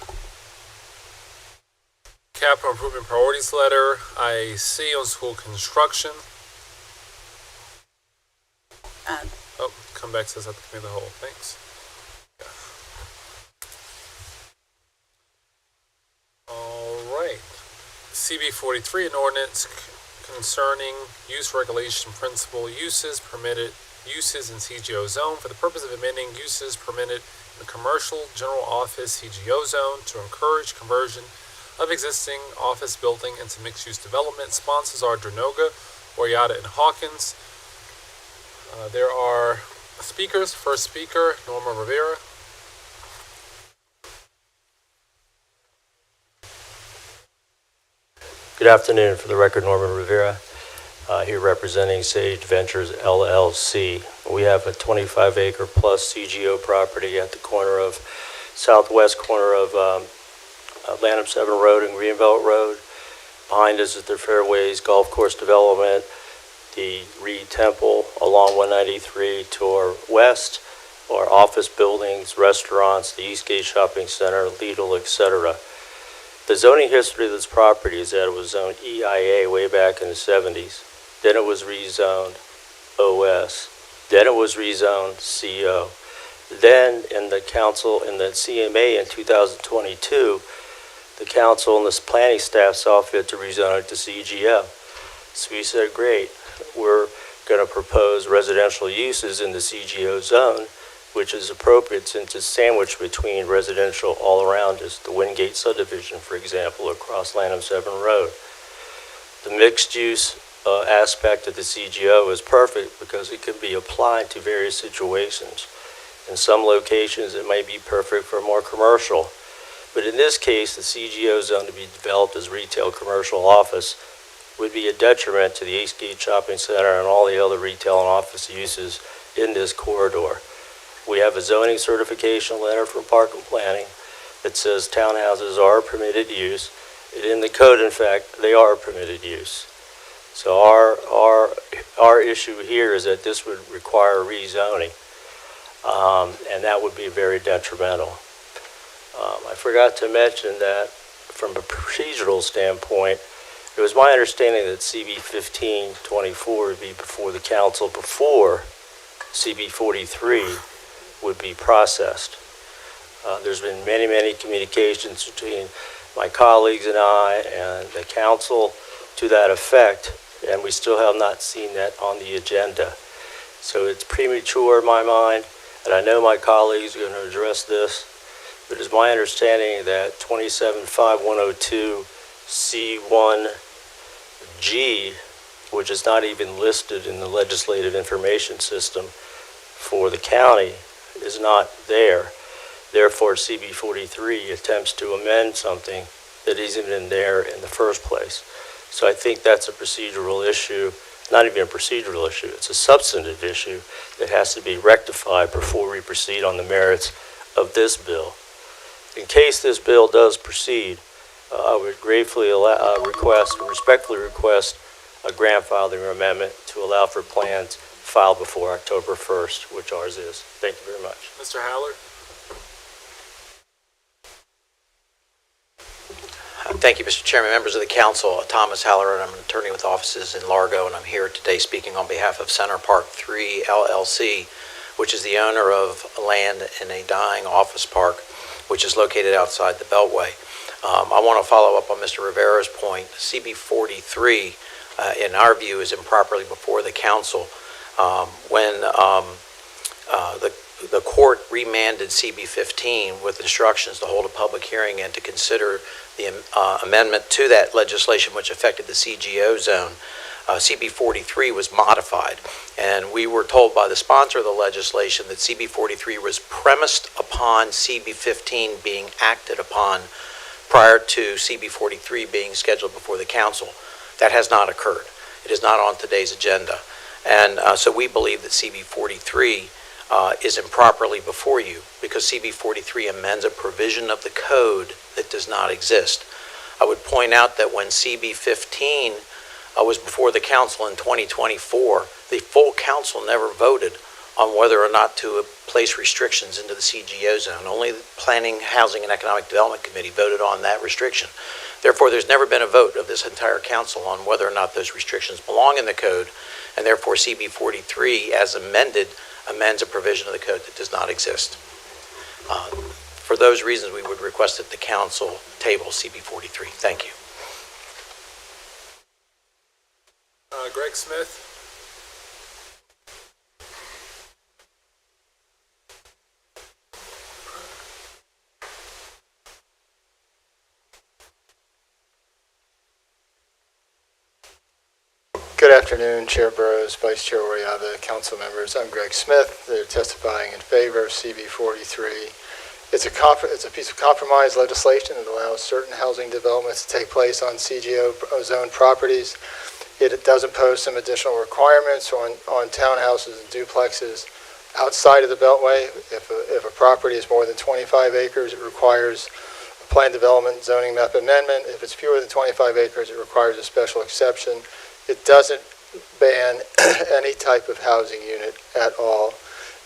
capital improvement priorities letter, IAC on school construction. Oh, come back to this at the committee of the whole. Thanks. All right. CB 43, an ordinance concerning use regulation principal uses permitted uses in CGO zone for the purpose of amending uses permitted in the commercial general office CGO zone to encourage conversion of existing office building into mixed-use development. Sponsors are Dronoga, Oriata, and Hawkins. There are speakers. First speaker, Norma Rivera. Good afternoon. For the record, Norman Rivera, here representing Sage Ventures LLC. We have a 25-acre plus CGO property at the corner of southwest corner of Lanham 7 Road and Greenbelt Road. Behind us is the Fairways Golf Course Development, the Reed Temple along 193 to our west, our office buildings, restaurants, the Eastgate Shopping Center, Lidl, etc. The zoning history of this property is that it was zoned EIA way back in the 70s. Then it was rezoned OS. Then it was rezoned CO. Then in the council, in the CMA in 2022, the council and the planning staff saw fit to rezone it to CGO. So we said, great, we're going to propose residential uses in the CGO zone, which is appropriate since it's sandwiched between residential all around us, the Wingate subdivision, for example, across Lanham 7 Road. The mixed use aspect of the CGO is perfect because it can be applied to various situations. In some locations, it may be perfect for more commercial. But in this case, the CGO zone to be developed as retail commercial office would be a detriment to the Eastgate Shopping Center and all the other retail and office uses in this corridor. We have a zoning certification letter from Park and Planning that says townhouses are permitted use. And in the code, in fact, they are permitted use. So our issue here is that this would require rezoning, and that would be very detrimental. I forgot to mention that from a procedural standpoint, it was my understanding that CB 1524 would be before the council before CB 43 would be processed. There's been many communications between my colleagues and I and the council to that effect, and we still have not seen that on the agenda. So it's premature in my mind, and I know my colleagues are going to address this, but it's my understanding that 275102 C1G, which is not even listed in the legislative information system for the county, is not there. Therefore, CB 43 attempts to amend something that isn't in there in the first place. So I think that's a procedural issue, not even a procedural issue, it's a substantive issue that has to be rectified before we proceed on the merits of this bill. In case this bill does proceed, I would gratefully respectfully request a grandfathering amendment to allow for plans filed before October 1st, which ours is. Thank you very much. Mr. Howard? Thank you, Mr. Chairman, members of the council. Thomas Haller, and I'm an attorney with offices in Largo, and I'm here today speaking on behalf of Center Park 3 LLC, which is the owner of land in a dying office park, which is located outside the Beltway. I want to follow up on Mr. Rivera's point. CB 43, in our view, is improperly before the council. When the court remanded CB 15 with instructions to hold a public hearing and to consider the amendment to that legislation which affected the CGO zone, CB 43 was modified. And we were told by the sponsor of the legislation that CB 43 was premised upon CB 15 being acted upon prior to CB 43 being scheduled before the council. That has not occurred. It is not on today's agenda. And so we believe that CB 43 is improperly before you because CB 43 amends a provision of the code that does not exist. I would point out that when CB 15 was before the council in 2024, the full council never voted on whether or not to place restrictions into the CGO zone. Only the Planning, Housing, and Economic Development Committee voted on that restriction. Therefore, there's never been a vote of this entire council on whether or not those restrictions belong in the code, and therefore CB 43, as amended, amends a provision of the code that does not exist. For those reasons, we would request that the council table CB 43. Thank you. Greg Smith. Good afternoon, Chair Burrows, Vice Chair Oriata, council members. I'm Greg Smith. They're testifying in favor of CB 43. It's a piece of compromise legislation that allows certain housing developments to take place on CGO zone properties. It does impose some additional requirements on townhouses and duplexes outside of the Beltway. If a property is more than 25 acres, it requires a plan development zoning map amendment. If it's fewer than 25 acres, it requires a special exception. It doesn't ban any type of housing unit at all.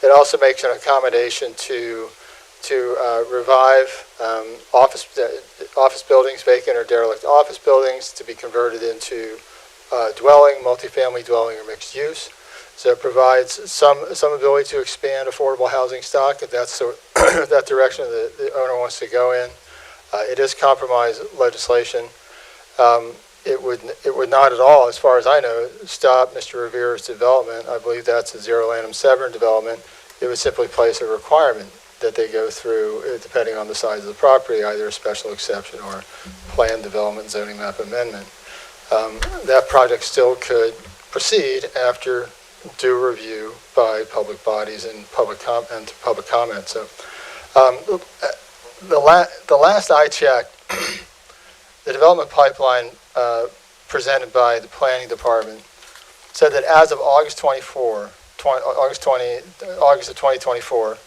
It also makes an accommodation to revive office buildings, vacant or derelict office buildings, to be converted into dwelling, multifamily dwelling, or mixed use. So it provides some ability to expand affordable housing stock if that's that direction the owner wants to go in. It is compromise legislation. It would not at all, as far as I know, stop Mr. Rivera's development. I believe that's a Zero Lanham Severn development. It would simply place a requirement that they go through, depending on the size of the property, either a special exception or plan development zoning map amendment. That project still could proceed after due review by public bodies and public comment. So the last I checked, the development pipeline presented by the planning department said that as of August of 2024,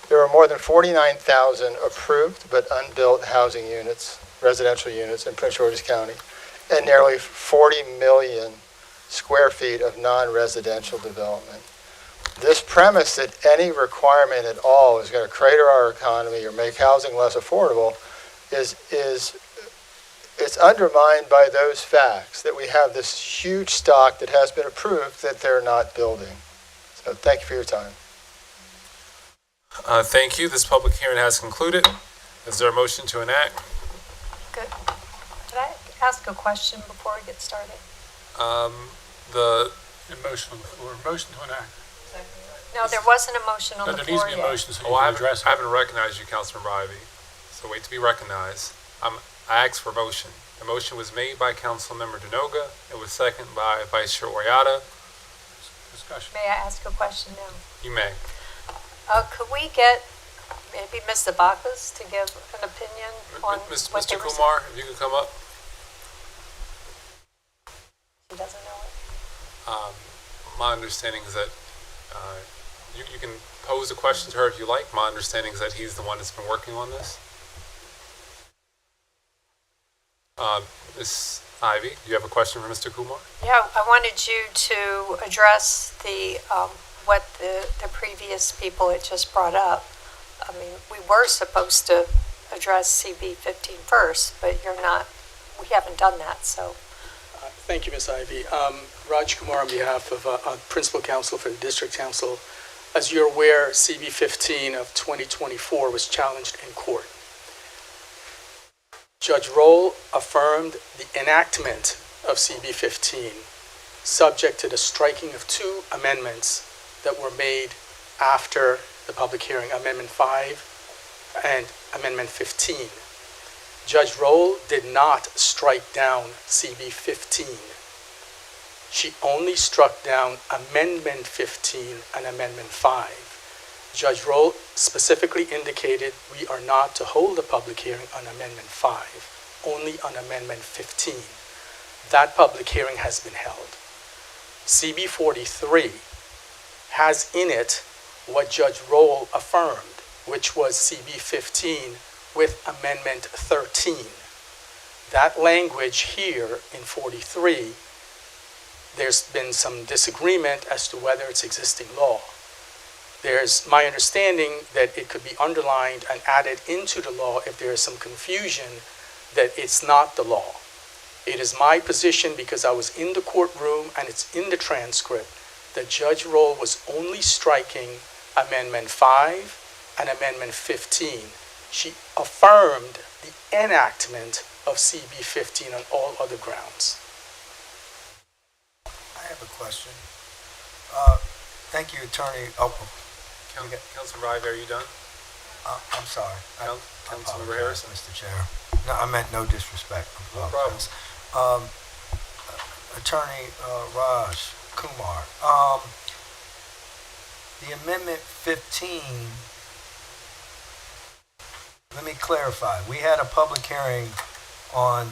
there are more than 49,000 approved but unbuilt housing units, residential units in Prince George's County, and nearly 40 million square feet of non-residential development. This premise that any requirement at all is going to crater our economy or make housing less affordable it's undermined by those facts that we have this huge stock that has been approved that they're not building. So thank you for your time. Thank you. This public hearing has concluded. Is there a motion to enact? Good. Could I ask a question before we get started? The motion on the floor. Motion to enact. No, there wasn't a motion on the floor There needs to be a yet. motion so you I can address it. haven't recognized you, Councilmember Ivy. So wait to be recognized. I asked for motion. The motion was made by Councilmember Denoga. It was seconded by Vice Chair Oriata. Discussion. May I ask a question now? You may. Could we get maybe Ms. Zabakis to give an opinion on what Mr. they were Kumar, if you could come up. saying? She doesn't know it. My understanding is that you can pose a question to her if you like. My understanding is that he's the one that's been working on this. Ms. Ivy, do you have a question for Mr. Kumar? Yeah, I wanted you to address what the previous people had just brought up. I mean, we were supposed to address CB 15 first, but we haven't done that, so. Thank you, Ms. Ivy. Raj Kumar on behalf of Principal Counsel for the District Council. As you're aware, CB 15 of 2024 was challenged in court. Judge Roll affirmed the enactment of CB 15, subject to the striking of two amendments that were made after the public hearing, Amendment 5 and Amendment 15. Judge Roll did not strike down CB 15. She only struck down Amendment 15 and Amendment 5. Judge Roll specifically indicated we are not to hold a public hearing on Amendment 5, only on Amendment 15. That public hearing has been held. CB 43 has in it what Judge Roll affirmed, which was CB 15 with Amendment 13. That language here in 43 there's been some disagreement as to whether it's existing law. There's my understanding that it could be underlined and added into the law if there is some confusion that it's not the law. It is my position, because I was in the courtroom and it's in the transcript, that Judge Roll was only striking Amendment 5 and Amendment 15. She affirmed the enactment of CB 15 on all other grounds. I have a question. Thank you, Attorney. Councilman Rive, are you done? I'm sorry. Councilmember Harrison? Mr. Chair. No, I meant no disrespect. No problem. Attorney Raj Kumar, the Amendment 15, let me clarify. We had a public hearing on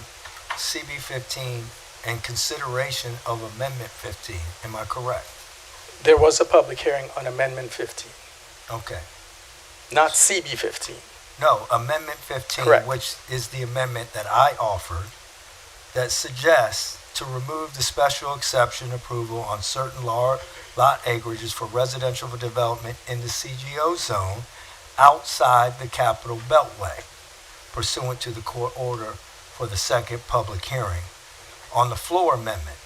CB 15 and consideration of Amendment 15. Am I correct? There was a public hearing on Amendment 15. Okay. Not CB 15. No, Amendment 15, Correct. which is the amendment that I offered that suggests to remove the special exception approval on certain lot acreages for residential development in the CGO zone outside the Capital Beltway, pursuant to the court order for the second public hearing on the floor amendment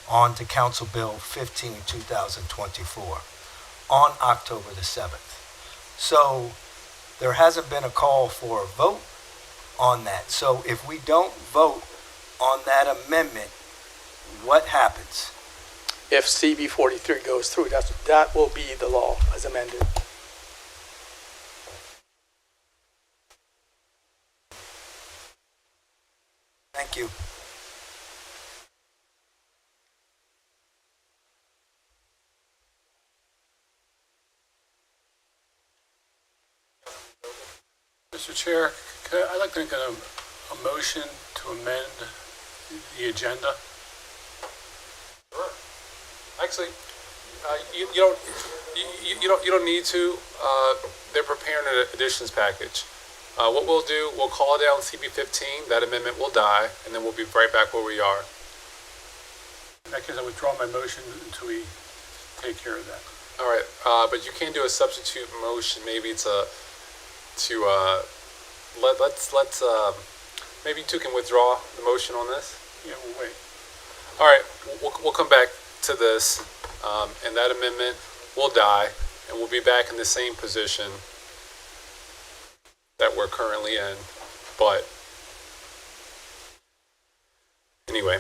on to Council Bill 15, 2024 on October the 7th. So there hasn't been a call for a vote on that. So if we don't vote on that amendment, what happens? If CB 43 goes through, that will be the law as amended. Thank you. Mr. Chair, I'd like to make a motion to amend the agenda. Sure. Actually, you don't need to. They're preparing an additions package. What we'll do, we'll call down CB 15. That amendment will die, and then we'll be right back where we are. In that case, I withdraw my motion until we take care of that. All right, but you can do a substitute motion. Maybe it's let's maybe you two can withdraw the motion on this. Yeah, we'll wait. All right, we'll come back to this, and that amendment will die, and we'll be back in the same position that we're currently in. But anyway,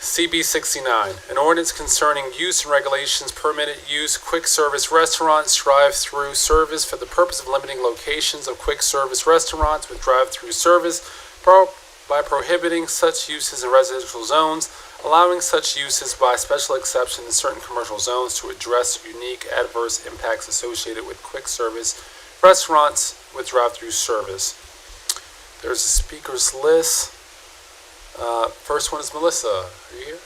CB 69, an ordinance concerning use and regulations, permitted use, quick service restaurants, drive-through service for the purpose of limiting locations of quick service restaurants with drive-through service by prohibiting such uses in residential zones, allowing such uses by special exception in certain commercial zones to address unique adverse impacts associated with quick service restaurants with drive-through service. There's a speakers list. First one is Melissa. Are you here?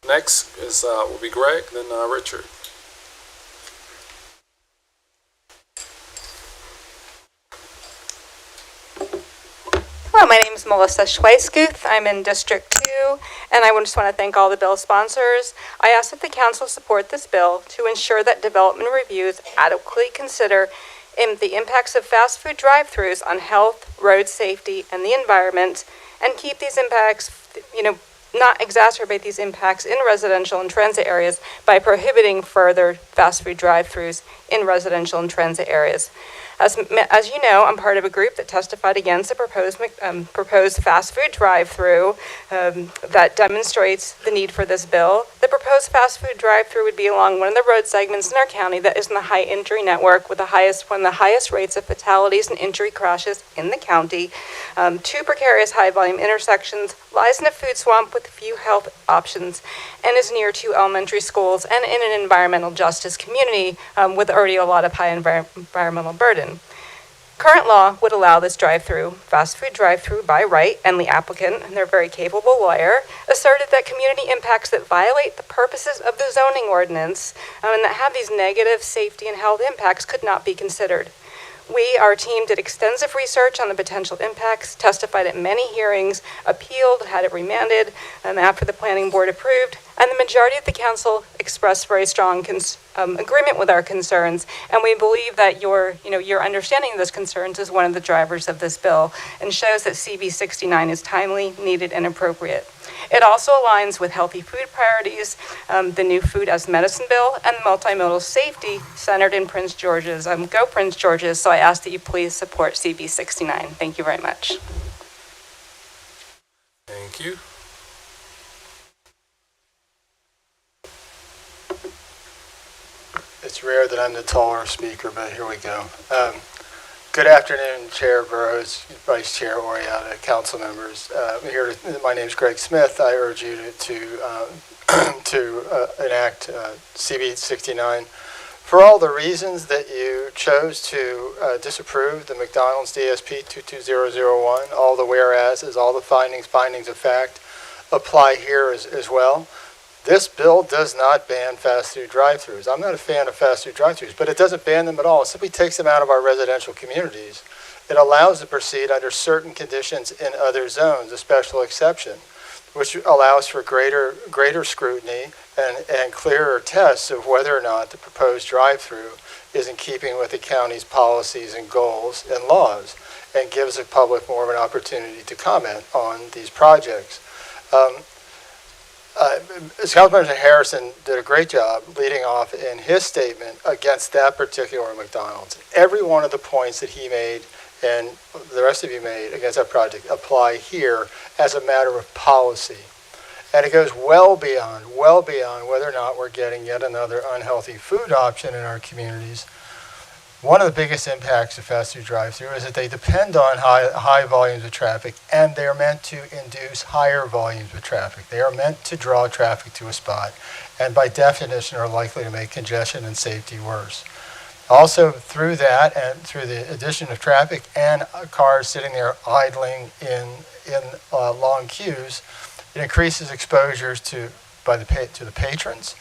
Next is will be Greg, then Richard. Hello, my name is Melissa Schweisguth. I'm in District 2, and I just want to thank all the bill sponsors. I ask that the council support this bill to ensure that development reviews adequately consider the impacts of fast food drive-thrus on health, road safety, and the environment, and keep these impacts, not exacerbate these impacts in residential and transit areas by prohibiting further fast food drive-thrus in residential and transit areas. As you know, I'm part of a group that testified against a proposed fast food drive-through that demonstrates the need for this bill. The proposed fast food drive-through would be along one of the road segments in our county that is in the high injury network with one of the highest rates of fatalities and injury crashes in the county. Two precarious high-volume intersections, lies in a food swamp with few health options, and is near two elementary schools and in an environmental justice community with already a lot of high environmental burden. Current law would allow this fast food drive-through by right, and the applicant, and their very capable lawyer, asserted that community impacts that violate the purposes of the zoning ordinance and that have these negative safety and health impacts could not be considered. Our team did extensive research on the potential impacts, testified at many hearings, appealed, had it remanded after the planning board approved, and the majority of the council expressed very strong agreement with our concerns. And we believe that your understanding of those concerns is one of the drivers of this bill and shows that CB 69 is timely, needed, and appropriate. It also aligns with healthy food priorities, the new Food as Medicine bill, and multimodal safety centered in Prince George's. Go Prince George's, so I ask that you please support CB 69. Thank you very much. Thank you. It's rare that I'm the taller speaker, but here we go. Good afternoon, Chair Burrows, Vice Chair Oriata, council members. My name is Greg Smith. I urge you to enact CB 69. For all the reasons that you chose to disapprove the McDonald's DSP 22001, all the whereases, all the findings of fact apply here as well. This bill does not ban fast food drive-thrus. I'm not a fan of fast food drive-thrus, but it doesn't ban them at all. It simply takes them out of our residential communities. It allows to proceed under certain conditions in other zones, a special exception, which allows for greater scrutiny and clearer tests of whether or not the proposed drive-thru is in keeping with the county's policies and goals and laws, and gives the public more of an opportunity to comment on these projects. Councilman Harrison did a great job leading off in his statement against that particular McDonald's. Every one of the points that he made and the rest of you made against that project apply here as a matter of policy. And it goes well beyond whether or not we're getting yet another unhealthy food option in our communities. One of the biggest impacts of fast food drive-thru is that they depend on high volumes of traffic, and they're meant to induce higher volumes of traffic. They are meant to draw traffic to a spot, and by definition are likely to make congestion and safety worse. Also, through that and through the addition of traffic and cars sitting there idling in long queues, it increases exposures to the patrons,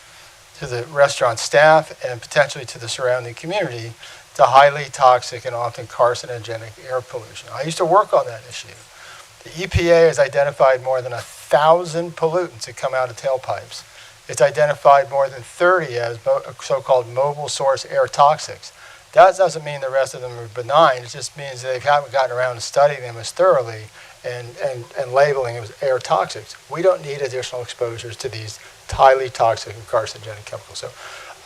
to the restaurant staff, and potentially to the surrounding community, to highly toxic and often carcinogenic air pollution. I used to work on that issue. The EPA has identified more than 1,000 pollutants that come out of tailpipes. It's identified more than 30 as so-called mobile source air toxics. That doesn't mean the rest of them are benign. It just means they haven't gotten around to studying them as thoroughly and labeling them as air toxics. We don't need additional exposures to these highly toxic and carcinogenic chemicals. So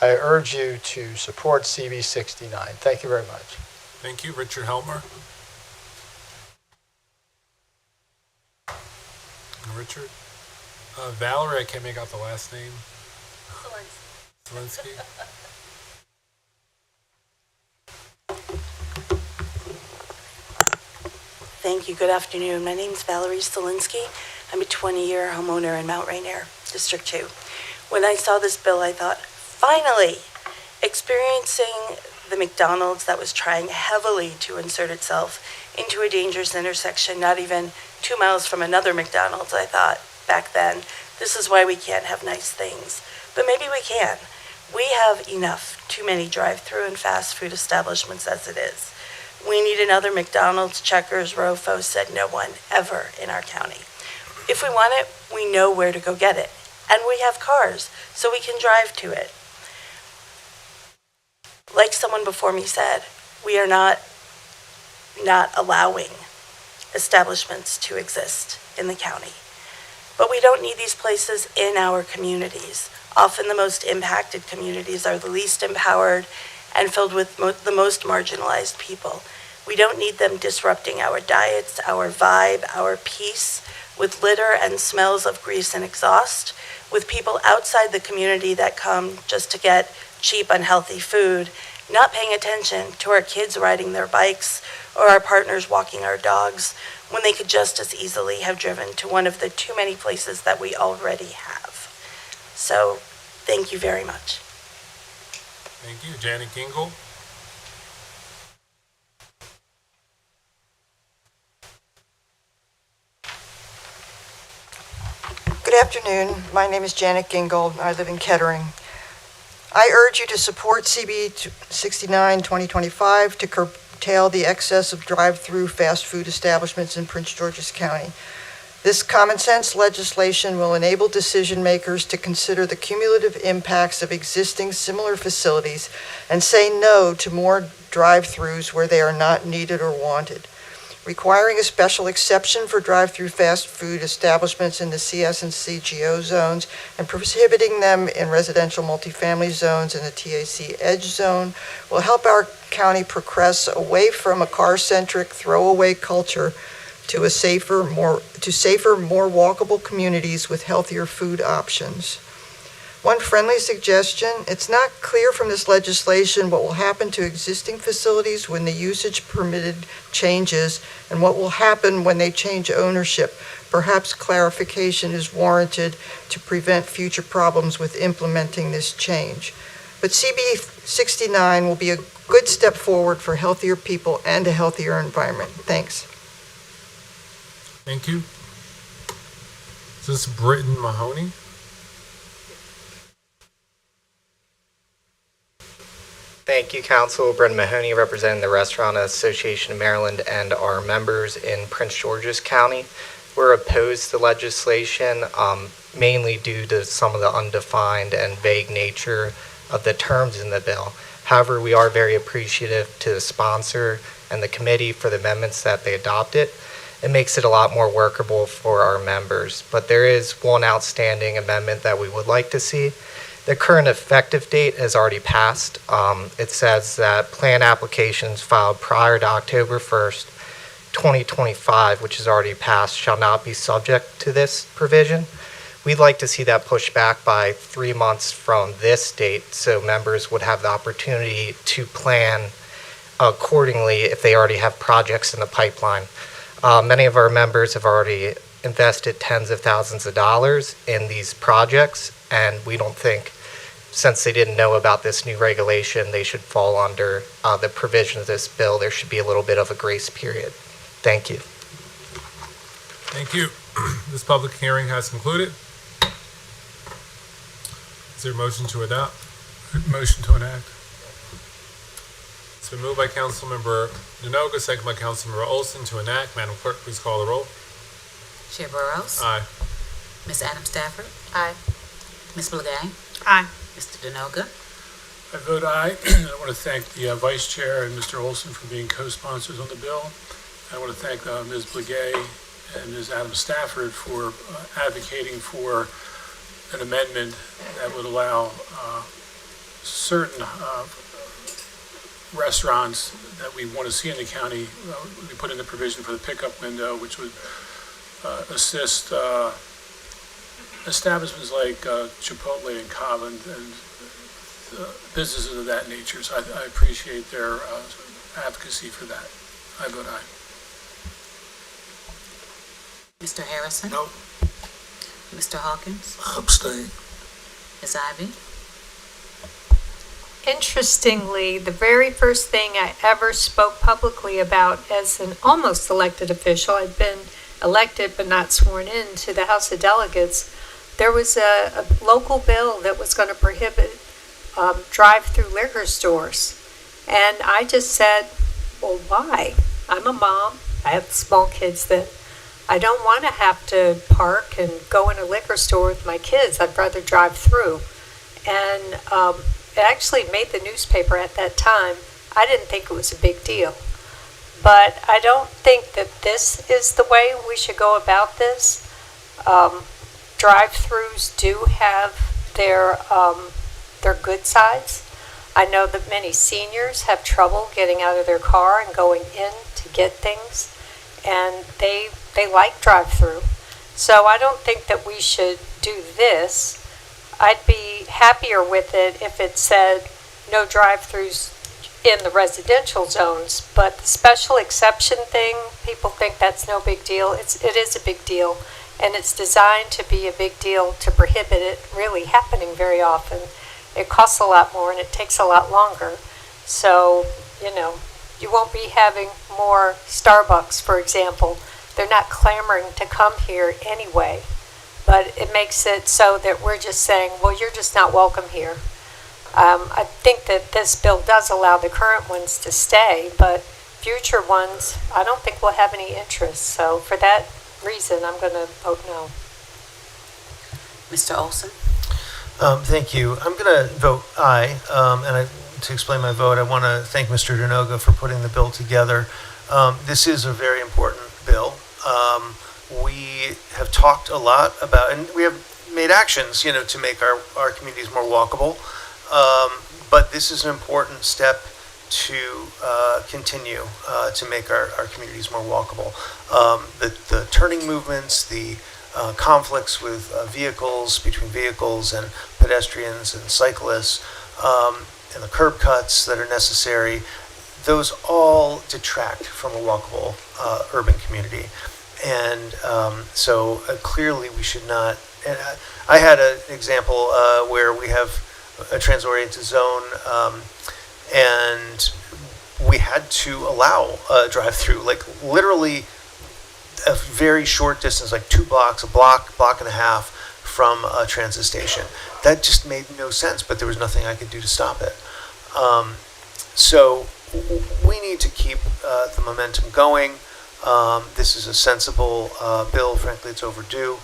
I urge you to support CB 69. Thank you very much. Thank you. Richard Helmer. Richard. Valerie, I can't make out the last name. Zelensky. Thank you. Good afternoon. My name is Valerie Stalinsky. I'm a 20-year homeowner in Mount Rainier, District 2. When I saw this bill, I thought, finally, experiencing the McDonald's that was trying heavily to insert itself into a dangerous intersection, not even 2 miles from another McDonald's, I thought back then, this is why we can't have nice things. But maybe we can. We have too many drive-through and fast food establishments as it is. We need another McDonald's, Checkers, Rofo, said no one ever in our county. If we want it, we know where to go get it. And we have cars, so we can drive to it. Like someone before me said, we are not allowing establishments to exist in the county. But we don't need these places in our communities. Often the most impacted communities are the least empowered and filled with the most marginalized people. We don't need them disrupting our diets, our vibe, our peace, with litter and smells of grease and exhaust, with people outside the community that come just to get cheap, unhealthy food, not paying attention to our kids riding their bikes or our partners walking our dogs, when they could just as easily have driven to one of the too many places that we already have. So, thank you very much. Thank you. Janet Gingle. Good afternoon. My name is Janet Gingold. I live in Kettering. I urge you to support CB 69 2025 to curtail the excess of drive-through fast food establishments in Prince George's County. This common sense legislation will enable decision makers to consider the cumulative impacts of existing similar facilities and say no to more drive-throughs where they are not needed or wanted. Requiring a special exception for drive-through fast food establishments in the CS and CGO zones and prohibiting them in residential multifamily zones in the TAC Edge zone will help our county progress away from a car-centric throwaway culture to safer, more walkable communities with healthier food options. One friendly suggestion, it's not clear from this legislation what will happen to existing facilities when the usage permitted changes and what will happen when they change ownership. Perhaps clarification is warranted to prevent future problems with implementing this change. But CB 69 will be a good step forward for healthier people and a healthier environment. Thanks. Thank you. Is this Britton Mahoney? Thank you, Council. Brendan Mahoney, representing the Restaurant Association of Maryland and our members in Prince George's County. We're opposed to legislation, mainly due to some of the undefined and vague nature of the terms in the bill. However, we are very appreciative to the sponsor and the committee for the amendments that they adopted. It makes it a lot more workable for our members. But there is one outstanding amendment that we would like to see. The current effective date has already passed. It says that plan applications filed prior to October 1st, 2025, which is already passed, shall not be subject to this provision. We'd like to see that pushed back by 3 months from this date so members would have the opportunity to plan accordingly if they already have projects in the pipeline. Many of our members have already invested tens of thousands of dollars in these projects, and we don't think, since they didn't know about this new regulation, they should fall under the provision of this bill. There should be a little bit of a grace period. Thank you. Thank you. This public hearing has concluded. Is there a motion to adopt? Motion to enact. It's been moved by Councilmember Denoga, second by Councilmember Olson to enact. Madam Clerk, please call the roll. Chair Burrows. Aye. Ms. Adam Stafford. Aye. Ms. Blagay. Aye. Mr. Denoga. I vote aye. I want to thank the Vice Chair and Mr. Olson for being co-sponsors on the bill. I want to thank Ms. Blagay and Ms. Adam Stafford for advocating for an amendment that would allow certain restaurants that we want to see in the county, we put in the provision for the pickup window, which would assist establishments like Chipotle and Cobb and businesses of that nature. So I appreciate their advocacy for that. I vote aye. Mr. Harrison. No. Mr. Hawkins. Abstain. Ms. Ivy. Interestingly, the very first thing I ever spoke publicly about as an almost elected official, I'd been elected but not sworn in to the House of Delegates, there was a local bill that was going to prohibit drive-through liquor stores. And I just said, well, why? I'm a mom. I have small kids that I don't want to have to park and go in a liquor store with my kids. I'd rather drive through. And it actually made the newspaper at that time. I didn't think it was a big deal. But I don't think that this is the way we should go about this. Drive-throughs do have their good sides. I know that many seniors have trouble getting out of their car and going in to get things, and they like drive-through. So I don't think that we should do this. I'd be happier with it if it said no drive-throughs in the residential zones, but the special exception thing, people think that's no big deal. It is a big deal, and it's designed to be a big deal to prohibit it really happening very often. It costs a lot more and it takes a lot longer. So, you won't be having more Starbucks, for example. They're not clamoring to come here anyway, but it makes it so that we're just saying, well, you're just not welcome here. I think that this bill does allow the current ones to stay, but future ones, I don't think we'll have any interest. So for that reason, I'm going to vote no. Mr. Olson? Thank you. I'm going to vote aye. To explain my vote, I want to thank Mr. Denoga for putting the bill together. This is a very important bill. We have talked a lot about, and we have made actions, to make our communities more walkable. But this is an important step to continue to make our communities more walkable. The turning movements, the conflicts with vehicles, between vehicles and pedestrians and cyclists, and the curb cuts that are necessary, those all detract from a walkable urban community. And so clearly we should not. I had an example where we have a transit-oriented zone, and we had to allow a drive-through, like literally a very short distance, like 2 blocks, a block and a half from a transit station. That just made no sense, but there was nothing I could do to stop it. So we need to keep the momentum going. This is a sensible bill. Frankly, it's overdue,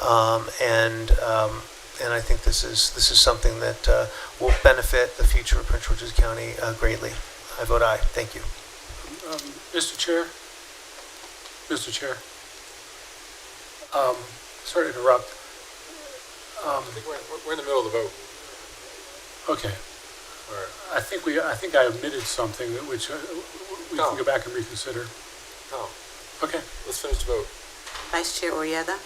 and I think this is something that will benefit the future of Prince George's County greatly. I vote aye. Thank you. Mr. Chair? Mr. Chair? Sorry to interrupt. I think we're in the middle of the vote. Okay. I think I omitted something which we can go back and reconsider. No. Okay. Let's finish the vote. Vice Chair Orieta?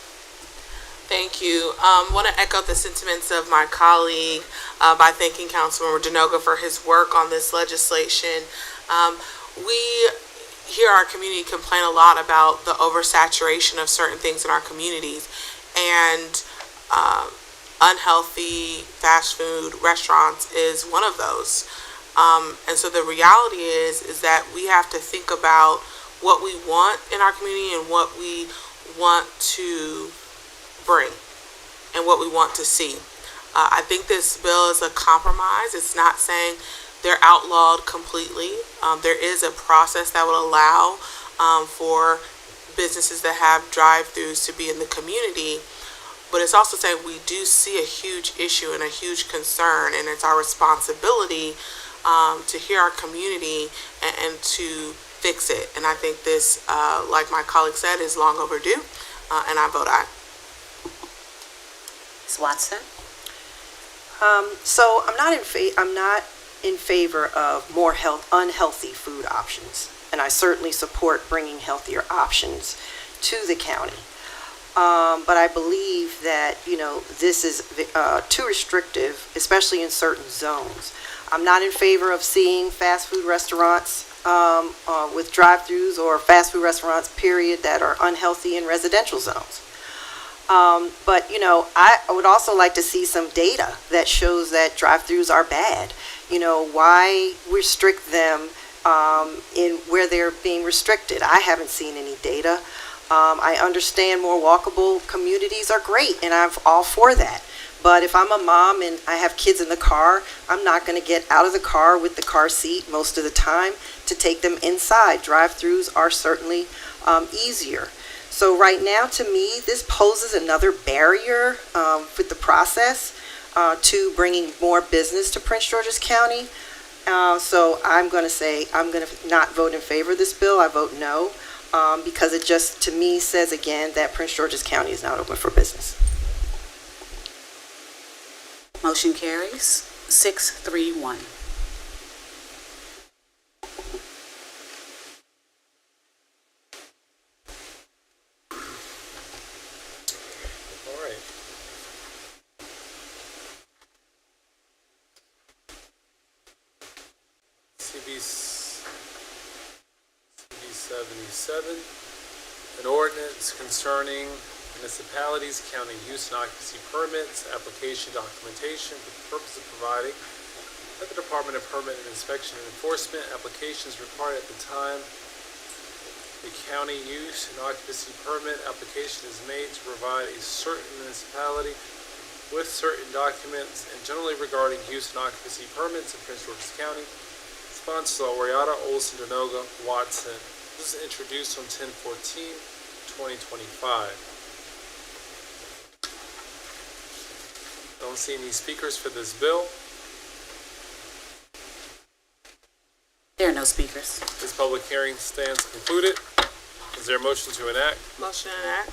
Thank you. Want to echo the sentiments of my colleague by thanking Councilmember Denoga for his work on this legislation. We hear our community complain a lot about the oversaturation of certain things in our communities, and unhealthy fast food restaurants is one of those. And so the reality is that we have to think about what we want in our community and what we want to bring and what we want to see. I think this bill is a compromise. It's not saying they're outlawed completely. There is a process that will allow for businesses that have drive-thrus to be in the community. But it's also saying we do see a huge issue and a huge concern, and it's our responsibility to hear our community and to fix it. And I think this, like my colleague said, is long overdue, and I vote aye. Ms. Watson? So I'm not in favor of more unhealthy food options, and I certainly support bringing healthier options to the county. But I believe that, this is too restrictive, especially in certain zones. I'm not in favor of seeing fast food restaurants with drive-thrus or fast food restaurants, period, that are unhealthy in residential zones. But, I would also like to see some data that shows that drive-thrus are bad. Why restrict them in where they're being restricted? I haven't seen any data. I understand more walkable communities are great, and I'm all for that. But if I'm a mom and I have kids in the car, I'm not going to get out of the car with the car seat most of the time to take them inside. Drive-thrus are certainly easier. So right now, to me, this poses another barrier with the process to bringing more business to Prince George's County. So I'm going to not vote in favor of this bill. I vote no. Because it just, to me, says again that Prince George's County is not open for business. Motion carries 6-3-1. All right. CB 77, an ordinance concerning municipalities, county use and occupancy permits, application documentation for the purpose of providing that the Department of Permit and Inspection and Enforcement applications required at the time the county use and occupancy permit application is made to provide a certain municipality with certain documents and generally regarding use and occupancy permits in Prince George's County. Sponsors are Oriata, Olson, Denoga, Watson. This is introduced on 10/14/2025. Don't see any speakers for this bill. There are no speakers. This public hearing stands concluded. Is there a motion to enact? Motion to enact.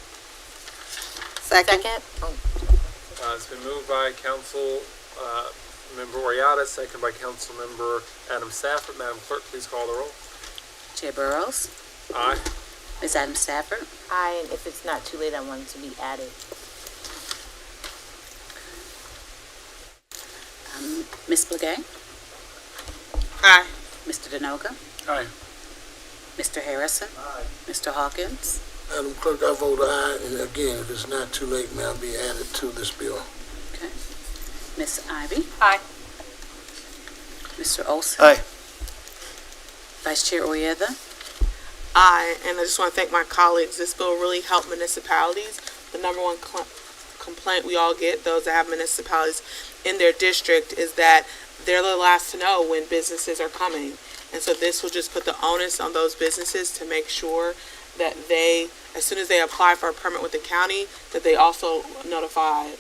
Second. It's been moved by Council Member Oriata, second by Council Member Adam Stafford. Madam Clerk, please call the roll. Chair Burrows. Aye. Ms. Adam Stafford. Aye, and if it's not too late, I want it to be added. Ms. Blagay. Aye. Mr. Denoga. Aye. Mr. Harrison. Aye. Mr. Hawkins. Madam Clerk, I vote aye, and again, if it's not too late, may I be added to this bill? Okay. Ms. Ivy. Aye. Mr. Olson. Aye. Vice Chair Oyetha. Aye, and I just want to thank my colleagues. This bill really helped municipalities. The number one complaint we all get, those that have municipalities in their district, is that they're the last to know when businesses are coming. And so this will just put the onus on those businesses to make sure that they, as soon as they apply for a permit with the county, that they also notify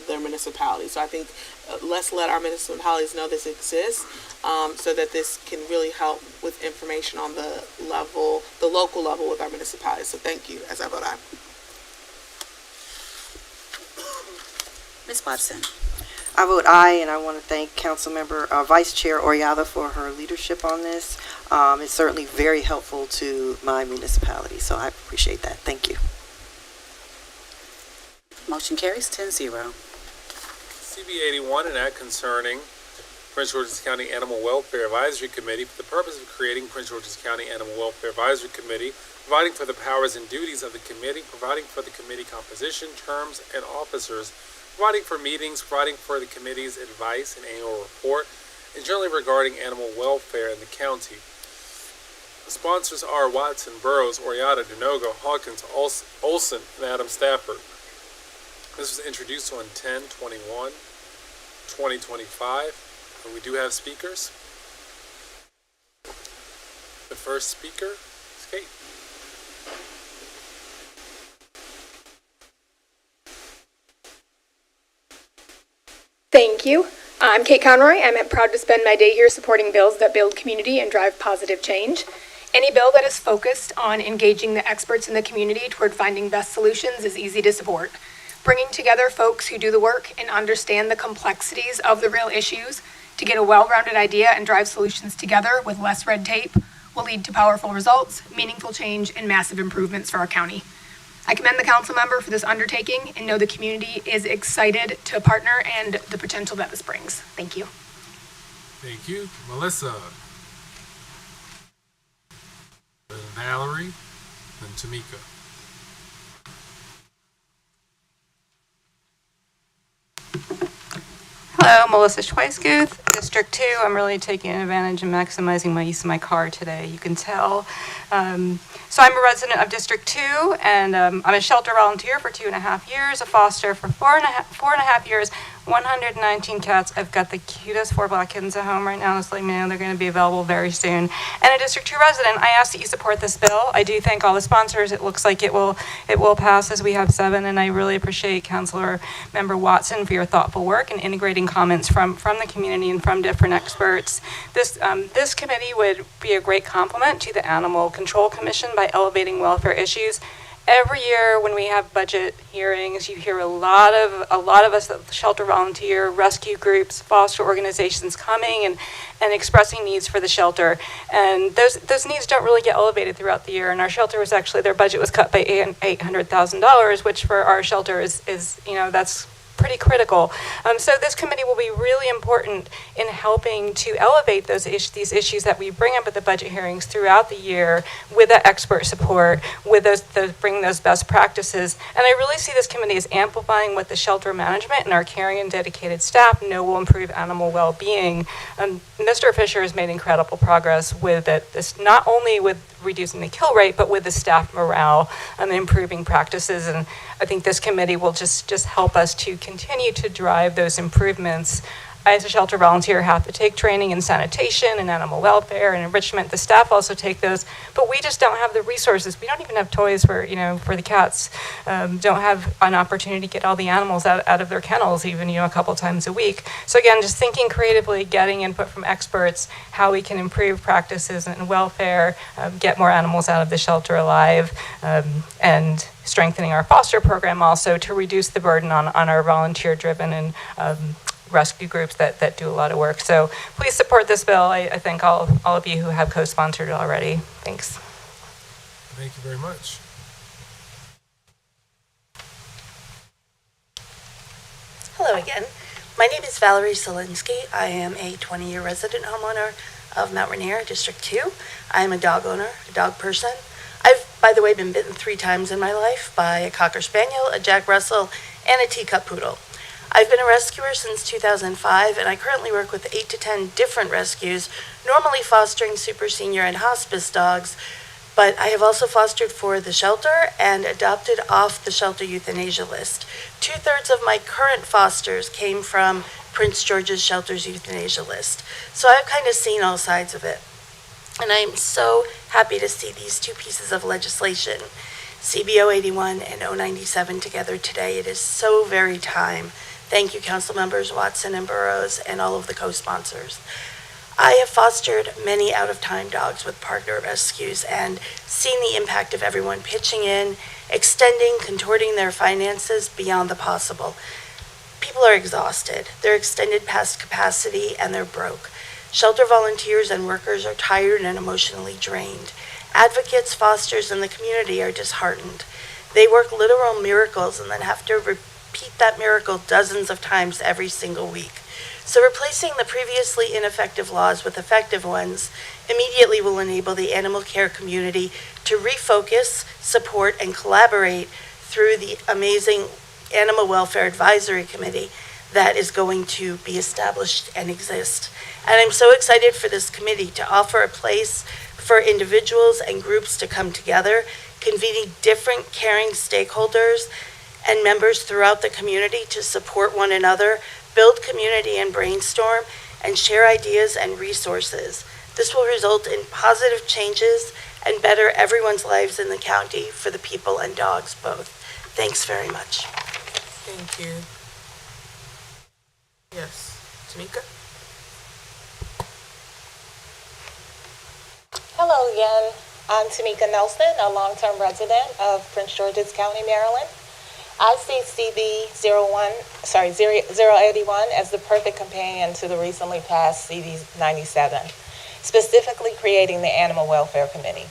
their municipality. So I think let's let our municipalities know this exists, so that this can really help with information on the level, the local level with our municipalities. So thank you, as I vote aye. Ms. Watson. I vote aye, and I want to thank Councilmember, Vice Chair Oriata for her leadership on this. It's certainly very helpful to my municipality, so I appreciate that. Thank you. Motion carries 10-0. CB 81, an act concerning Prince George's County Animal Welfare Advisory Committee for the purpose of creating Prince George's County Animal Welfare Advisory Committee, providing for the powers and duties of the committee, providing for the committee composition, terms, and officers, providing for meetings, providing for the committee's advice and annual report, and generally regarding animal welfare in the county. The sponsors are Watson, Burrows, Oriata, Denoga, Hawkins, Olson, and Adam Stafford. This was introduced on 10/21/2025, and we do have speakers. The first speaker is Kate. Thank you. I'm Kate Conroy. I'm proud to spend my day here supporting bills that build community and drive positive change. Any bill that is focused on engaging the experts in the community toward finding best solutions is easy to support. Bringing together folks who do the work and understand the complexities of the real issues to get a well-rounded idea and drive solutions together with less red tape will lead to powerful results, meaningful change, and massive improvements for our county. I commend the council member for this undertaking and know the community is excited to partner and the potential that this brings. Thank you. Thank you. Melissa. Then Valerie. Then Tamika. Hello, Melissa Schweisguth, District 2. I'm really taking advantage and maximizing my use of my car today, you can tell. So I'm a resident of District 2, and I'm a shelter volunteer for 2.5 years, a foster for four and a half years, 119 cats. I've got the cutest 4 black kittens at home right now. Just letting me know they're going to be available very soon. And a District 2 resident. I ask that you support this bill. I do thank all the sponsors. It looks like it will pass as we have 7, and I really appreciate Councilor Member Watson for your thoughtful work and integrating comments from the community and from different experts. This committee would be a great complement to the Animal Control Commission by elevating welfare issues. Every year when we have budget hearings, you hear a lot of us, shelter volunteer, rescue groups, foster organizations coming and expressing needs for the shelter. And those needs don't really get elevated throughout the year. And our shelter was actually, their budget was cut by $800,000, which for our shelter is that's pretty critical. So this committee will be really important in helping to elevate these issues that we bring up at the budget hearings throughout the year with the expert support, with bring those best practices. And I really see this committee as amplifying what the shelter management and our caring and dedicated staff know will improve animal well-being. Mr. Fisher has made incredible progress with it, not only with reducing the kill rate, but with the staff morale and improving practices. And I think this committee will just help us to continue to drive those improvements I, as a shelter volunteer, have to take training in sanitation and animal welfare and enrichment. The staff also take those, but we just don't have the resources. We don't even have toys for, for the cats. Don't have an opportunity to get all the animals out of their kennels, even, a couple times a week. So again, just thinking creatively, getting input from experts, how we can improve practices and welfare, get more animals out of the shelter alive, and strengthening our foster program also to reduce the burden on our volunteer-driven and rescue groups that do a lot of work. So please support this bill. I thank all of you who have co-sponsored it already. Thanks. Thank you very much. Hello again. My name is Valerie Solinsky. I am a 20-year resident homeowner of Mount Rainier, District 2. I am a dog owner, a dog person. I've, by the way, been bitten 3 times in my life by a Cocker Spaniel, a Jack Russell, and a teacup poodle. I've been a rescuer since 2005, and I currently work with 8 to 10 different rescues, normally fostering super senior and hospice dogs, but I have also fostered for the shelter and adopted off the shelter euthanasia list. 2/3 of my current fosters came from Prince George's Shelter's euthanasia list, so I've kind of seen all sides of it. And I am so happy to see these 2 pieces of legislation, CBO 81 and 097 together today. It is so very time. Thank you, Council Members Watson and Burrows and all of the co-sponsors. I have fostered many out-of-time dogs with partner rescues and seen the impact of everyone pitching in, extending, contorting their finances beyond the possible. People are exhausted. They're extended past capacity and they're broke. Shelter volunteers and workers are tired and emotionally drained. Advocates, fosters, and the community are disheartened. They work literal miracles and then have to repeat that miracle dozens of times every single week. So replacing the previously ineffective laws with effective ones immediately will enable the animal care community to refocus, support, and collaborate through the amazing Animal Welfare Advisory Committee that is going to be established and exist. And I'm so excited for this committee to offer a place for individuals and groups to come together, convening different caring stakeholders and members throughout the community to support one another, build community and brainstorm, and share ideas and resources. This will result in positive changes and better everyone's lives in the county for the people and dogs both. Thanks very much. Thank you. Yes, Tamika? Hello again. I'm Tamika Nelson, a long-term resident of Prince George's County, Maryland. I see CB 081 as the perfect companion to the recently passed CB 97, specifically creating the Animal Welfare Committee.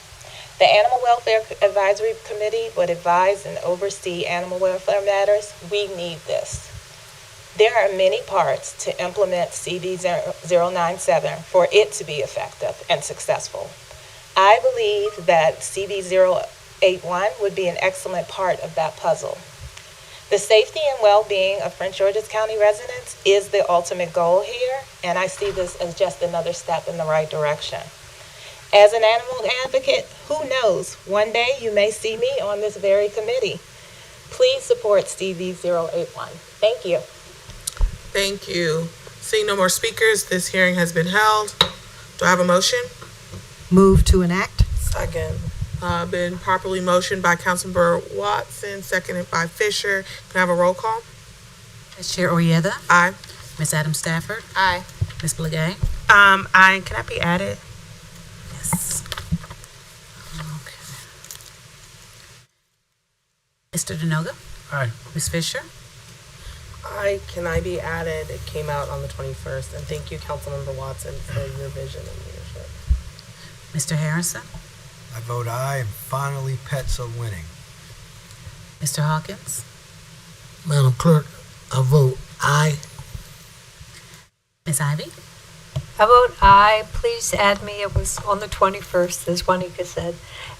The Animal Welfare Advisory Committee would advise and oversee animal welfare matters. We need this. There are many parts to implement CB 097 for it to be effective and successful. I believe that CB 081 would be an excellent part of that puzzle. The safety and well-being of Prince George's County residents is the ultimate goal here, and I see this as just another step in the right direction. As an animal advocate, who knows, one day you may see me on this very committee. Please support CB 081. Thank you. Thank you. Seeing no more speakers, this hearing has been held. Do I have a motion? Move to enact. Second. Been properly motioned by Councilmember Watson, seconded by Fisher. Can I have a roll call? Vice Chair Oyeda. Aye. Ms. Adams Stafford. Aye. Ms. Blagay. Aye. Can I be added? Yes. Okay. Mr. Denoga. Aye. Ms. Fisher. Aye. Can I be added? It came out on the 21st. And thank you, Councilmember Watson, for your vision and leadership. Mr. Harrison. I vote aye, and finally pets are winning. Mr. Hawkins. Madam Clerk, I vote aye. Ms. Ivy. I vote aye. Please add me. It was on the 21st, as Juanita said.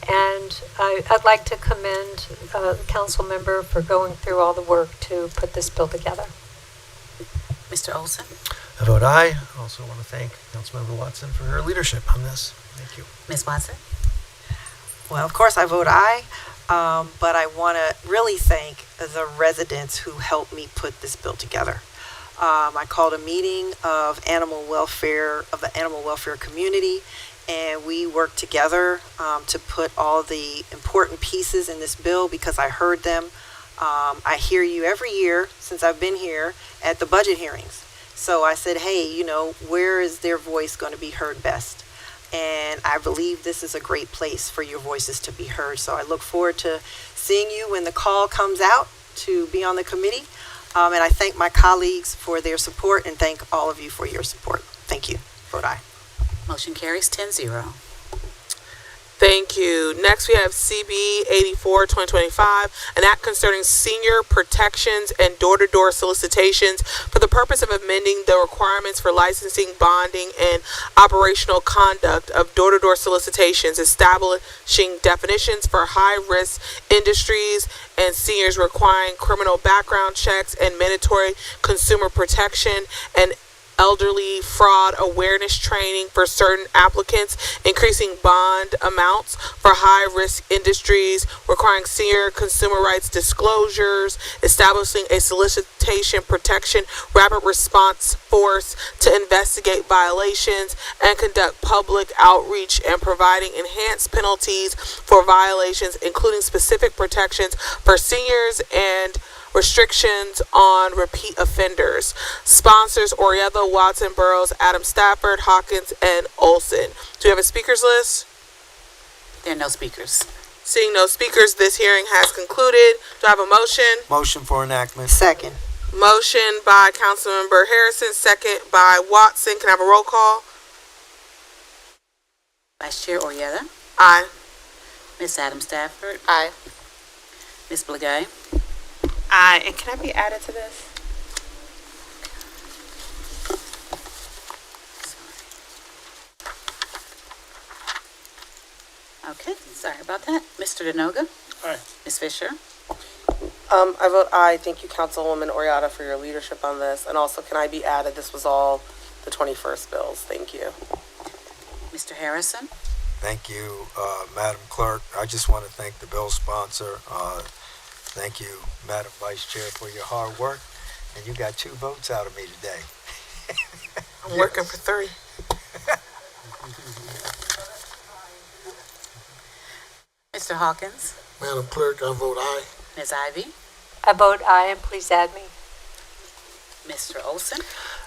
And I'd like to commend the council member for going through all the work to put this bill together. Mr. Olson. I vote aye. I also want to thank Councilmember Watson for her leadership on this. Thank you. Ms. Watson. Well, of course, I vote aye, but I want to really thank the residents who helped me put this bill together. I called a meeting of the animal welfare community, and we worked together to put all the important pieces in this bill because I heard them. I hear you every year since I've been here at the budget hearings. So I said, hey, where is their voice going to be heard best? And I believe this is a great place for your voices to be heard. So I look forward to seeing you when the call comes out to be on the committee. And I thank my colleagues for their support and thank all of you for your support. Thank you. Vote aye. Motion carries 10-0. Thank you. Next, we have CB 84, 2025, an act concerning senior protections and door-to-door solicitations for the purpose of amending the requirements for licensing, bonding, and operational conduct of door-to-door solicitations, establishing definitions for high-risk industries and seniors requiring criminal background checks and mandatory consumer protection and elderly fraud awareness training for certain applicants, increasing bond amounts for high-risk industries, requiring senior consumer rights disclosures, establishing a solicitation protection rapid response force to investigate violations and conduct public outreach, and providing enhanced penalties for violations, including specific protections for seniors and restrictions on repeat offenders. Sponsors Orietta, Watson, Burrows, Adam Stafford, Hawkins, and Olson. Do we have a speakers list? There are no speakers. Seeing no speakers, this hearing has concluded. Do I have a motion? Motion for enactment. Second. Motion by Councilmember Harrison, second by Watson. Can I have a roll call? Vice Chair Orietta. Aye. Ms. Adam Stafford. Aye. Ms. Blagay. Aye. And can I be added to this? Okay, sorry about that. Mr. Denoga. Aye. Ms. Fisher. I vote aye. Thank you, Councilwoman Oriata, for your leadership on this. And also, can I be added? This was all the 21st bills. Thank you. Mr. Harrison. Thank you, Madam Clerk. I just want to thank the bill sponsor. Thank you, Madam Vice Chair, for your hard work. And you got 2 votes out of me today. I'm working for 3. Mr. Hawkins. Madam Clerk, I vote aye. Ms. Ivy. I vote aye, and please add me. Mr. Olson.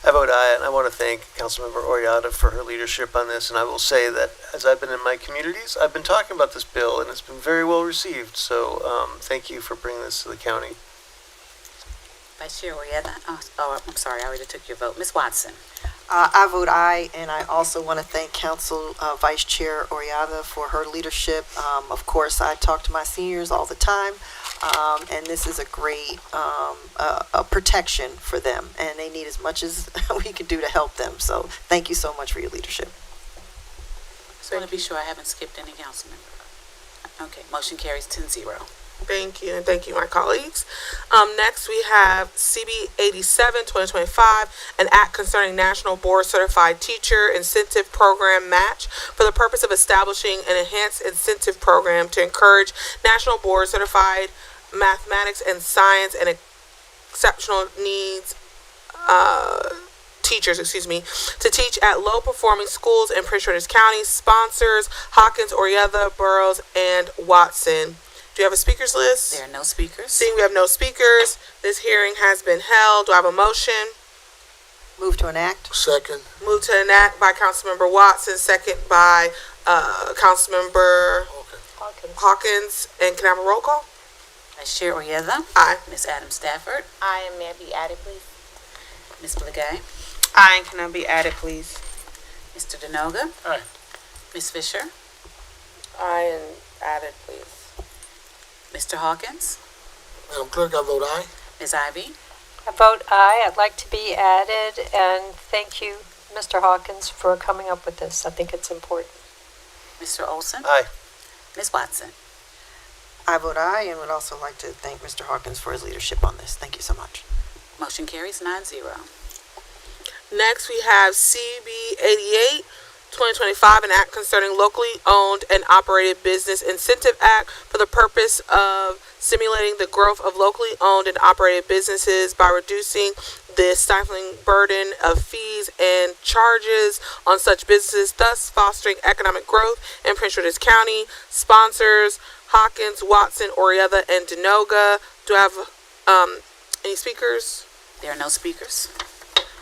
I vote aye, and I want to thank Councilmember Oriata for her leadership on this. And I will say that as I've been in my communities, I've been talking about this bill, and it's been very well received. So thank you for bringing this to the county. Vice Chair Orietta. Oh, I'm sorry, I already took your vote. Ms. Watson. I vote aye, and I also want to thank Council Vice Chair Oriata for her leadership. Of course, I talk to my seniors all the time, and this is a great a protection for them, and they need as much as we can do to help them. So thank you so much for your leadership. Just want to be sure I haven't skipped any council member. Okay, motion carries 10-0. Thank you, and thank you, my colleagues. Next, we have CB 87, 2025, an act concerning National Board Certified Teacher Incentive Program match for the purpose of establishing an enhanced incentive program to encourage National Board Certified Mathematics and Science and Exceptional Needs teachers, to teach at low-performing schools in Prince George's County. Sponsors Hawkins, Orietta, Burrows, and Watson. Do you have a speakers list? There are no speakers. Seeing we have no speakers, this hearing has been held. Do I have a motion? Move to enact. Second. Move to enact by Councilmember Watson, second by Councilmember Hawkins. And can I have a roll call? Vice Chair Orietta. Aye. Ms. Adam Stafford. Aye, and may I be added, please? Ms. Blagay. Aye. And can I be added, please? Mr. Denoga. Aye. Ms. Fisher. Aye, and added, please. Mr. Hawkins. Madam Clerk, I vote aye. Ms. Ivy. I vote aye. I'd like to be added, and thank you, Mr. Hawkins, for coming up with this. I think it's important. Mr. Olson. Aye. Ms. Watson. I vote aye, and would also like to thank Mr. Hawkins for his leadership on this. Thank you so much. Motion carries 9-0. Next, we have CB 88, 2025, an act concerning locally owned and operated business incentive act for the purpose of stimulating the growth of locally owned and operated businesses by reducing the stifling burden of fees and charges on such businesses, thus fostering economic growth in Prince George's County. Sponsors Hawkins, Watson, Orietta, and Denoga. Do I have any speakers? There are no speakers.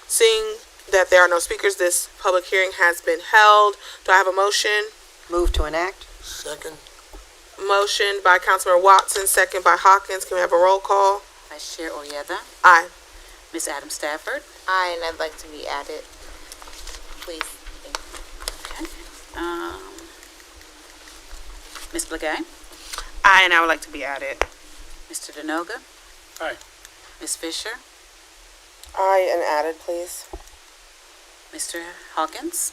Seeing that there are no speakers, this public hearing has been held. Do I have a motion? Move to enact. Second. Motion by Councilmember Watson, second by Hawkins. Can we have a roll call? Vice Chair Oyetha. Aye. Ms. Adams Stafford. Aye, and I'd like to be added. Please. Thank you. Okay. Ms. Blagay. Aye, and I would like to be added. Mr. Denoga. Aye. Ms. Fisher. Aye, and added, please. Mr. Hawkins.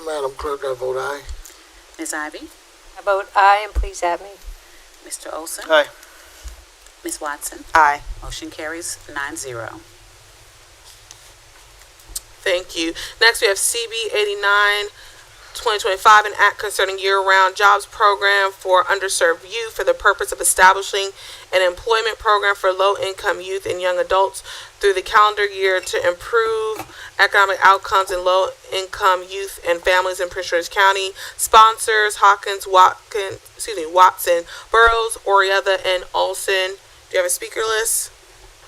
Madam Clerk, I vote aye. Ms. Ivy. I vote aye, and please add me. Mr. Olson. Aye. Ms. Watson. Aye. Motion carries 9-0. Thank you. Next, we have CB 89, 2025, an act concerning year-round jobs program for underserved youth for the purpose of establishing an employment program for low-income youth and young adults through the calendar year to improve economic outcomes in low-income youth and families in Prince George's County. Sponsors Hawkins, Watson, Burroughs, Orietta, and Olson. Do you have a speaker list?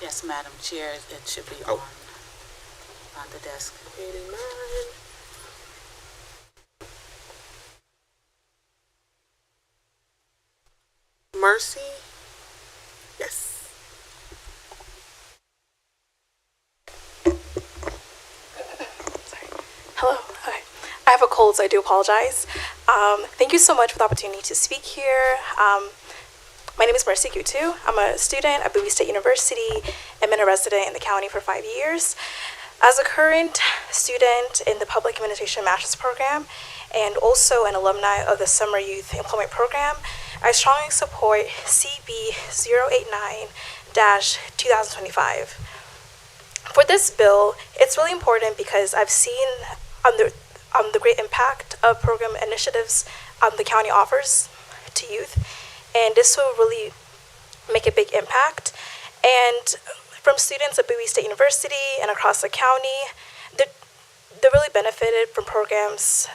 Yes, Madam Chair, it should be on the desk. 89. Mercy? Yes. Hello. Hi. I have a cold, so I do apologize. Thank you so much for the opportunity to speak here. My name is Mercy Gutu. I'm a student at Bowie State University and been a resident in the county for 5 years. As a current student in the Public Administration Master's Program and also an alumni of the Summer Youth Employment Program, I strongly support CB 089-2025. For this bill, it's really important because I've seen the great impact of program initiatives the county offers to youth, and this will really make a big impact. And from students at Bowie State University and across the county, they really benefited from programs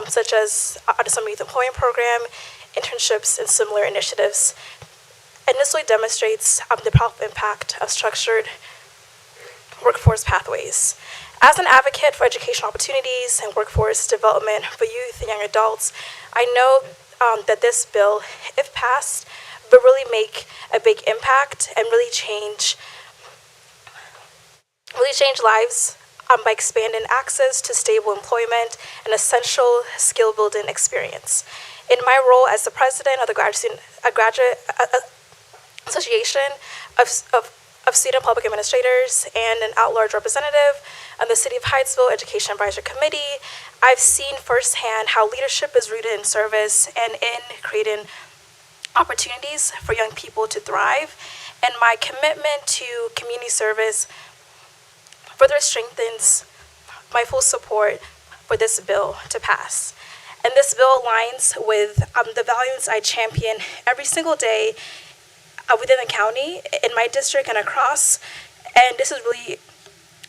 such as the Summer Youth Employment Program, internships, and similar initiatives. And this really demonstrates the powerful impact of structured workforce pathways. As an advocate for educational opportunities and workforce development for youth and young adults, I know that this bill, if passed, will really make a big impact and really change lives by expanding access to stable employment and essential skill building experience. In my role as the president of the Graduate Association of Student Public Administrators and an at-large representative on the City of Hyattsville Education Advisory Committee, I've seen firsthand how leadership is rooted in service and in creating opportunities for young people to thrive. And my commitment to community service further strengthens my full support for this bill to pass. And this bill aligns with the values I champion every single day within the county, in my district, and across. And this is really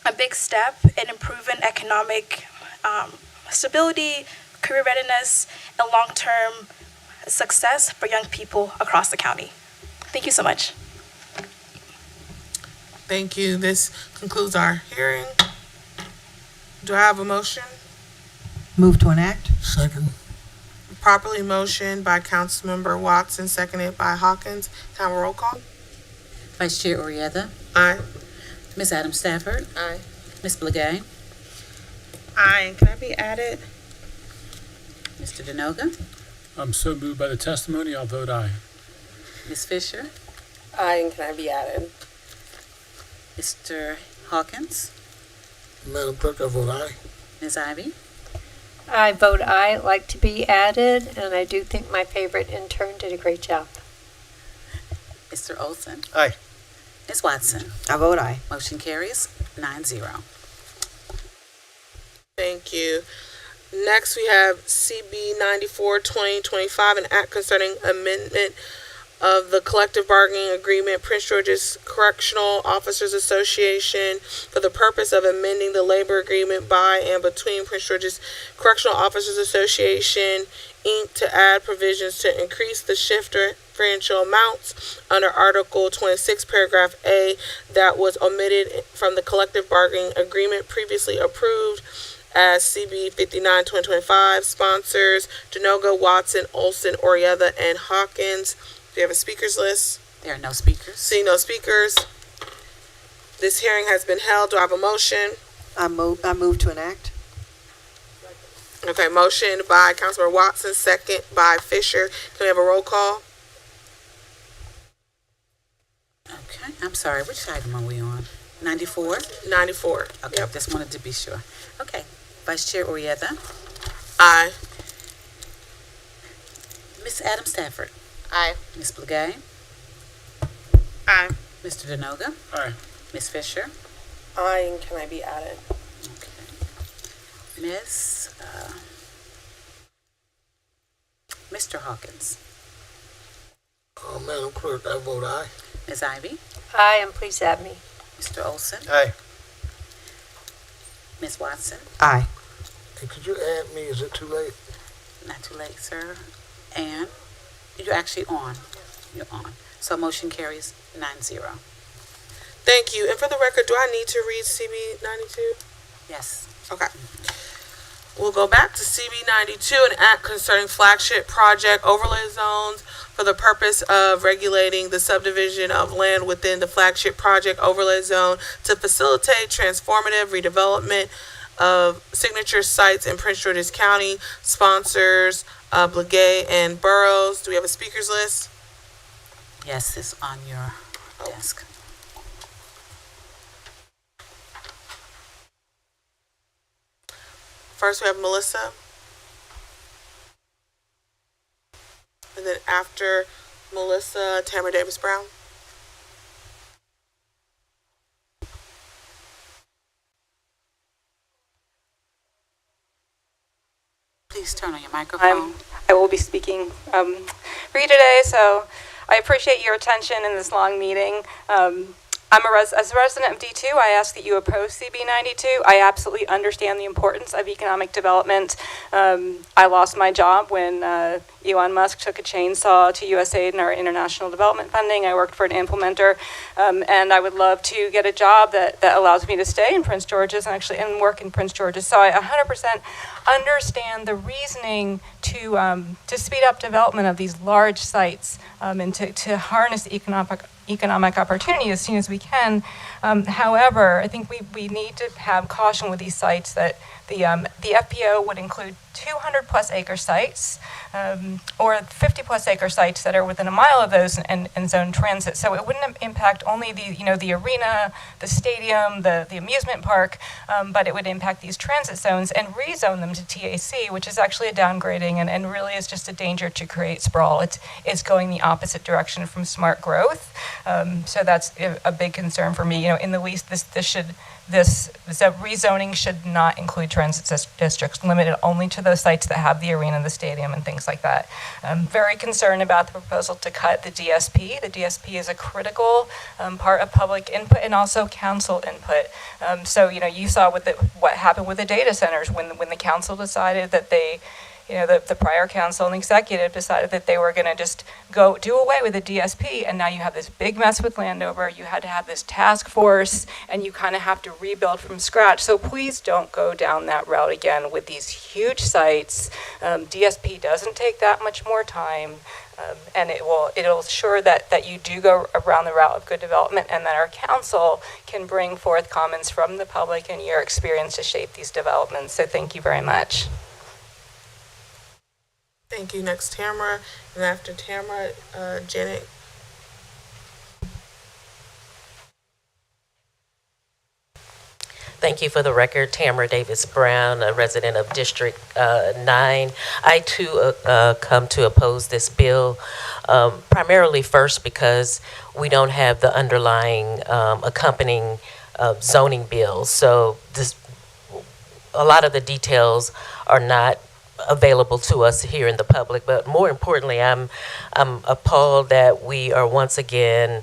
a big step in improving economic stability, career readiness, and long-term success for young people across the county. Thank you so much. Thank you. This concludes our hearing. Do I have a motion? Move to enact. Second. Properly motioned by Councilmember Watson, seconded by Hawkins. Time of roll call. Vice Chair Oyetha. Aye. Ms. Adams Stafford. Aye. Ms. Blagay. Aye, and can I be added? Mr. Denoga. I'm so moved by the testimony, I'll vote aye. Ms. Fisher. Aye, and can I be added? Mr. Hawkins. Madam Clerk, I vote aye. Ms. Ivy. I vote aye, like to be added, and I do think my favorite intern did a great job. Mr. Olson. Aye. Ms. Watson. I vote aye. Motion carries 9-0. Thank you. Next, we have CB 94, 2025, an act concerning amendment of the collective bargaining agreement, Prince George's Correctional Officers Association, for the purpose of amending the labor agreement by and between Prince George's Correctional Officers Association, Inc., to add provisions to increase the shift differential amounts under Article 26, Paragraph A, that was omitted from the collective bargaining agreement previously approved as CB 59, 2025. Sponsors Denoga, Watson, Olson, Orietta, and Hawkins. Do you have a speakers list? There are no speakers. Seeing no speakers, this hearing has been held. Do I have a motion? I move to enact. Okay, motion by Councilmember Watson, second by Fisher. Can we have a roll call? Okay, I'm sorry, which item are we on? 94? 94. Okay, Yep. just wanted to be sure. Okay, Vice Chair Orietta, Aye. Ms. Adam Stafford, Aye. Ms. Blagay, Aye. Mr. Denoga, Aye. Ms. Fisher, Aye, and can I be added? Mr. Hawkins, Madam Clerk, I vote aye. Ms. Ivy, Aye, and please add me. Mr. Olson, Aye. Ms. Watson. Aye. And could you add me? Is it too late? Not too late, sir. And you're actually on. You're on. So motion carries 9-0. Thank you. And for the record, do I need to read CB 92? Yes. Okay. We'll go back to CB 92, an act concerning flagship project overlay zones for the purpose of regulating the subdivision of land within the flagship project overlay zone to facilitate transformative redevelopment of signature sites in Prince George's County. Sponsors Blagay and Burroughs. Do we have a speakers list? Yes, it's on your desk. First, we have Melissa. And then after Melissa, Tamara Davis Brown. Please turn on your microphone. I will be speaking for you today, so I appreciate your attention in this long meeting. As a resident of D2, I ask that you oppose CB 92. I absolutely understand the importance of economic development. I lost my job when Elon Musk took a chainsaw to USAID and our international development funding. I worked for an implementer, and I would love to get a job that allows me to stay in Prince George's and work in Prince George's. So I 100% understand the reasoning to speed up development of these large sites and to harness economic opportunity as soon as we can. However, I think we need to have caution with these sites that the FPO would include 200 plus acre sites or 50 plus acre sites that are within a mile of those and zone transit. So it wouldn't impact only the arena, the stadium, the amusement park, but it would impact these transit zones and rezone them to TAC, which is actually a downgrading and really is just a danger to create sprawl. It's going the opposite direction from smart growth. So that's a big concern for me. In the least, this rezoning should not include transit districts, limited only to those sites that have the arena, the stadium, and things like that. I'm very concerned about the proposal to cut the DSP. The DSP is a critical part of public input and also council input. So you saw what happened with the data centers when the council decided that the prior council and executive decided that they were going to just go do away with the DSP, and now you have this big mess with Landover. You had to have this task force, and you kind of have to rebuild from scratch. So please don't go down that route again with these huge sites. DSP doesn't take that much more time, and it'll ensure that you do go around the route of good development, and that our council can bring forth comments from the public and your experience to shape these developments. So thank you very much. Thank you. Next, Tamara. And after Tamara, Janet. Thank you. For the record, Tamara Davis Brown, a resident of District 9. I too come to oppose this bill, primarily first because we don't have the underlying accompanying zoning bill. So a lot of the details are not available to us here in the public. But more importantly, I'm appalled that we are once again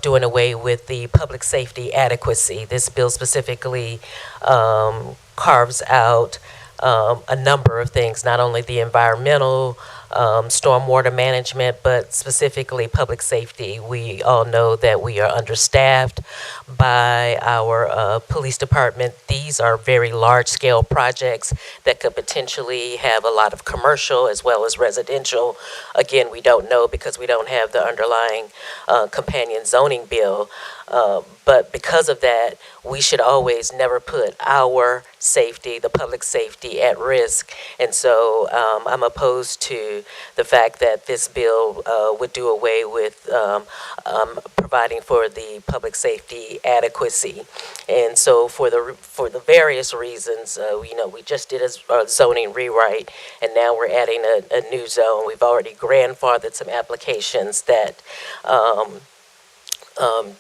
doing away with the public safety adequacy. This bill specifically carves out a number of things, not only the environmental, stormwater management, but specifically public safety. We all know that we are understaffed by our police department. These are very large-scale projects that could potentially have a lot of commercial as well as residential. Again, we don't know because we don't have the underlying companion zoning bill. But because of that, we should always never put our safety, the public safety, at risk. And so I'm opposed to the fact that this bill would do away with providing for the public safety adequacy. And so for the various reasons, we just did a zoning rewrite, and now we're adding a new zone. We've already grandfathered some applications that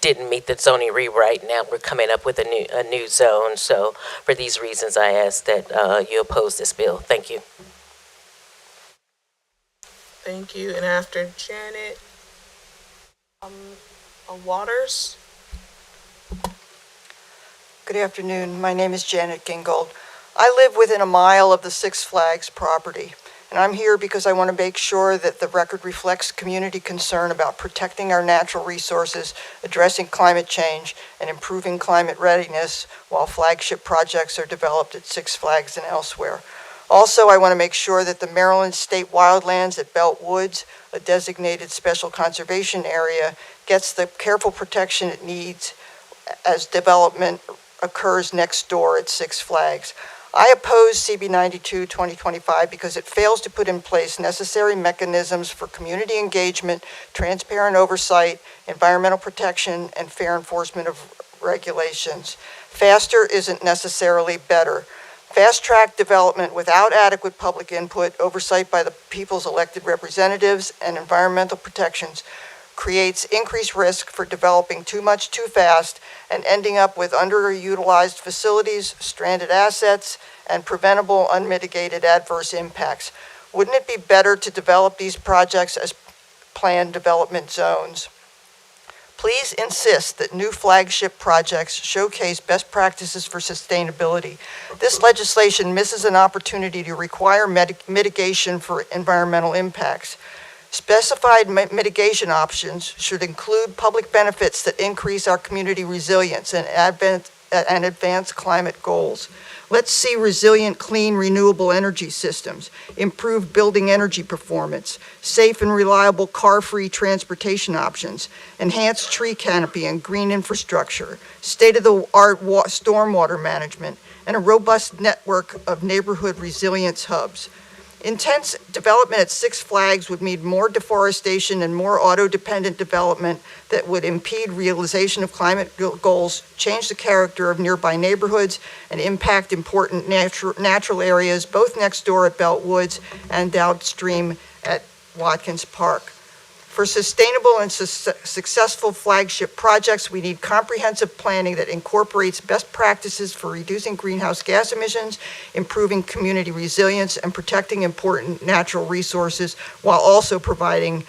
didn't meet the zoning rewrite. Now we're coming up with a new zone. So for these reasons, I ask that you oppose this bill. Thank you. Thank you. And after Janet, Waters. Good afternoon. My name is Janet Gingold. I live within a mile of the Six Flags property, and I'm here because I want to make sure that the record reflects community concern about protecting our natural resources, addressing climate change, and improving climate readiness while flagship projects are developed at Six Flags and elsewhere. Also, I want to make sure that the Maryland State Wildlands at Belt Woods, a designated special conservation area, gets the careful protection it needs as development occurs next door at Six Flags. I oppose CB 92-2025 because it fails to put in place necessary mechanisms for community engagement, transparent oversight, environmental protection, and fair enforcement of regulations. Faster isn't necessarily better. Fast-track development without adequate public input, oversight by the people's elected representatives, and environmental protections creates increased risk for developing too much too fast and ending up with underutilized facilities, stranded assets, and preventable unmitigated adverse impacts. Wouldn't it be better to develop these projects as planned development zones? Please insist that new flagship projects showcase best practices for sustainability. This legislation misses an opportunity to require mitigation for environmental impacts. Specified mitigation options should include public benefits that increase our community resilience and advance climate goals. Let's see resilient, clean, renewable energy systems, improved building energy performance, safe and reliable car-free transportation options, enhanced tree canopy and green infrastructure, state-of-the-art stormwater management, and a robust network of neighborhood resilience hubs. Intense development at Six Flags would mean more deforestation and more auto-dependent development that would impede realization of climate goals, change the character of nearby neighborhoods, and impact important natural areas both next door at Belt Woods and downstream at Watkins Park. For sustainable and successful flagship projects, we need comprehensive planning that incorporates best practices for reducing greenhouse gas emissions, improving community resilience, and protecting important natural resources while also providing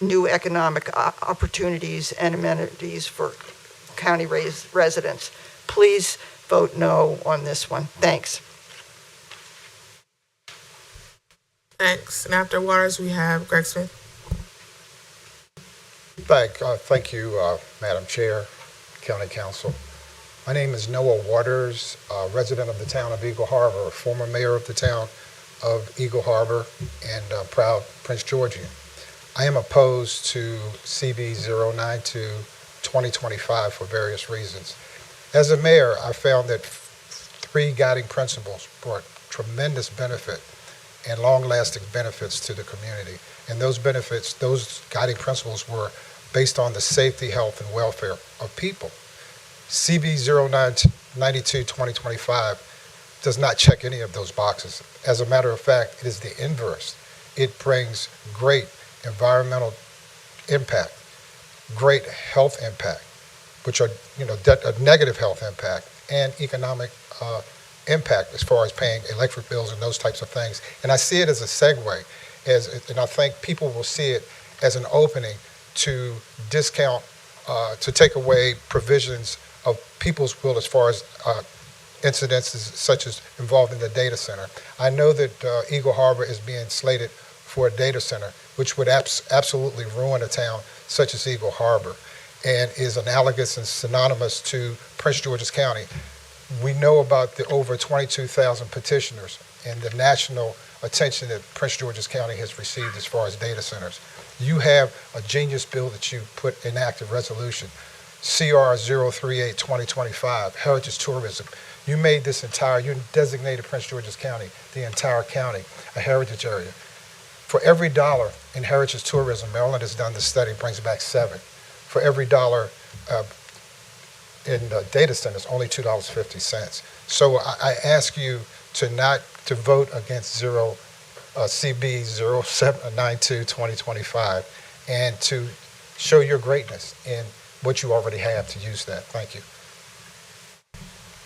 new economic opportunities and amenities for county residents. Please vote no on this one. Thanks. Thanks. And after Waters, we have Greg Smith. Thank you, Madam Chair, County Council. My name is Noah Waters, resident of the town of Eagle Harbor, former mayor of the town of Eagle Harbor, and proud Prince Georgian. I am opposed to CB 092-2025 for various reasons. As a mayor, I found that three guiding principles brought tremendous benefit and long-lasting benefits to the community. And those benefits, those guiding principles were based on the safety, health, and welfare of people. CB 092-2025 does not check any of those boxes. As a matter of fact, it is the inverse. It brings great environmental impact, great health impact, which are, a negative health impact, and economic impact as far as paying electric bills and those types of things. And I see it as a segue, and I think people will see it as an opening to discount, to take away provisions of people's will as far as incidences such as involved in the data center. I know that Eagle Harbor is being slated for a data center, which would absolutely ruin a town such as Eagle Harbor, and is analogous and synonymous to Prince George's County. We know about the over 22,000 petitioners and the national attention that Prince George's County has received as far as data centers. You have a genius bill that you put in active resolution, CR 038-2025, Heritage Tourism. You made this entire, you designated Prince George's County, the entire county, a heritage area. For every dollar in heritage tourism, Maryland has done this study, brings back 7. For every dollar in data centers, only $2.50. So I ask you to vote against CB 0792-2025 and to show your greatness in what you already have to use that. Thank you.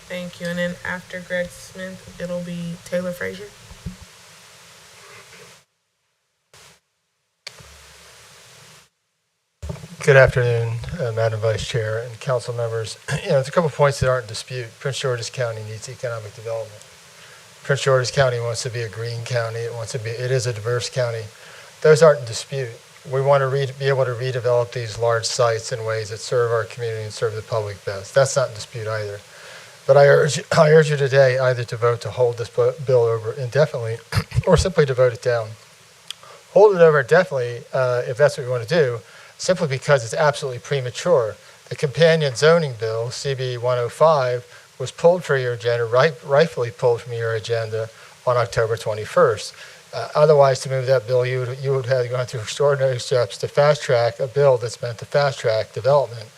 Thank you. And then after Greg Smith, it'll be Taylor Frazier. Good afternoon, Madam Vice Chair and council members. There's a couple of points that aren't in dispute. Prince George's County needs economic development. Prince George's County wants to be a green county. It is a diverse county. Those aren't in dispute. We want to be able to redevelop these large sites in ways that serve our community and serve the public best. That's not in dispute either. But I urge you today either to vote to hold this bill over indefinitely or simply to vote it down. Hold it over indefinitely if that's what we want to do, simply because it's absolutely premature. The companion zoning bill, CB 105, was pulled from your agenda, rightfully pulled from your agenda on October 21st. Otherwise, to move that bill, you would have gone through extraordinary steps to fast track a bill that's meant to fast track development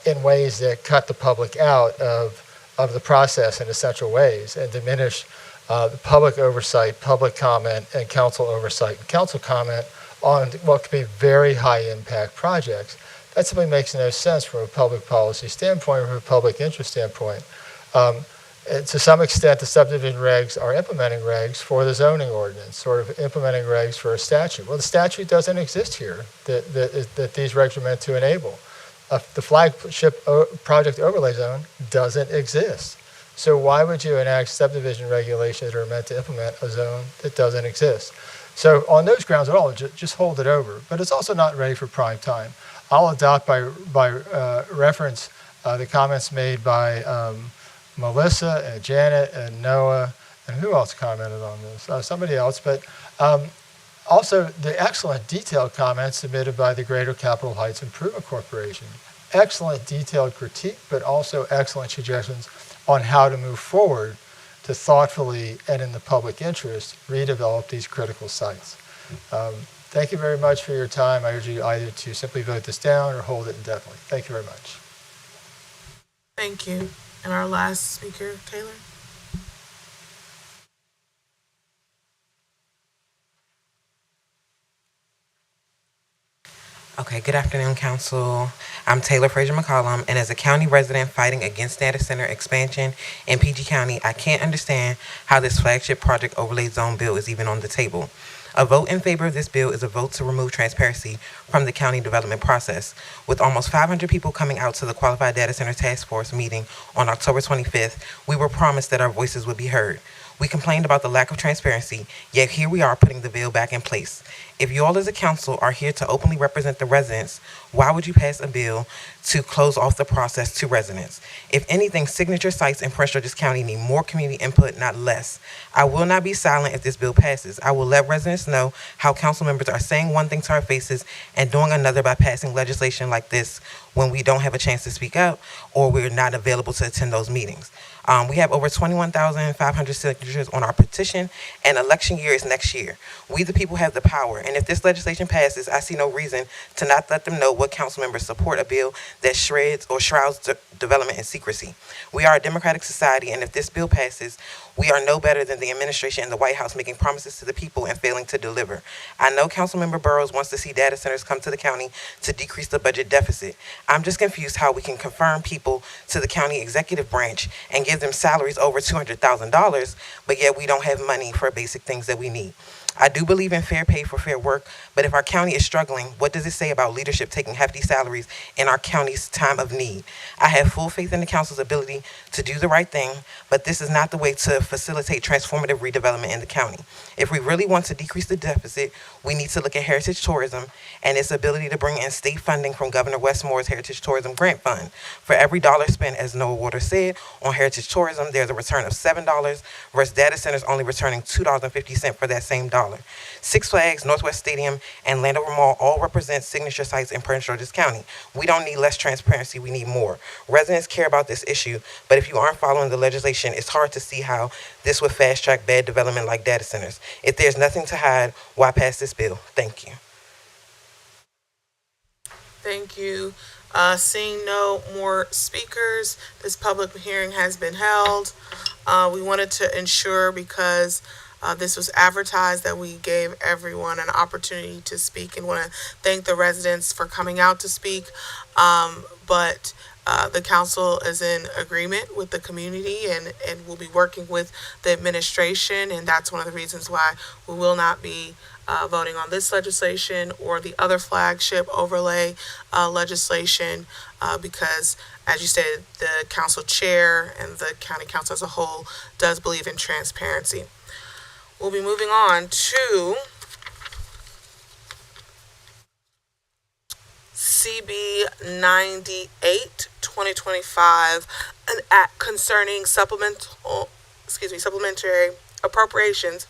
in ways that cut the public out of the process in essential ways and diminish the public oversight, public comment, and council oversight, and council comment on what could be very high impact projects. That simply makes no sense from a public policy standpoint, from a public interest standpoint. To some extent, the subdivision regs are implementing regs for the zoning ordinance, sort of implementing regs for a statute. Well, the statute doesn't exist here that these regs are meant to enable. The flagship project overlay zone doesn't exist. So why would you enact subdivision regulations that are meant to implement a zone that doesn't exist? So on those grounds at all, just hold it over. But it's also not ready for prime time. I'll adopt by reference the comments made by Melissa and Janet and Noah, and who else commented on this? Somebody else, but also the excellent detailed comments submitted by the Greater Capitol Heights Improvement Corporation. Excellent detailed critique, but also excellent suggestions on how to move forward to thoughtfully and in the public interest redevelop these critical sites. Thank you very much for your time. I urge you either to simply vote this down or hold it indefinitely. Thank you very much. Thank you. And our last speaker, Taylor. Okay, good afternoon, Council. I'm Taylor Frazier McCollum, and as a county resident fighting against data center expansion in PG County, I can't understand how this flagship project overlay zone bill is even on the table. A vote in favor of this bill is a vote to remove transparency from the county development process. With almost 500 people coming out to the Qualified Data Center Task Force meeting on October 25th, we were promised that our voices would be heard. We complained about the lack of transparency, yet here we are putting the bill back in place. If you all as a council are here to openly represent the residents, why would you pass a bill to close off the process to residents? If anything, signature sites in Prince George's County need more community input, not less. I will not be silent if this bill passes. I will let residents know how council members are saying one thing to our faces and doing another by passing legislation like this when we don't have a chance to speak out or we're not available to attend those meetings. We have over 21,500 signatures on our petition, and election year is next year. We the people have the power, and if this legislation passes, I see no reason to not let them know what what council members support a bill that shreds or shrouds development in secrecy. We are a democratic society, and if this bill passes, we are no better than the administration and the White House making promises to the people and failing to deliver. I know Councilmember Burrows wants to see data centers come to the county to decrease the budget deficit. I'm just confused how we can confirm people to the county executive branch and give them salaries over $200,000, but yet we don't have money for basic things that we need. I do believe in fair pay for fair work, but if our county is struggling, what does it say about leadership taking hefty salaries in our county's time of need? I have full faith in the council's ability to do the right thing, but this is not the way to facilitate transformative redevelopment in the county. If we really want to decrease the deficit, we need to look at heritage tourism and its ability to bring in state funding from Governor Westmore's Heritage Tourism Grant Fund. For every dollar spent, as Noah Waters said, on heritage tourism, there's a return of $7 versus data centers only returning $2.50 for that same dollar. Six Flags, Northwest Stadium, and Landover Mall all represent signature sites in Prince George's County. We don't need less transparency, we need more. Residents care about this issue, but if you aren't following the legislation, it's hard to see how this would fast-track bad development like data centers. If there's nothing to hide, why pass this bill? Thank you. Thank you. Seeing no more speakers, this public hearing has been held. We wanted to ensure, because this was advertised, that we gave everyone an opportunity to speak, and want to thank the residents for coming out to speak. But the council is in agreement with the community and will be working with the administration, and that's one of the reasons why we will not be voting on this legislation or the other flagship overlay legislation, because, as you said, the council chair and the county council as a whole does believe in transparency. We'll be moving on to CB 98, 2025, an act concerning supplementary appropriations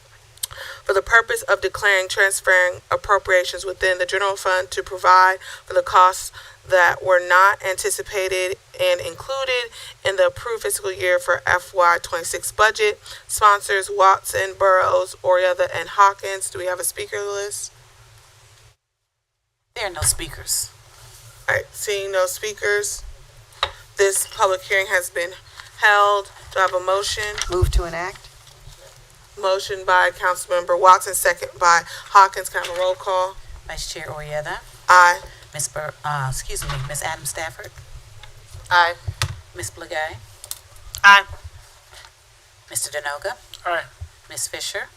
for the purpose of declaring transferring appropriations within the general fund to provide for the costs that were not anticipated and included in the approved fiscal year for FY26 budget. Sponsors Watson, Burrows, Orietta, and Hawkins. Do we have a speaker list? There are no speakers. All right, seeing no speakers, this public hearing has been held. Do I have a motion? Move to enact. Motion by Councilmember Watson, second by Hawkins. Can I have a roll call? Vice Chair Orietta. Aye. Miss Adam Stafford. Aye. Miss Blagay. Aye. Mr. Denoga. Aye. Miss Fisher.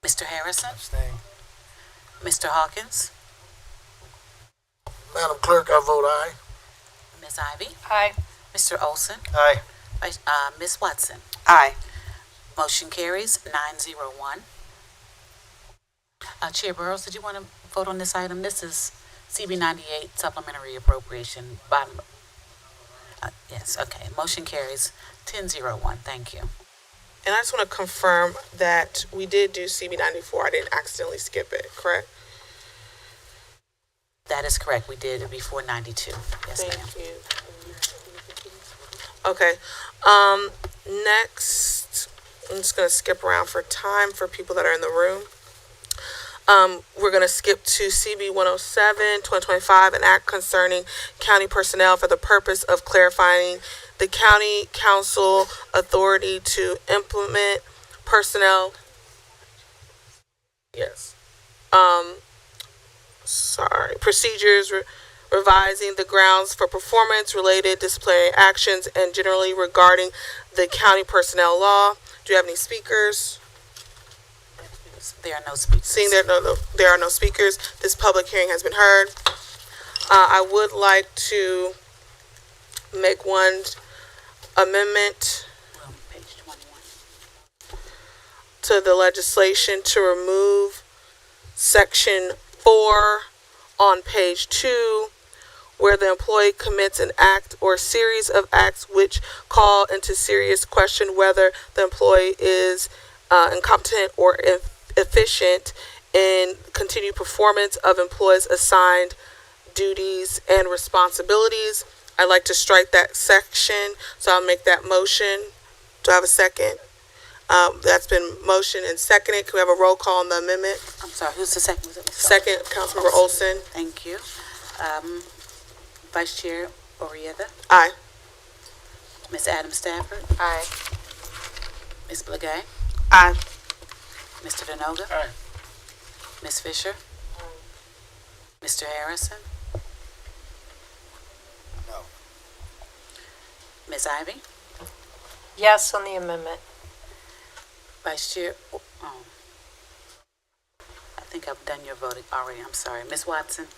Mr. Harrison. Abstain. Mr. Hawkins. Madam Clerk, I vote aye. Miss Ivy. Aye. Mr. Olson. Aye. Miss Watson. Aye. Motion carries 901. Chair Burrows, did you want to vote on this item? This is CB 98 supplementary appropriation. Bottom. Yes, okay. Motion carries 1001. Thank you. And I just want to confirm that we did do CB 94. I didn't accidentally skip it, correct? That is correct. We did it before 92. Yes, ma'am. Thank you. Okay. Next, I'm just going to skip around for time for people that are in the room. We're going to skip to CB 107, 2025, an act concerning county personnel for the purpose of clarifying the county council authority to implement personnel. Yes. Procedures, revising the grounds for performance-related disciplinary actions, and generally regarding the county personnel law. Do you have any speakers? There are no speakers. Seeing there are no speakers, this public hearing has been heard. I would like to make one amendment Page 21. to the legislation to remove section 4 on page 2, where the employee commits an act or series of acts which call into serious question whether the employee is incompetent or efficient in continued performance of employees' assigned duties and responsibilities. I'd like to strike that section, so I'll make that motion. Do I have a second? That's been motioned and seconded. Can we have a roll call on the amendment? I'm sorry, who's the second? Was it Ms. Second, Councilmember Olson. Thank you. Vice Chair Orieta? Aye. Ms. Adams Stafford? Aye. Ms. Blagay? Aye. Mr. Denoga? Aye. Ms. Fisher? Mr. Harrison? No. Ms. Ivy? Yes on the amendment. Vice Chair, I think I've done your voting already, I'm sorry. Ms. Watson?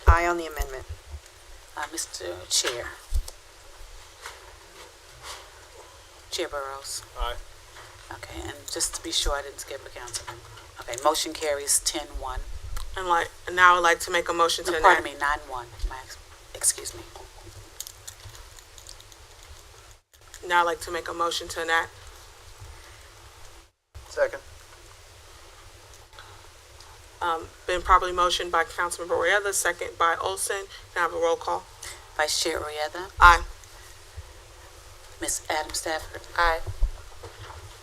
Aye on the amendment. Mr. Chair? Chair Burrows? Aye. Okay, and just to be sure I didn't skip a councilman. Okay, motion carries 10-1. And now I'd like to make a motion to No, enact. pardon me, 9-1. Excuse me. Now I'd like to make a motion to enact. Second. Been properly motioned by Councilmember Orieta, second by Olson. Can I have a roll call? Vice Chair Orieta? Aye. Ms. Adams Stafford? Aye.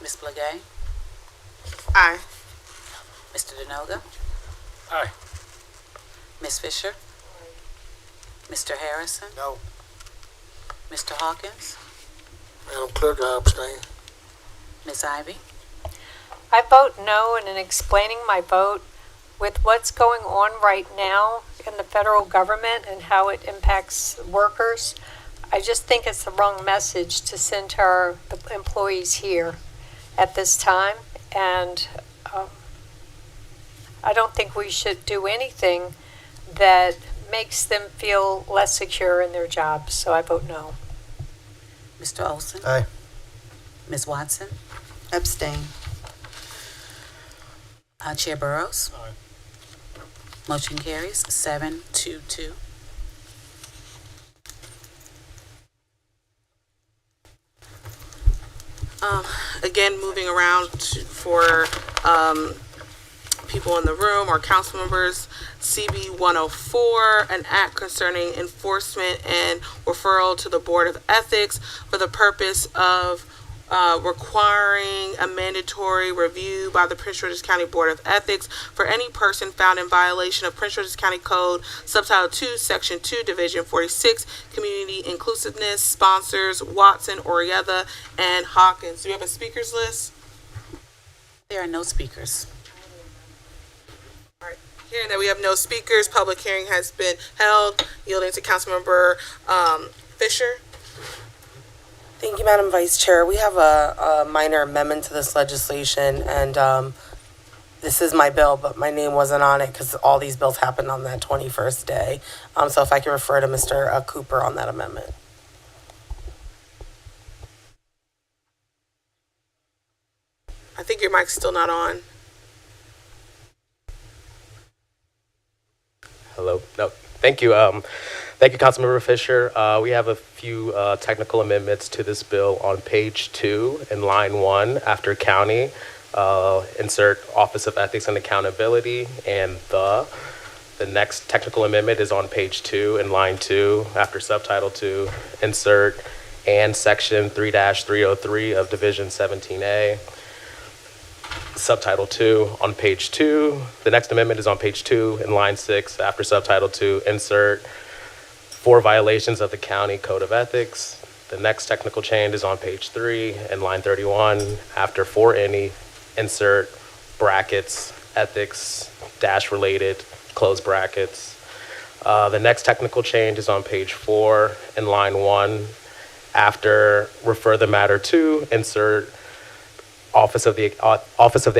Ms. Blagay? Aye. Mr. Denoga? Aye. Ms. Fisher? Mr. Harrison? No. Mr. Hawkins? Madam Clerk, I abstain. Ms. Ivy? I vote no, and in explaining my vote, with what's going on right now in the federal government and how it impacts workers, I just think it's the wrong message to send to our employees here at this time. And I don't think we should do anything that makes them feel less secure in their jobs. So I vote no. Mr. Olson? Aye. Ms. Watson? Abstain. Chair Burrows? Aye. Motion carries 7-2. Again, moving around for people in the room or council members, CB 104, an act concerning enforcement and referral to the Board of Ethics for the purpose of requiring a mandatory review by the Prince George's County Board of Ethics for any person found in violation of Prince George's County Code, Subtitle 2, Section 2, Division 46, Community Inclusiveness. Sponsors Watson, Orieta, and Hawkins. Do we have a speakers list? There are no speakers. All right. Hearing that we have no speakers, public hearing has been held. Yielding to Councilmember Fisher. Thank you, Madam Vice Chair. We have a minor amendment to this legislation, and this is my bill, but my name wasn't on it because all these bills happened on that 21st day. So if I can refer to Mr. Cooper on that amendment. I think your mic's still not on. Hello. No, thank you. Thank you, Councilmember Fisher. We have a few technical amendments to this bill on page 2 in line 1 after county. Insert Office of Ethics and Accountability, and the next technical amendment is on page 2 in line 2 after subtitle 2. Insert and section 3-303 of Division 17A. Subtitle 2 on page 2. The next amendment is on page 2 in line 6 after subtitle 2. Insert for violations of the county code of ethics. The next technical change is on page 3 in line 31 after for any. Insert brackets ethics dash related close brackets. The next technical change is on page 4 in line 1 after refer the matter to. Insert Office of the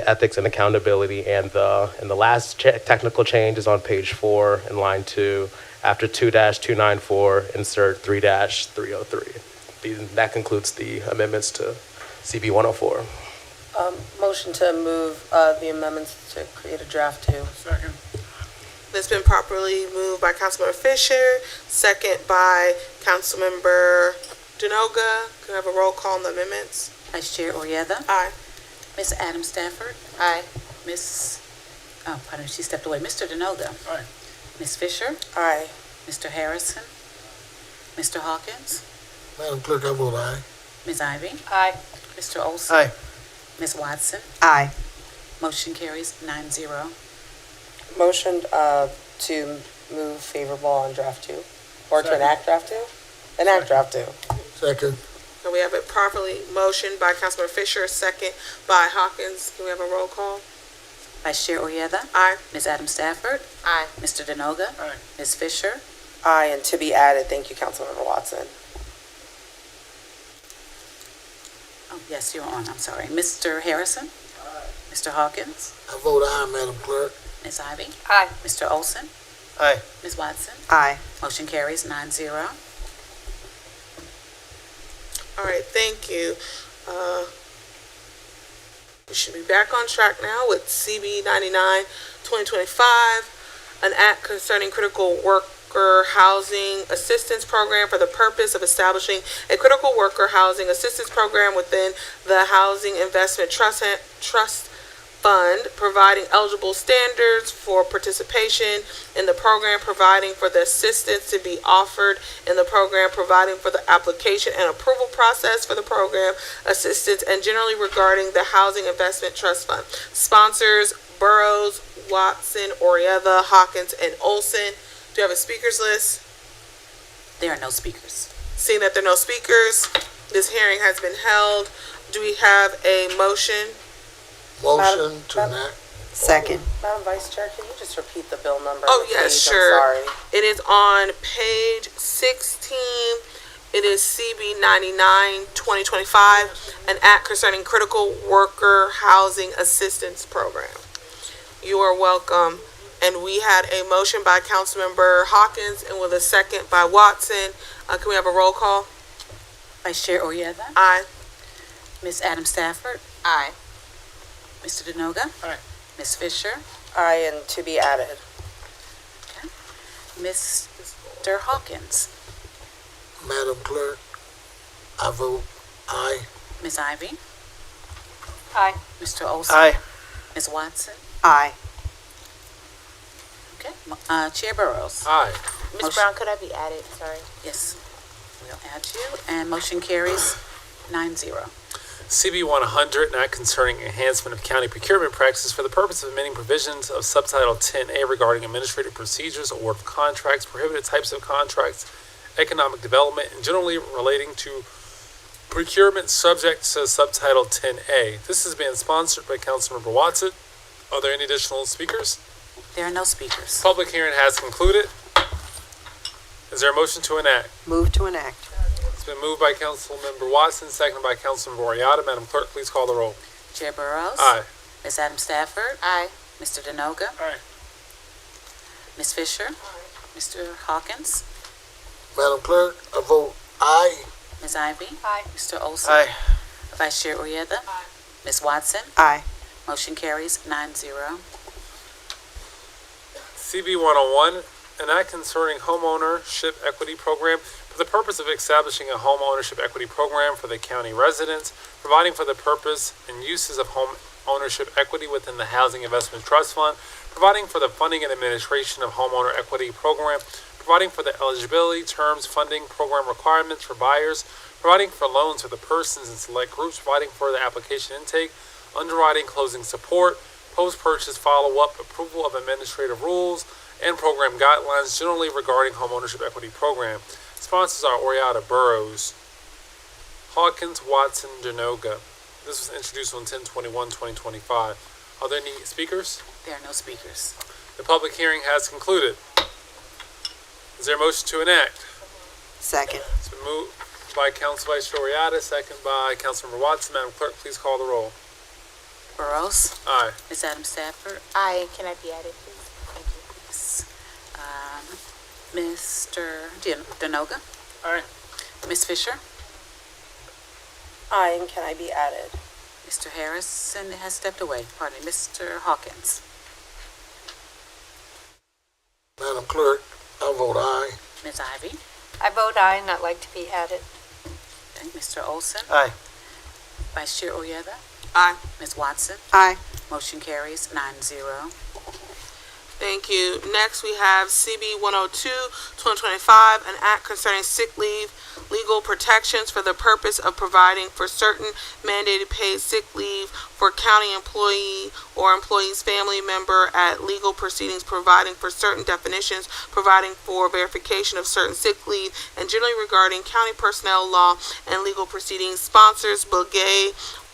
Ethics and Accountability, and the last technical change is on page 4 in line 2 after 2-294 insert 3-303. That concludes the amendments to CB 104. Motion to move the amendments to create a draft 2. Second. It's been properly moved by Councilmember Fisher, second by Councilmember Denoga. Can I have a roll call on the amendments? Vice Chair Orieta? Aye. Ms. Adams Stafford? Aye. She stepped away. Mr. Denoga? Aye. Ms. Fisher? Aye. Mr. Harrison? Mr. Hawkins? Madam Clerk, I vote aye. Ms. Ivy? Aye. Mr. Olson? Aye. Ms. Watson? Aye. Motion carries 9-0. Motion to move favorable on draft 2, or to enact draft 2? Enact draft 2. Second. So we have it properly motioned by Councilmember Fisher, second by Hawkins. Can we have a roll call? Vice Chair Oyetha? Aye. Ms. Adams Stafford? Aye. Mr. Denoga? Aye. Ms. Fisher? Aye, and to be added, thank you, Councilmember Watson. Oh, yes, you're on. I'm sorry. Mr. Harrison? Mr. Hawkins? I vote aye, Madam Clerk. Ms. Ivy? Aye. Mr. Olson? Aye. Ms. Watson? Aye. Motion carries 9-0. All right, thank you. We should be back on track now with CB 99, 2025, an act concerning critical worker housing assistance program for the purpose of establishing a critical worker housing assistance program within the Housing Investment Trust Fund, providing eligible standards for participation in the program, providing for the assistance to be offered in the program, providing for the application and approval process for the program assistance, and generally regarding the Housing Investment Trust Fund. Sponsors: Burrows, Watson, Orieva, Hawkins, and Olson. Do you have a speakers list? There are no speakers. Seeing that there are no speakers, this hearing has been held. Do we have a motion? Motion to enact. Second. Madam Vice Chair, can you just repeat the bill number? Oh, and the yes, page? sure. I'm sorry. It is on page 16. It is CB 99, 2025, an act concerning critical worker housing assistance program. You are welcome. And we had a motion by Councilmember Hawkins and with a second by Watson. Can we have a roll call? Vice Chair Oyetha? Aye. Ms. Adams Stafford? Aye. Mr. Denoga? Aye. Ms. Fisher? Aye, and to be added. Mr. Hawkins? Madam Clerk, I vote aye. Ms. Ivy? Aye. Mr. Olson? Aye. Ms. Watson? Aye. Okay. Chair Burrows? Aye. Ms. Motion- Brown, could I be added? Sorry. Yes. We'll add you. And motion carries 9-0. CB 100, an act concerning enhancement of county procurement practices for the purpose of amending provisions of subtitle 10A regarding administrative procedures, award of contracts, prohibited types of contracts, economic development, and generally relating to procurement subject to subtitle 10A. This is being sponsored by Councilmember Watson. Are there any additional speakers? There are no speakers. Public hearing has concluded. Is there a motion to enact? Move to enact. It's been moved by Councilmember Watson, seconded by Councilmember Oriata. Madam Clerk, please call the roll. Chair Burrows? Aye. Ms. Adams Stafford? Aye. Mr. Denoga? Aye. Ms. Fisher? Mr. Hawkins? Madam Clerk, I vote aye. Ms. Ivy? Aye. Mr. Olson? Aye. Vice Chair Oyetha? Ms. Watson? Aye. Motion carries 9-0. CB 101, an act concerning homeownership equity program for the purpose of establishing a home ownership equity program for the county residents, providing for the purpose and uses of home ownership equity within the Housing Investment Trust Fund, providing for the funding and administration of homeowner equity program, providing for the eligibility, terms, funding, program requirements for buyers, providing for loans for the persons and select groups, providing for the application intake, underwriting, closing support, post-purchase follow-up, approval of administrative rules, and program guidelines generally regarding homeownership equity program. Sponsors are Oriata, Burrows, Hawkins, Watson, Denoga. This was introduced on 10/21/2025. Are there any speakers? There are no speakers. The public hearing has concluded. Is there a motion to enact? Second. It's been moved by Council Vice Chair Oriata, second by Councilmember Watson. Madam Clerk, please call the roll. Burrows? Aye. Ms. Adams Stafford? Aye. Can I be added, please? Thank you. Yes. Mr. Denoga? Aye. Ms. Fisher? Aye, and can I be added? Mr. Harrison has stepped away. Pardon me. Mr. Hawkins? Madam Clerk, I vote aye. Ms. Ivy? I vote aye, and I'd like to be added. Okay. Mr. Olson? Aye. Vice Chair Oyetha? Aye. Ms. Watson? Aye. Motion carries 9-0. Thank you. Next, we have CB 102, 2025, an act concerning sick leave legal protections for the purpose of providing for certain mandated paid sick leave for county employee or employee's family member at legal proceedings, providing for certain definitions, providing for verification of certain sick leave, and generally regarding county personnel law and legal proceedings. Sponsors: Bulgay,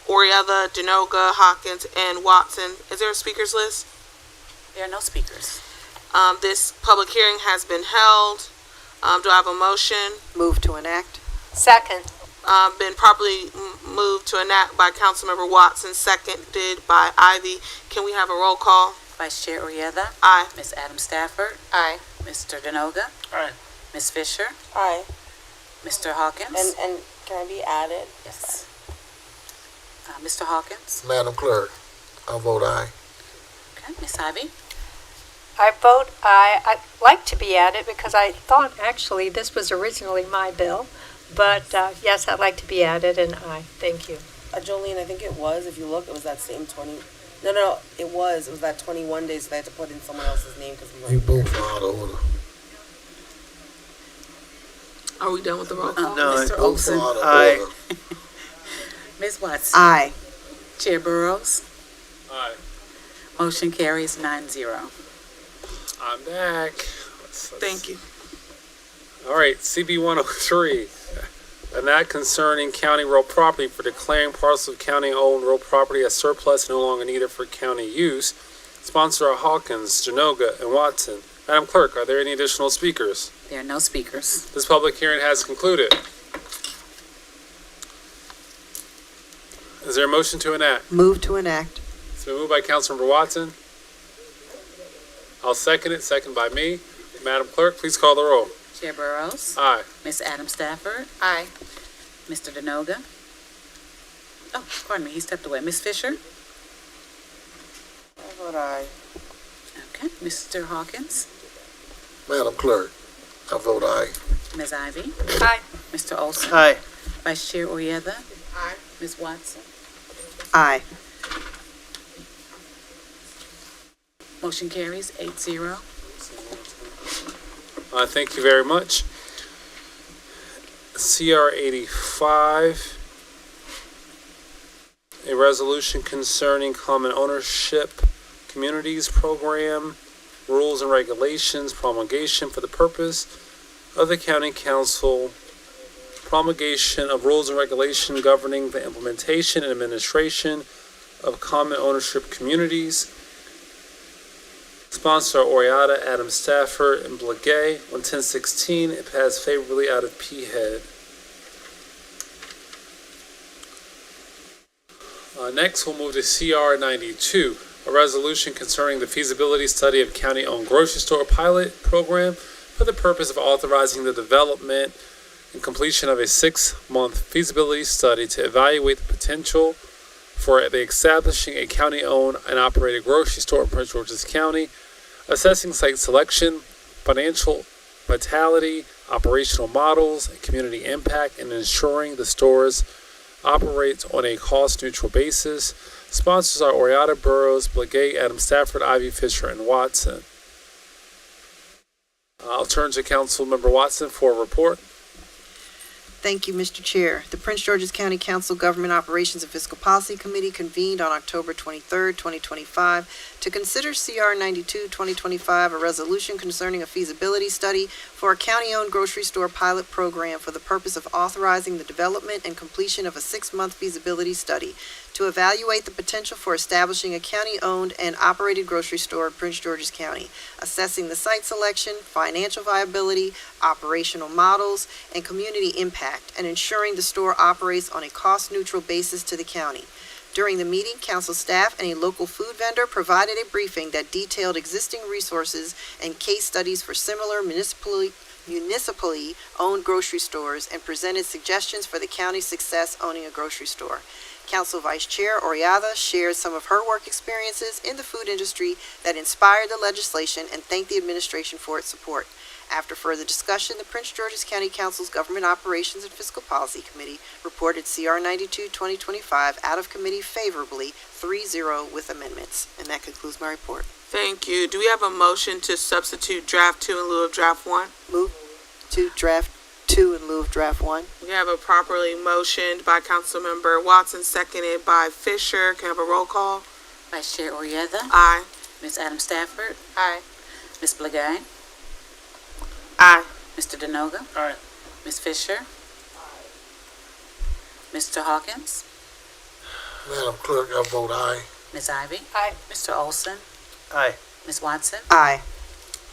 Orietta, Denoga, Hawkins, and Watson. Is there a speakers list? There are no speakers. This public hearing has been held. Do I have a motion? Move to enact. Second. Been properly moved to enact by Councilmember Watson, seconded by Ivy. Can we have a roll call? Vice Chair Urieta. Aye. Ms. Adam Stafford. Aye. Mr. Denoga. Aye. Ms. Fisher. Aye. Mr. Hawkins. And can I be added? Yes. Mr. Hawkins. Madam Clerk, I vote aye. Okay. Ms. Ivy. I vote aye. I'd like to be added because I thought actually this was originally my bill. But yes, I'd like to be added, and aye. Thank you. Jolene, I think it was, if you look, it was that same 20. No, it was that 21 days. So they had to put in someone else's name because we You weren't. both are out of order. Are we done with the roll call? No, Mr. Both Olson. are out of Aye. order. Ms. Watson. Aye. Chair Burrows. Aye. Motion carries 9-0. I'm back. Thank you. All right, CB 103. An act concerning county real property for declaring parcels of county-owned real property as surplus no longer needed for county use. Sponsor are Hawkins, Janoga, and Watson. Madam Clerk, are there any additional speakers? There are no speakers. This public hearing has concluded. Is there a motion to enact? Move to enact. It's been moved by Councilmember Watson. I'll second it, second by me. Madam Clerk, please call the roll. Chair Burrows. Aye. Ms. Adam Stafford. Aye. Mr. Denoga. Oh, pardon me, he stepped away. Ms. Fisher. I vote aye. Okay. Mr. Hawkins. Madam Clerk, I vote aye. Ms. Ivy. Aye. Mr. Olson. Aye. Vice Chair Urieta. Aye. Ms. Watson. Aye. Motion carries 8-0. Thank you very much. CR 85, a resolution concerning common ownership communities program, rules and regulations, promulgation for the purpose of the county council, promulgation of rules and regulation governing the implementation and administration of common ownership communities. Sponsor Oriata, Adam Stafford, and Blagay. On 1016, it passed favorably out of P-Head. Next, we'll move to CR 92, a resolution concerning the feasibility study of county-owned grocery store pilot program for the purpose of authorizing the development and completion of a 6-month feasibility study to evaluate the potential for the establishing a county-owned and operated grocery store in Prince George's County, assessing site selection, financial vitality, operational models, and community impact, and ensuring the stores operates on a cost-neutral basis. Sponsors are Oriata, Burrows, Blagay, Adam Stafford, Ivy, Fisher, and Watson. I'll turn to Councilmember Watson for a report. Thank you, Mr. Chair. The Prince George's County Council Government Operations and Fiscal Policy Committee convened on October 23, 2025, to consider CR 92, 2025, a resolution concerning a feasibility study for a county-owned grocery store pilot program for the purpose of authorizing the development and completion of a 6-month feasibility study to evaluate the potential for establishing a county-owned and operated grocery store in Prince George's County, assessing the site selection, financial viability, operational models, and community impact, and ensuring the store operates on a cost-neutral basis to the county. During the meeting, council staff and a local food vendor provided a briefing that detailed existing resources and case studies for similar municipally owned grocery stores and presented suggestions for the county's success owning a grocery store. Council Vice Chair Oriata shared some of her work experiences in the food industry that inspired the legislation and thanked the administration for its support. After further discussion, the Prince George's County Council's Government Operations and Fiscal Policy Committee reported CR 92, 2025 out of committee favorably, 3-0 with amendments. And that concludes my report. Thank you. Do we have a motion to substitute draft 2 in lieu of draft 1? Move to draft 2 in lieu of draft 1. We have a properly motioned by Councilmember Watson, seconded by Fisher. Can I have a roll call? Vice Chair Orietta? Aye. Ms. Adam Stafford? Aye. Ms. Blagay? Aye. Mr. Denoga? Aye. Ms. Fisher? Mr. Hawkins? Madam Clerk, I vote aye. Ms. Ivy? Aye. Mr. Olson? Aye. Ms. Watson? Aye.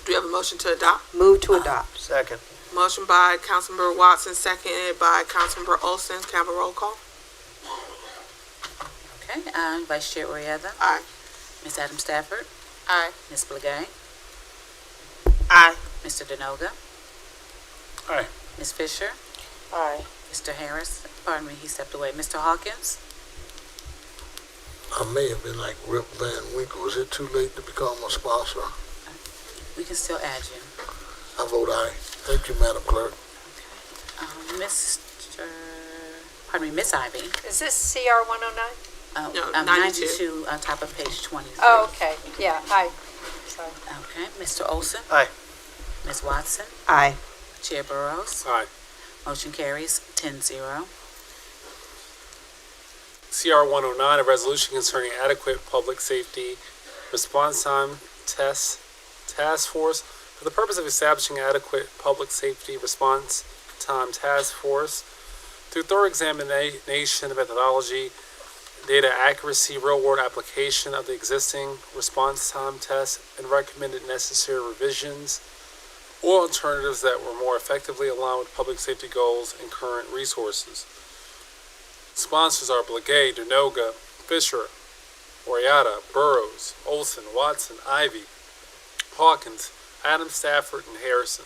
Do we have a motion to adopt? Move to adopt. Second. Motion by Councilmember Watson, seconded by Councilmember Olson. Can I have a roll call? Okay, Vice Chair Orietta? Aye. Ms. Adam Stafford? Aye. Ms. Blagay? Aye. Mr. Denoga? Aye. Ms. Fisher? Aye. Mr. Harris? Pardon me, he stepped away. Mr. Hawkins? I may have been like Rip Van Winkle. Is it too late to become a sponsor? We can still add you. I vote aye. Thank you, Madam Clerk. Pardon me, Miss Ivy? Is this CR 109? No, 92. 92, top of page 23. Oh, okay, yeah, aye. Sorry. Okay, Mr. Olson? Aye. Ms. Watson? Aye. Chair Burrows? Aye. Motion carries 10-0. CR 109, a resolution concerning adequate public safety response time task force. For the purpose of establishing adequate public safety response time task force, through thorough examination of methodology, data accuracy, real-world application of the existing response time test, and recommended necessary revisions or alternatives that were more effectively aligned with public safety goals and current resources. Sponsors are Blagay, Denoga, Fisher, Orietta, Burrows, Olson, Watson, Ivy, Hawkins, Adam Stafford, and Harrison.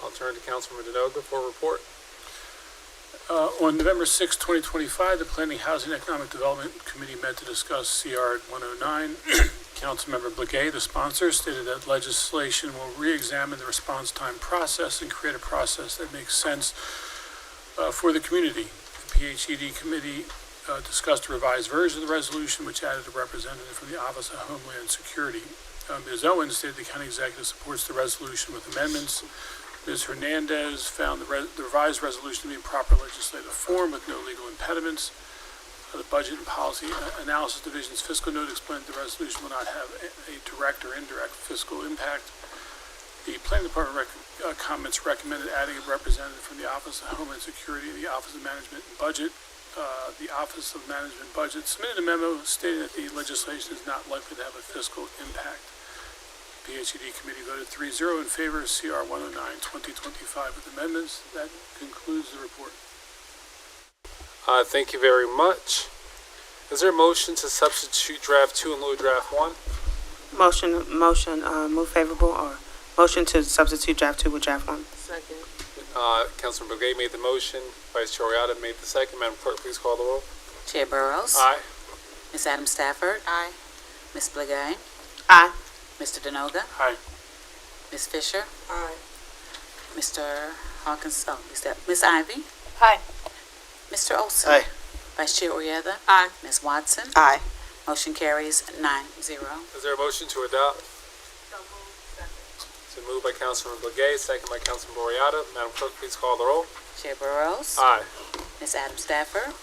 I'll turn to Councilman Denoga for a report. On November 6, 2025, the Planning, Housing, and Economic Development Committee met to discuss CR 109. Councilmember Blagay, the sponsor, stated that legislation will re-examine the response time process and create a process that makes sense for the community. The PHED committee discussed a revised version of the resolution, which added a representative from the Office of Homeland Security. Ms. Owens stated the county executive supports the resolution with amendments. Ms. Hernandez found the revised resolution to be in proper legislative form with no legal impediments. The Budget and Policy Analysis Division's fiscal note explained the resolution will not have a direct or indirect fiscal impact. The Planning Department comments recommended adding a representative from the Office of Homeland Security, the Office of Management and Budget. The Office of Management and Budget submitted a memo stating that the legislation is not likely to have a fiscal impact. PHED committee voted 3-0 in favor of CR 109 2025 with amendments. That concludes the report. Thank you very much. Is there a motion to substitute draft 2 in lieu of draft 1? Motion, move favorable, or motion to substitute draft 2 with draft 1. Second. Councilman Blagay made the motion. Vice Chair Oriata made the second. Madam Clerk, please call the roll. Chair Burrows? Aye. Ms. Adam Stafford? Aye. Ms. Blagay? Aye. Mr. Denoga? Aye. Ms. Fisher? Aye. Mr. Hawkins? Oh, is that Ms. Ivy? Aye. Mr. Olson? Aye. Vice Chair Orietta? Aye. Ms. Watson? Aye. Motion carries 9-0. Is there a motion to adopt? So moved by Councilman Blagay, second by Councilman Oriata. Madam Clerk, please call the roll. Chair Burrows? Aye. Ms. Adam Stafford?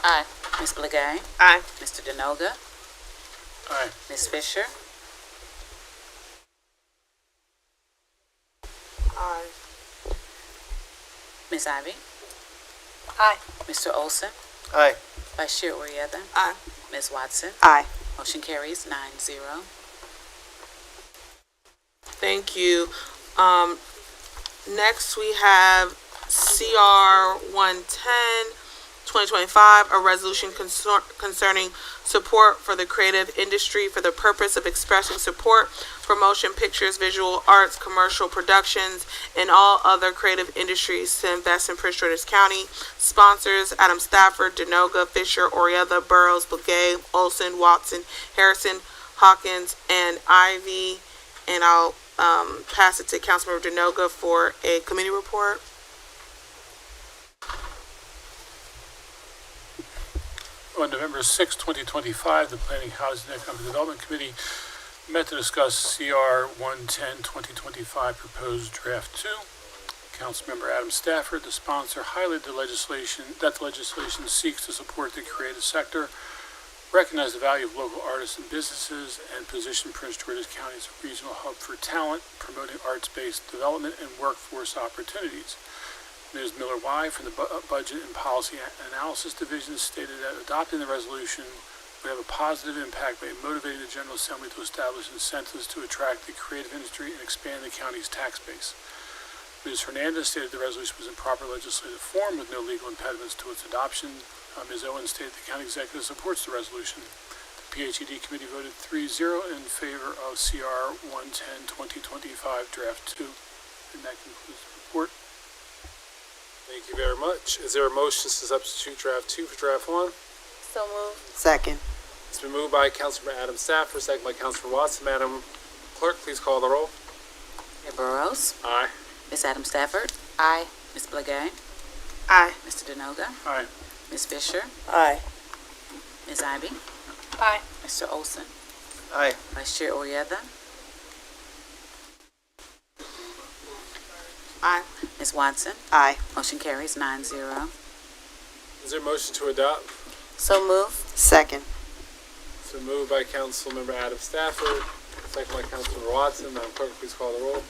Aye. Ms. Blagay? Aye. Mr. Denoga? Aye. Ms. Fisher? Aye. Ms. Ivy? Aye. Mr. Olson? Aye. Vice Chair Orietta? Aye. Ms. Watson? Aye. Motion carries 9-0. Thank you. Next we have CR 110, 2025, a resolution concerning support for the creative industry for the purpose of expressing support for motion pictures, visual arts, commercial productions, and all other creative industries to invest in Prince George's County. Sponsors: Adam Stafford, Denoga, Fisher, Orietta, Burrows, Blagay, Olson, Watson, Harrison, Hawkins, and Ivy. And I'll pass it to Councilmember Denoga for a committee report. On November 6, 2025, the Planning, Housing, and Economic Development Committee met to discuss CR 110 2025 proposed draft 2. Councilmember Adam Stafford, the sponsor, highlighted the legislation seeks to support the creative sector, recognize the value of local artists and businesses, and position Prince George's County as a regional hub for talent, promoting arts-based development and workforce opportunities. Ms. Miller-Wye from the Budget and Policy Analysis Division stated that adopting the resolution would have a positive impact by motivating the General Assembly to establish incentives to attract the creative industry and expand the county's tax base. Ms. Hernandez stated the resolution was in proper legislative form with no legal impediments to its adoption. Ms. Owens stated the county executive supports the resolution. The PHED committee voted 3-0 in favor of CR 110 2025 draft 2. And that concludes the report. Thank you very much. Is there a motion to substitute draft 2 for draft 1? So moved. Second. It's been moved by Councilmember Adam Stafford, second by Councilmember Watson. Madam Clerk, please call the roll. Mayor Burrows, Aye. Ms. Adam Stafford, Aye. Ms. Blagay, Aye. Mr. Denoga, Aye. Ms. Fisher, Aye. Ms. Ivy, Aye. Mr. Olson, Aye. Vice Chair Orietta, Aye. Ms. Watson. Aye. Motion carries 9-0. Is there a motion to adopt? So moved. Second. It's been moved by Councilmember Adam Stafford, second by Councilmember Watson. Madam Clerk, please call the roll.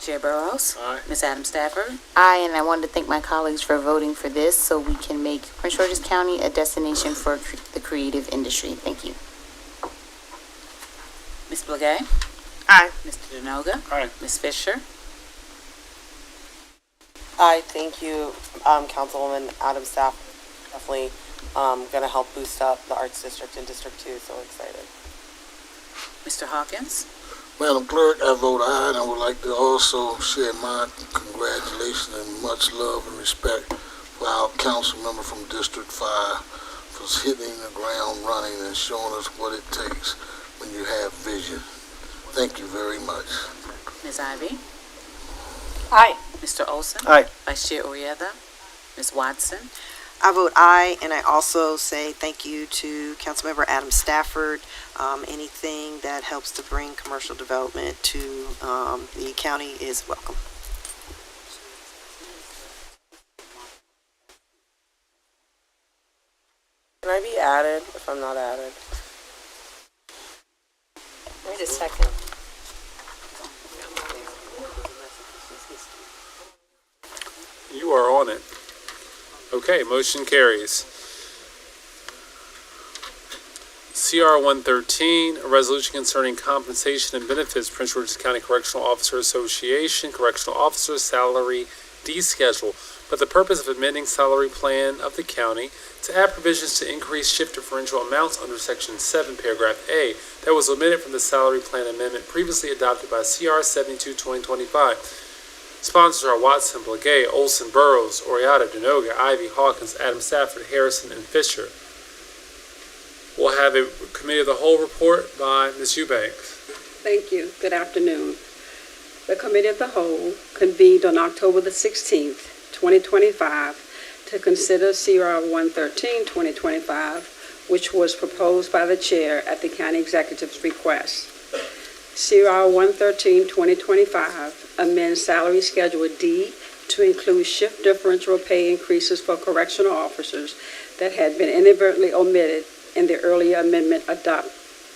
Chair Burrows, Aye. Ms. Adam Stafford, Aye, and I wanted to thank my colleagues for voting for this so we can make Prince George's County a destination for the creative industry. Thank you. Ms. Blagay, Aye. Mr. Denoga, Aye. Ms. Fisher, Aye, thank you, Councilwoman Adam Staff. Definitely gonna help boost up the Arts District in District 2, so excited. Mr. Hawkins, Madam Clerk, I vote aye, and I would like to also share my congratulations and much love and respect for our council member from District 5 for hitting the ground running and showing us what it takes when you have vision. Thank you very much. Ms. Ivy, Aye. Mr. Olson, Aye. Vice Chair Orietta, Ms. Watson, I vote aye, and I also say thank you to Councilmember Adam Stafford. Anything that helps to bring commercial development to the county is welcome. Can I be added if I'm not added? Wait a second. You are on it. Okay, motion carries. CR 113, a resolution concerning compensation and benefits, Prince George's County Correctional Officer Association, Correctional Officer Salary D Schedule, for the purpose of amending salary plan of the county to add provisions to increase shift differential amounts under Section 7, Paragraph A, that was omitted from the salary plan amendment previously adopted by CR 72-2025. Sponsors are Watson, Blagay, Olson, Burrows, Oriata, Denoga, Ivy, Hawkins, Adam Stafford, Harrison, and Fisher. We'll have a committee of the whole report by Ms. Eubanks. Thank you. Good afternoon. The Committee of the Whole convened on October the 16th, 2025, to consider CR 113, 2025, which was proposed by the Chair at the County Executive's request. CR 113, 2025 amends Salary Schedule D to include shift differential pay increases for correctional officers that had been inadvertently omitted in the earlier amendment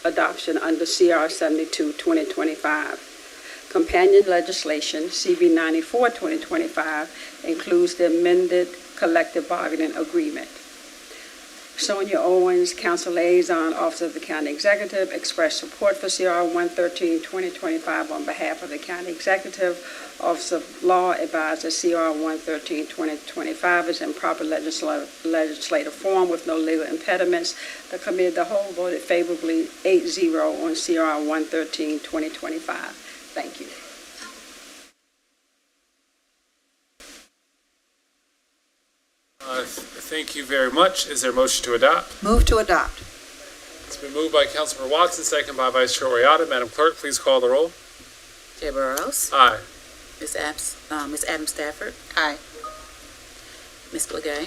adoption under CR 72, 2025. Companion legislation, CB 94, 2025, includes the amended collective bargaining agreement. Sonia Owens, Council Liaison, Office of the County Executive, expressed support for CR 113, 2025 on behalf of the County Executive. Office of Law advises CR 113, 2025 is in proper legislative form with no legal impediments. The Committee of the Whole voted favorably 8-0 on CR 113, 2025. Thank you. Thank you very much. Is there a motion to adopt? Move to adopt. It's been moved by Councilmember Watson, second by Vice Chair Oriata. Madam Clerk, please call the roll. Chair Burrows, Aye. Ms. Adam Stafford, Aye. Ms. Blagay,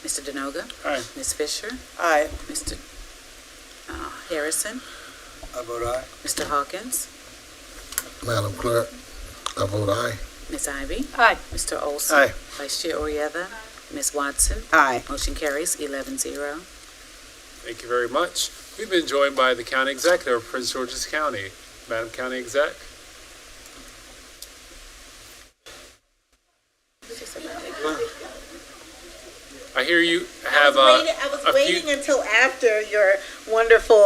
Mr. Denoga, Aye. Ms. Fisher, Aye. Mr. Harrison, I vote aye. Mr. Hawkins, Madam Clerk, I vote aye. Ms. Ivy? Aye. Mr. Olson? Aye. Vice Chair Orietta? Ms. Watson? Aye. Motion carries 11-0. Thank you very much. We've been joined by the County Executive of Prince George's County. Madam County Exec. I hear you have I was a waiting few. until after your wonderful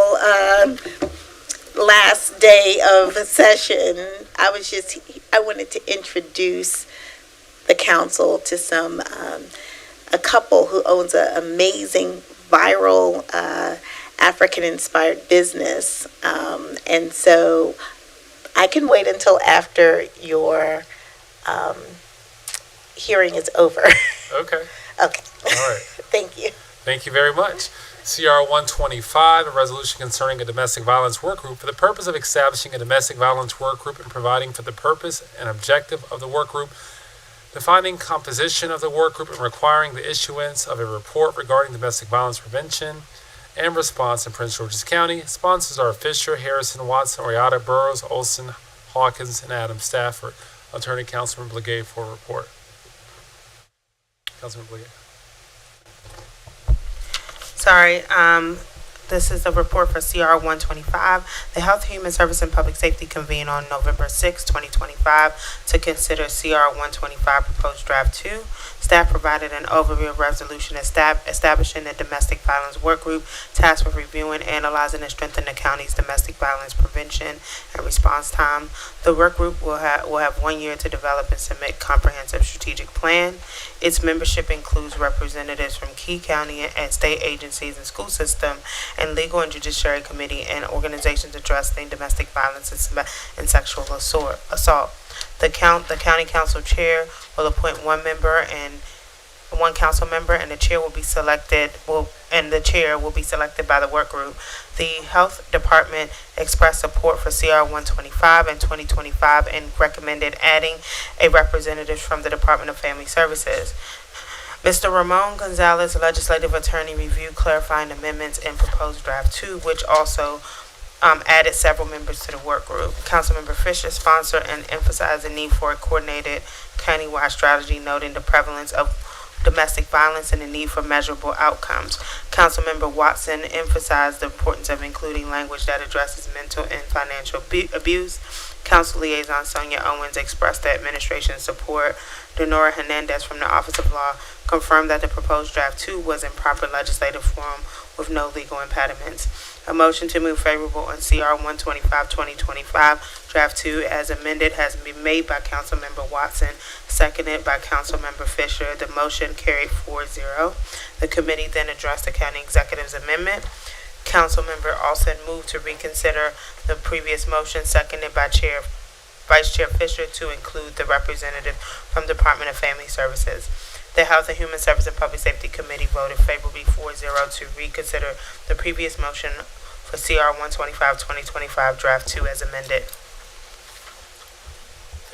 last day of session. I wanted to introduce the council to a couple who owns an amazing viral African-inspired business. And so I can wait until after your hearing is over. Okay. Okay. All right. Thank you. Thank you very much. CR 125, a resolution concerning a domestic violence work group for the purpose of establishing a domestic violence work group and providing for the purpose and objective of the work group, defining composition of the work group and requiring the issuance of a report regarding domestic violence prevention and response in Prince George's County. Sponsors are Fisher, Harrison, Watson, Oriata, Burrows, Olson, Hawkins, and Adam Stafford. Attorney Councilman Blagay for a report. Councilman Blagay. Sorry, this is a report for CR 125. The Health, Human Service, and Public Safety convened on November 6, 2025 to consider CR 125 proposed draft 2. Staff provided an overview of resolution establishing a domestic violence work group tasked with reviewing, analyzing, and strengthening the county's domestic violence prevention and response time. The work group will have 1 year to develop and submit comprehensive strategic plan. Its membership includes representatives from key county and state agencies and school system, and legal and judiciary committee, and organizations addressing domestic violence and sexual assault. The county council chair will appoint one council member, and the chair will be selected by the work group. The health department expressed support for CR 125 in 2025 and recommended adding a representative from the Department of Family Services. Mr. Ramon Gonzalez, legislative attorney, reviewed clarifying amendments in proposed draft 2, which also added several members to the work group. Councilmember Fisher sponsored and emphasized the need for a coordinated countywide strategy, noting the prevalence of domestic violence and the need for measurable outcomes. Councilmember Watson emphasized the importance of including language that addresses mental and financial abuse. Council Liaison Sonia Owens expressed the administration's support. Denora Hernandez from the Office of Law confirmed that the proposed draft 2 was in proper legislative form with no legal impediments. A motion to move favorable on CR 125-2025 draft 2 as amended has been made by Councilmember Watson, seconded by Councilmember Fisher. The motion carried 4-0. The committee then addressed the county executive's amendment. Councilmember Olson moved to reconsider the previous motion, seconded by Vice Chair Fisher, to include the representative from Department of Family Services. The Health and Human Service and Public Safety Committee voted favorably 4-0 to reconsider the previous motion for CR 125-2025 draft 2 as amended.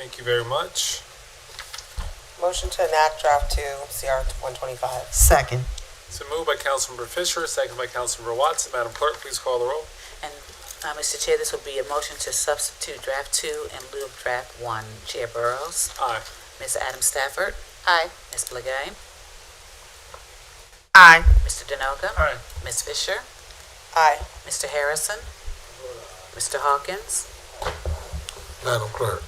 Thank you very much. Motion to enact draft 2, CR 125. Second. So moved by Councilmember Fisher, second by Councilmember Watson. Madam Clerk, please call the roll. And Mr. Chair, this will be a motion to substitute draft 2 in lieu of draft 1. Chair Burrows. Aye. Ms. Adam Stafford. Aye. Ms. Blagay. Aye. Mr. Denoga. Aye. Ms. Fisher. Aye. Mr. Harrison. Mr. Hawkins. Madam Clerk,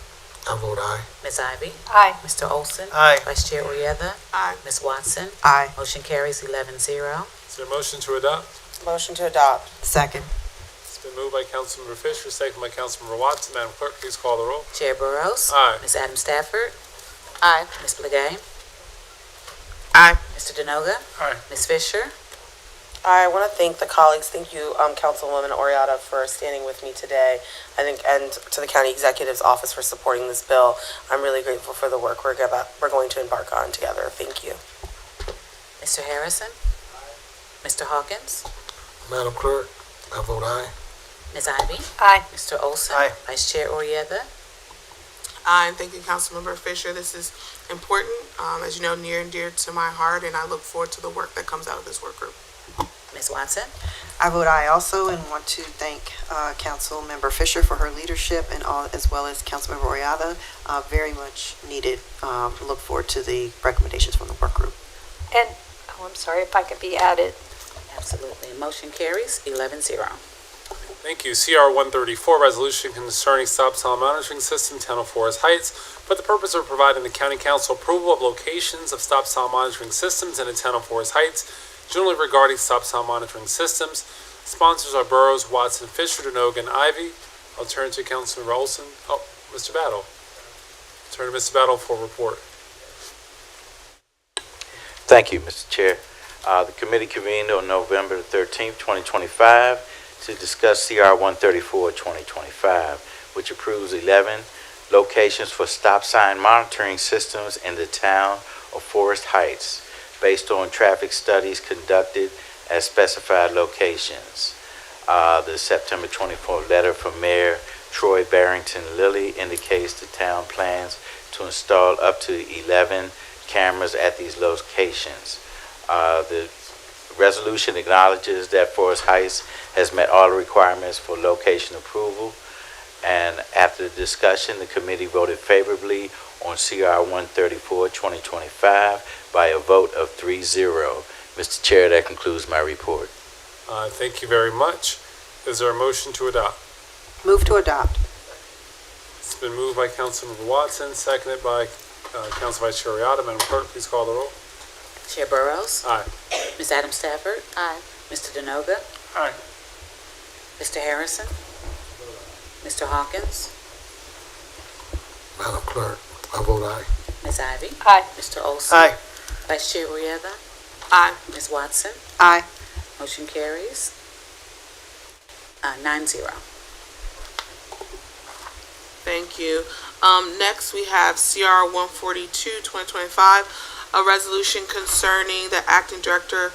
I vote aye. Ms. Ivy. Aye. Mr. Olson. Aye. Vice Chair Orietta. Aye. Ms. Watson. Aye. Motion carries 11-0. Is there a motion to adopt? Motion to adopt. Second. It's been moved by Councilmember Fisher, second by Councilmember Watson. Madam Clerk, please call the roll. Chair Burrows. Aye. Ms. Adam Stafford. Aye. Ms. Blagay. Aye. Mr. Denoga. Aye. Ms. Fisher. I want to thank the colleagues. Thank you, Councilwoman Oriata, for standing with me today. And to the County Executive's Office for supporting this bill. I'm really grateful for the work we're going to embark on together. Thank you. Mr. Harrison. Mr. Hawkins. Madam Clerk, I vote aye. Ms. Ivy. Aye. Mr. Olson. Aye. Vice Chair Orietta. Aye, and thank you, Councilmember Fisher. This is important, as you know, near and dear to my heart, and I look forward to the work that comes out of this work group. Ms. Watson? I vote aye also and want to thank Councilmember Fisher for her leadership and all, as well as Councilmember Oriada. Very much needed. Look forward to the recommendations from the work group. And, oh, I'm sorry, if I could be added. Absolutely. Motion carries 11-0. Thank you. CR 134, resolution concerning stop sign monitoring system, Town of Forest Heights, for the purpose of providing the County Council approval of locations of stop sign monitoring systems in the Town of Forest Heights, generally regarding stop sign monitoring systems. Sponsors are Burrows, Watson, Fisher, Denoga, and Ivy. I'll turn to Councilmember Olson. Oh, Mr. Battle. Turn to Mr. Battle for a report. Thank you, Mr. Chair. The committee convened on November 13th, 2025 to discuss CR 134-2025, which approves 11 locations for stop sign monitoring systems in the town of Forest Heights based on traffic studies conducted at specified locations. The September 24th letter from Mayor Troy Barrington Lilly indicates the town plans to install up to 11 cameras at these locations. The resolution acknowledges that Forest Heights has met all the requirements for location approval, and after the discussion, the committee voted favorably on CR 134-2025 by a vote of 3-0. Mr. Chair, that concludes my report. Thank you very much. Is there a motion to adopt? Move to adopt. It's been moved by Councilmember Watson, seconded by Council Vice Chair Oriada. Madam Clerk, please call the roll. Chair Burrows? Aye. Ms. Adams Stafford? Aye. Mr. Denoga? Aye. Mr. Harrison? Mr. Hawkins? Madam Clerk, I vote aye. Ms. Ivy? Aye. Mr. Olson? Aye. Vice Chair Oriada? Aye. Ms. Watson? Aye. Motion carries 9-0. Thank you. Next, we have CR 142-2025, a resolution concerning the acting director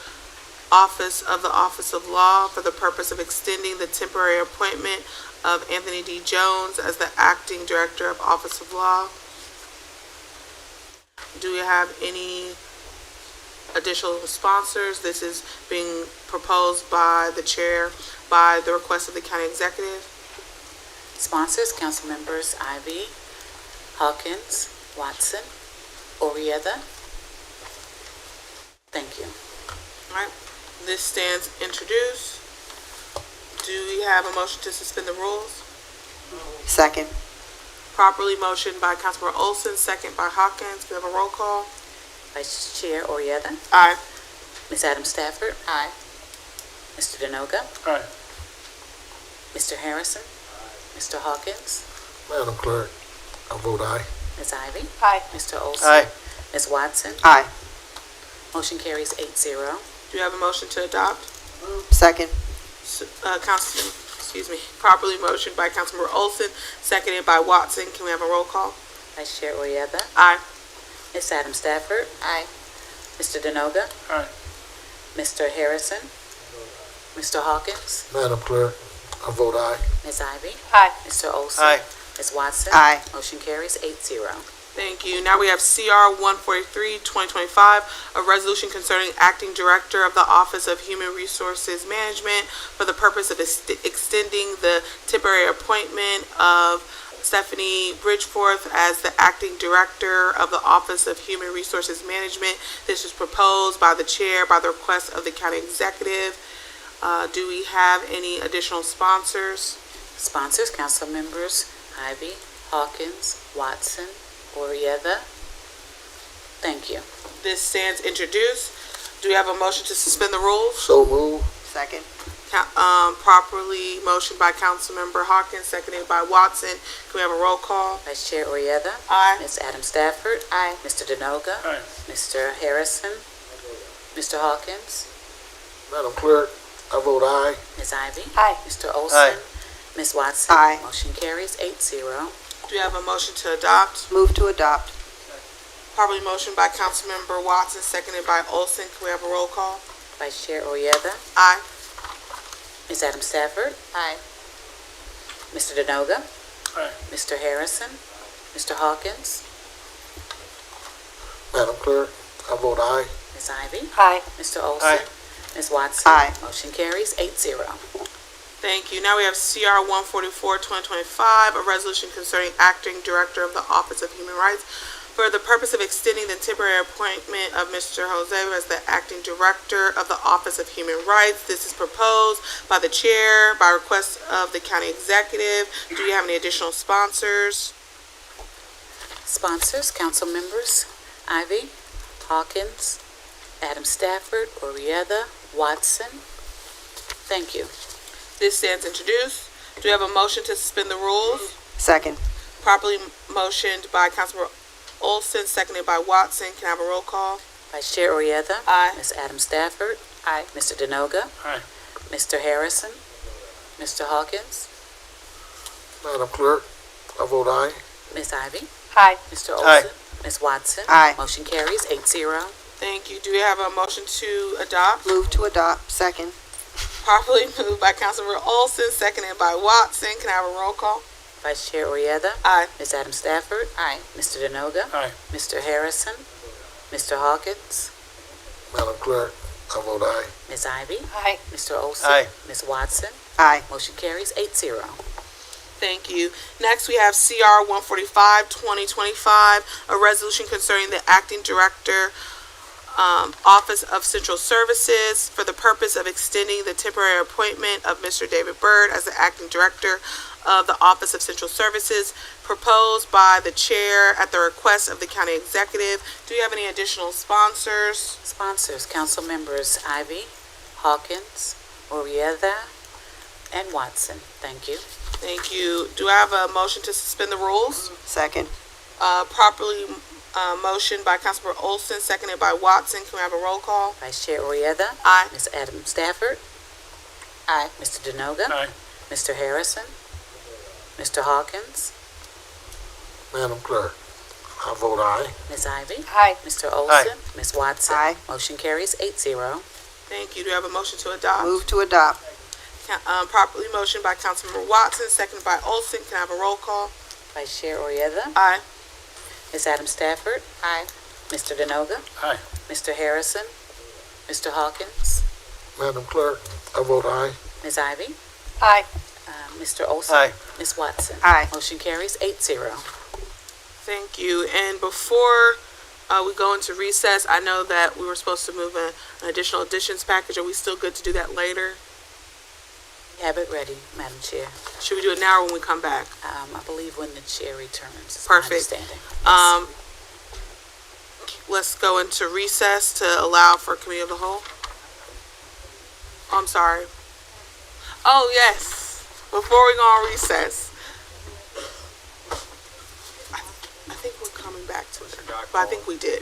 office of the Office of Law for the purpose of extending the temporary appointment of Anthony D. Jones as the acting director of Office of Law. Do we have any additional sponsors? This is being proposed by the chair by the request of the county executive. Sponsors, council members Ivy, Hawkins, Watson, Oriada. Thank you. All right, this stands introduced. Do we have a motion to suspend the rules? Second. Properly motioned by Councilmember Olson, second by Hawkins. We have a roll call. Vice Chair Oriada. Aye. Ms. Adams Stafford. Aye. Mr. Denoga. Aye. Mr. Harrison. Mr. Hawkins. Madam Clerk, I vote aye. Ms. Ivy. Aye. Mr. Olson. Aye. Ms. Watson. Aye. Motion carries 8-0. Do you have a motion to adopt? Second. Properly motioned by Councilmember Olson, seconded by Watson. Can we have a roll call? Vice Chair Oriada. Aye. Ms. Adams Stafford. Aye. Mr. Denoga. Aye. Mr. Harrison. Mr. Hawkins. Madam Clerk, I vote aye. Ms. Ivy. Aye. Mr. Olson. Aye. Ms. Watson. Aye. Motion carries 8-0. Thank you. Now we have CR 143-2025, a resolution concerning acting director of the Office of Human Resources Management for the purpose of extending the temporary appointment of Stephanie Bridgeforth as the acting director of the Office of Human Resources Management. This is proposed by the chair by the request of the county executive. Do we have any additional sponsors? Sponsors, council members Ivy, Hawkins, Watson, Oriada. Thank you. This stands introduced. Do we have a motion to suspend the rules? So move. Second. Properly motioned by Councilmember Hawkins, seconded by Watson. Can we have a roll call? Vice Chair Oriada. Aye. Ms. Adams Stafford. Aye. Mr. Denoga. Aye. Mr. Harrison. Mr. Hawkins. Madam Clerk, I vote aye. Ms. Ivy. Aye. Mr. Olson. Aye. Ms. Watson. Aye. Motion carries 8-0. Do we have a motion to adopt? Move to adopt. Properly motioned by Councilmember Watson, seconded by Olson. Can we have a roll call? Vice Chair Oriada. Aye. Ms. Adams Stafford. Aye. Mr. Denoga. Aye. Mr. Harrison. Mr. Hawkins. Madam Clerk, I vote aye. Ms. Ivy. Aye. Mr. Olson. Aye. Ms. Watson? Aye. Motion carries 8-0. Thank you. Now we have CR 144, 2025, a resolution concerning acting director of the Office of Human Rights for the purpose of extending the temporary appointment of Mr. Jose as the acting director of the Office of Human Rights. This is proposed by the chair by request of the county executive. Do you have any additional sponsors? Sponsors, council members, Ivy, Hawkins, Adam Stafford, Orietta, Watson. Thank you. This stands introduced. Do you have a motion to suspend the rules? Second. Properly motioned by Councilmember Olson, seconded by Watson. Can I have a roll call? Vice Chair Orietta? Aye. Ms. Adam Stafford? Aye. Mr. Denoga? Aye. Mr. Harrison? Mr. Hawkins? Madam Clerk, I vote aye. Ms. Ivy? Aye. Mr. Olson? Aye. Ms. Watson? Aye. Motion carries 8-0. Thank you. Do we have a motion to adopt? Move to adopt. Second. Properly moved by Councilmember Olson, seconded by Watson. Can I have a roll call? Vice Chair Orietta? Aye. Ms. Adam Stafford? Aye. Mr. Denoga? Aye. Mr. Harrison? Mr. Hawkins? Madam Clerk, I vote aye. Ms. Ivy? Aye. Mr. Olson? Aye. Ms. Watson? Aye. Motion carries 8-0. Thank you. Next, we have CR 145, 2025, a resolution concerning the acting director, Office of Central Services for the purpose of extending the temporary appointment of Mr. David Byrd as the acting director of the Office of Central Services, proposed by the chair at the request of the county executive. Do you have any additional sponsors? Sponsors, council members Ivy, Hawkins, Orietta, and Watson. Thank you. Thank you. Do I have a motion to suspend the rules? Second. Properly motion by Councilmember Olson, seconded by Watson. Can we have a roll call? Vice Chair Orietta? Aye. Ms. Adam Stafford? Aye. Mr. Denoga? Aye. Mr. Harrison? Mr. Hawkins? Madam Clerk, I vote aye. Ms. Ivy? Aye. Mr. Olson? Ms. Watson? Aye. Motion carries 8-0. Thank you. Do you have a motion to adopt? Move to adopt. Properly motioned by Councilmember Watson, seconded by Olson. Can I have a roll call? Vice Chair Orietta? Aye. Ms. Adam Stafford? Aye. Mr. Denoga? Aye. Mr. Harrison? Mr. Hawkins? Madam Clerk, I vote aye. Ms. Ivy? Aye. Mr. Olson? Aye. Ms. Watson? Aye. Motion carries 8-0. Thank you. And before we go into recess, I know that we were supposed to move an additional additions package. Are we still good to do that later? Have it ready, Madam Chair. Should we do it now or when we come back? I believe when the chair returns, is Perfect. my understanding. Let's go into recess to allow for committee of the whole. Oh, I'm sorry. Oh, yes. Before we go on recess. I think we're coming back to it, but I think we did.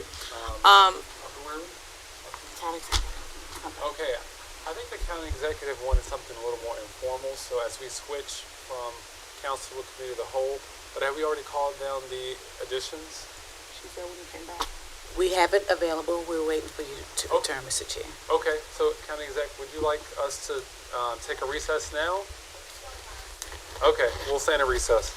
Okay, I think the county executive wanted something a little more informal, so as we switch from council to committee of the whole, but have we already called down the additions? She said when you came back. We have it available. We're waiting for you to return, Mr. Chair. Okay, so county exec, would you like us to take a recess now? Okay, we'll stand a recess.